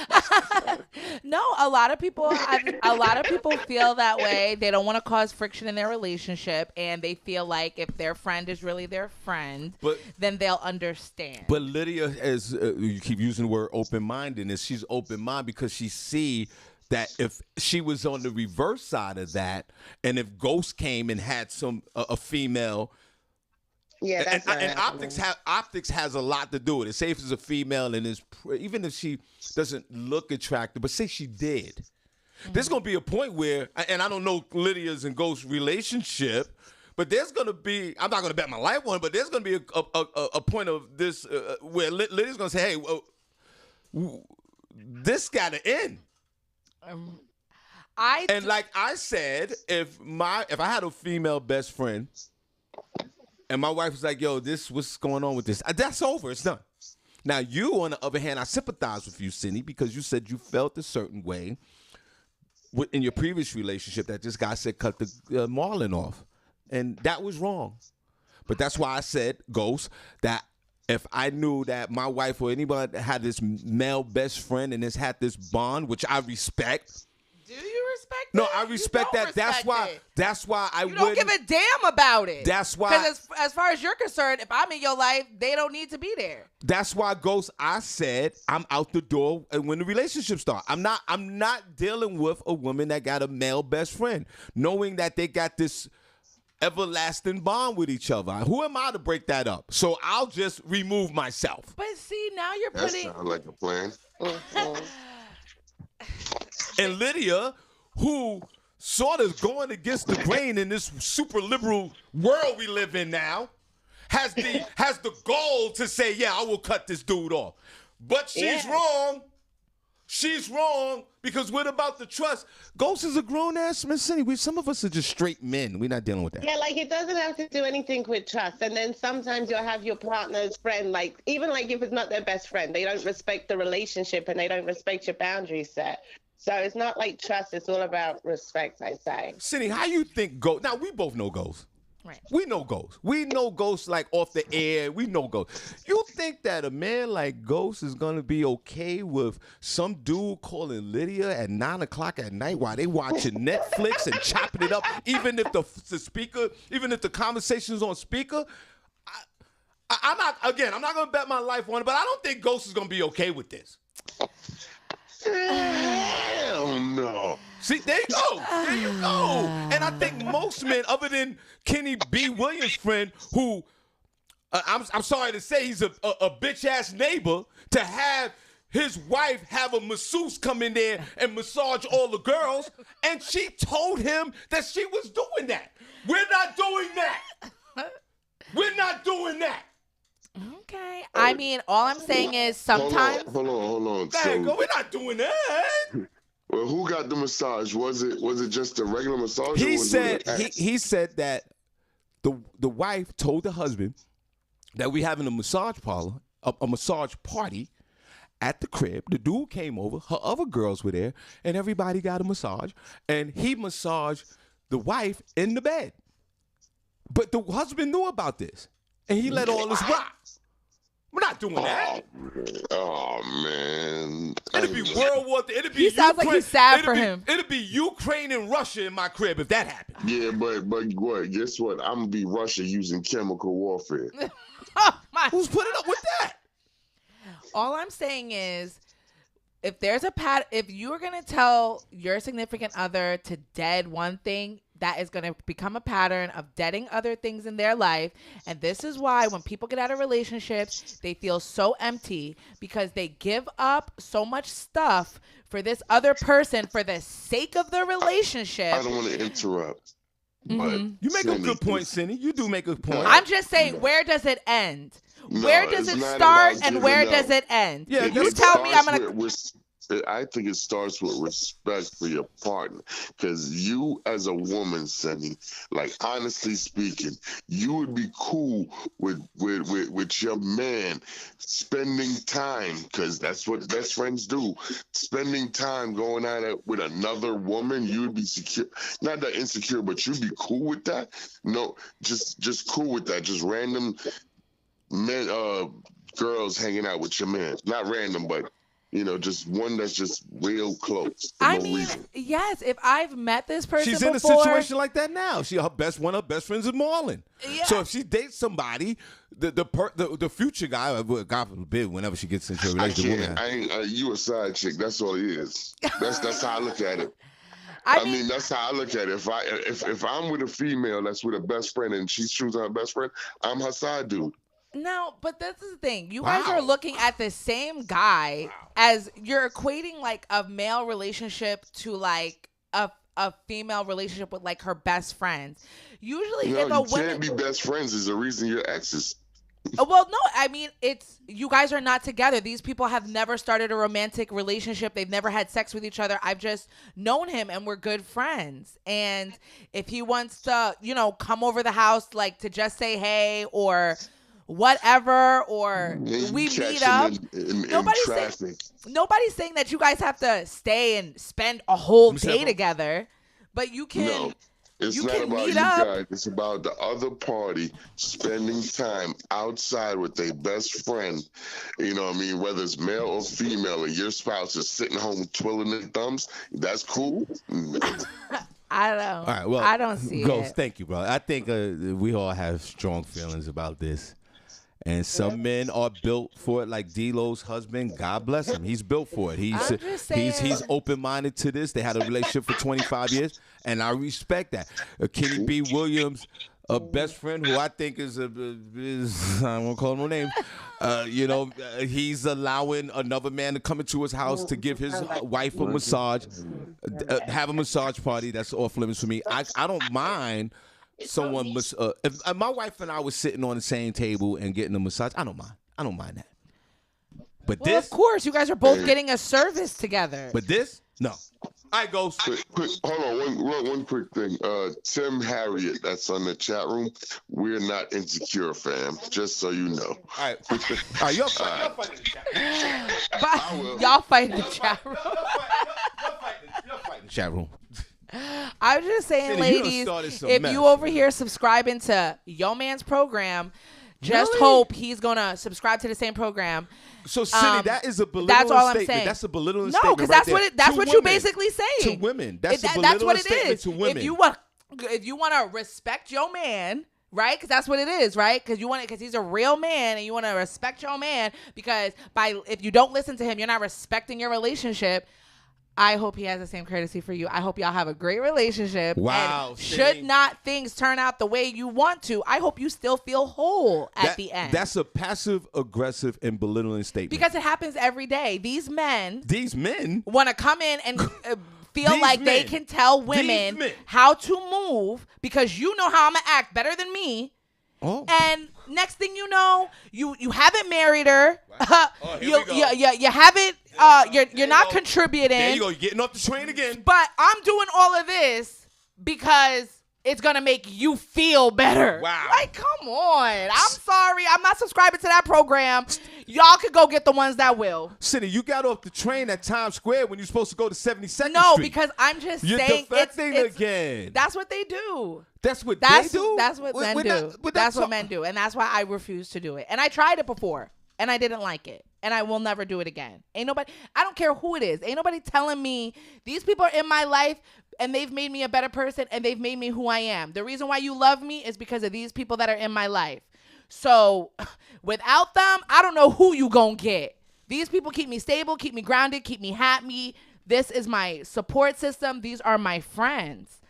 No, a lot of people feel that way. They don't want to cause friction in their relationship, and they feel like if their friend is really their friend, then they'll understand. But Lydia, as you keep using the word open-mindedness, she's open-minded because she see that if she was on the reverse side of that, and if Ghost came and had a female. yeah, that's and optics has a lot to do with it. Say if it's a female and even if she doesn't look attractive, but say she did, there's gonna be a point where, and I don't know Lydia's and Ghost's relationship, but there's gonna be, I'm not gonna bet my life on it, but there's gonna be a point of this where Lydia's gonna say, hey, this gotta end. And like I said, if I had a female best friend. And my wife was like, yo, what's going on with this? That's over. It's done. Now, you, on the other hand, I sympathize with you, Senny, because you said you felt a certain way in your previous relationship that this guy said cut the marlin off. And that was wrong. But that's why I said, Ghost, that if I knew that my wife or anybody had this male best friend and has had this bond, which I respect. Do you respect No, it? I respect that. That's why I You don't give a damn about it. That's why. Because as far as you're concerned, if I'm in your life, they don't need to be there. That's why, Ghost, I said I'm out the door when the relationship starts. I'm not dealing with a woman that got a male best friend, knowing that they got this everlasting bond with each other. Who am I to break that up? So I'll just remove myself. But see, now you're That putting. sounds like a plan. And Lydia, who sort of going against the grain in this super liberal world we live in now, has the goal to say, yeah, I will cut this dude off. But she's wrong. She's wrong because what about the trust? Ghost is a grown-ass man. Senny, some of us are just straight men. We're not dealing with that. yeah, like it doesn't have to do anything with trust. And then sometimes you'll have your partner's friend, like even like if it's not their best friend, they don't respect the relationship and they don't respect your boundary set. So it's not like trust. It's all about respect, I say. Senny, how you think Ghost? Now, we both know Ghost. Right. We know Ghost. We know Ghost like off the air. We know Ghost. You think that a man like Ghost is going to be okay with some dude calling Lydia at 9 o'clock at night while they watching Netflix and chopping it up, even if the conversation's on speaker? I'm not going to bet my life on it, but I don't think Ghost is going to be okay with this. Hell no. See, there you go. There you go. And I think most men, other than Kenny B. Williams' friend, who I'm sorry to say he's a bitch-ass neighbor, to have his wife have a masseuse come in there and massage all the girls, and she told him that she was doing that. We're not doing that. We're not doing that. Okay. I mean, all I'm saying is sometimes. Hold on. We're not doing that. Well, who got the massage? Was it just a regular massage? He said that the wife told the husband that we having a massage parlor, a massage party at the crib. The dude came over, her other girls were there, and everybody got a massage, and he massaged the wife in the bed. But the husband knew about this, and he let all this rock. We're not doing that. Oh man! It'd be World War III. It'd be He sounds like he's sad for him. It'd be Ukraine and Russia in my crib if that happened. Yeah, but what? Guess what? I'm gonna be Russia using chemical warfare. Oh my. Who's putting up with that? All I'm saying is, if there's if you're gonna tell your significant other to dead one thing, that is gonna become a pattern of deading other things in their life. And this is why when people get out of relationships, they feel so empty because they give up so much stuff for this other person for the sake of the relationship. I don't want to interrupt. But Mhm. You make a good point, Senny. You do make a point. I'm just saying, where does it end? No, Where does it's it not start about and where giving does up. it end? Yeah, You It tell me I'm starts gonna. I think it starts with respect for your partner. Because you, as a woman, Senny, like honestly speaking, you would be cool with your man spending time, because that's what best friends do. Spending time going at it with another woman, you would be secure. Not that insecure, but you'd be cool with that. No, just cool with that. Just random men, girls hanging out with your man. Not random, but just one that's just real close for I no mean, reason. yes, if I've met this person She's in before, a situation like that now. One of her best friends is Marlon. Yeah. So if she dates somebody, the future guy, God forbid, whenever she gets into a relationship, You a side chick. That's all it is. That's how I look at it. I mean, that's how I look at it. If I'm with a female that's with a best friend and she's choosing her best friend, I'm her side dude. no, but this is the thing. You guys are looking at the same guy as you're equating like a male relationship to like a female relationship with like her best friends. Usually, if a you woman can't be best friends is the reason you're exes. Well, no, I mean, it's you guys are not together. These people have never started a romantic relationship. They've never had sex with each other. I've just known him and we're good friends. And if he wants to, come over the house like to just say hey or whatever, or we meet up. Nobody's saying that you guys have to stay and spend a whole day together, but you can. No. It's you not can about meet you up. guys. It's about the other party spending time outside with their best friend. You know what I mean? Whether it's male or female, and your spouse is sitting home twiddling their thumbs, that's cool. I don't. All right, well, I don't see Ghost, it. thank you, bro. I think we all have strong feelings about this. And some men are built for it, like D-Lo's husband. God bless him. He's built for it. He's open-minded to this. They had a relationship for 25 years, and I respect that. Kenny B. Williams, a best friend who I think is I won't call him no names. He's allowing another man to come into his house to give his wife a massage, have a massage party. That's off limits for me. I don't mind. Someone if my wife and I was sitting on the same table and getting a massage, I don't mind that. But Well, of course, you guys are both getting a service together. But this, no. All right, Ghost. Hold on, one quick thing. Tim Harriet, that's on the chat room. We're not insecure, fam. Just so you know. All right. Y'all fight in the chat room. Y'all fight in the chat room. Y'all fight in the chat room. I'm just saying, ladies, if you over here subscribing to Yo Man's program, just hope he's going to subscribe to the same program. So, Senny, that is a belittling that's all statement. I'm saying. That's a belittling no, statement. because that's what you're basically saying. To women. That's a that's what belittling it statement is. to women. If you want to respect your man, right? Because that's what it is, right? Because he's a real man and you want to respect your man, because if you don't listen to him, you're not respecting your relationship. I hope he has the same courtesy for you. I hope y'all have a great relationship. Wow. And should not things turn out the way you want to, I hope you still feel whole at the end. That's a passive aggressive and belittling statement. Because it happens every day. These men want to come in and feel like they can tell women how to move because you know how I'm going to act better than me. Oh. And next thing you know, you haven't married her. You haven't. You're not contributing. There you go. You're getting off the train again. But I'm doing all of this because it's gonna make you feel better. Wow. Like, come on. I'm sorry. I'm not subscribing to that program. Y'all could go get the ones that will. Cindy, you got off the train at Times Square when you're supposed to go to 72nd Street. No, because I'm just you're saying defecting it's again. That's what they do. That's what they do? That's what men do. That's what men do. And that's why I refuse to do it. And I tried it before, and I didn't like it. And I will never do it again. I don't care who it is. Ain't nobody telling me these people are in my life and they've made me a better person and they've made me who I am. The reason why you love me is because of these people that are in my life. So without them, I don't know who you gonna get. These people keep me stable, keep me grounded, keep me happy. This is my support system. These are my friends.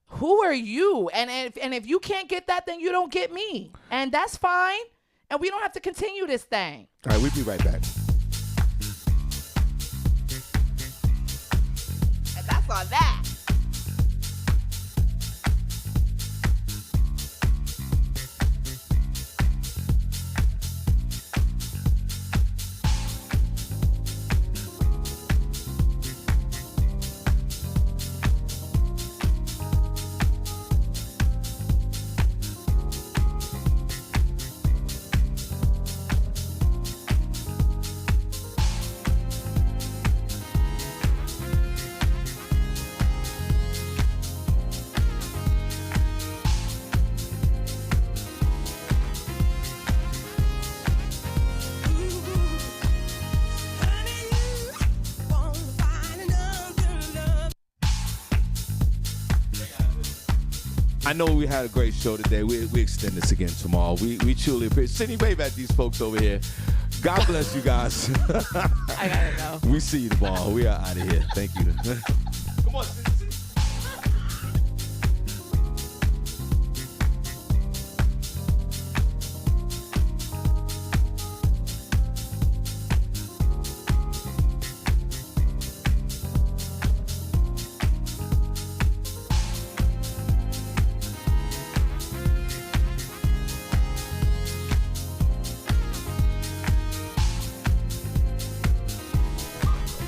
Who are you? And if you can't get that, then you don't get me. And that's fine. And we don't have to continue this thing. All right, we'll be right back. And that's on that. I know we had a great show today. We extend this again tomorrow. We truly appreciate. Senny, wave at these folks over here. God bless you guys. I gotta go. We see you tomorrow. We are out of here. Thank you. Come on, Senny.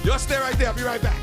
Y'all stay right there. I'll be right back.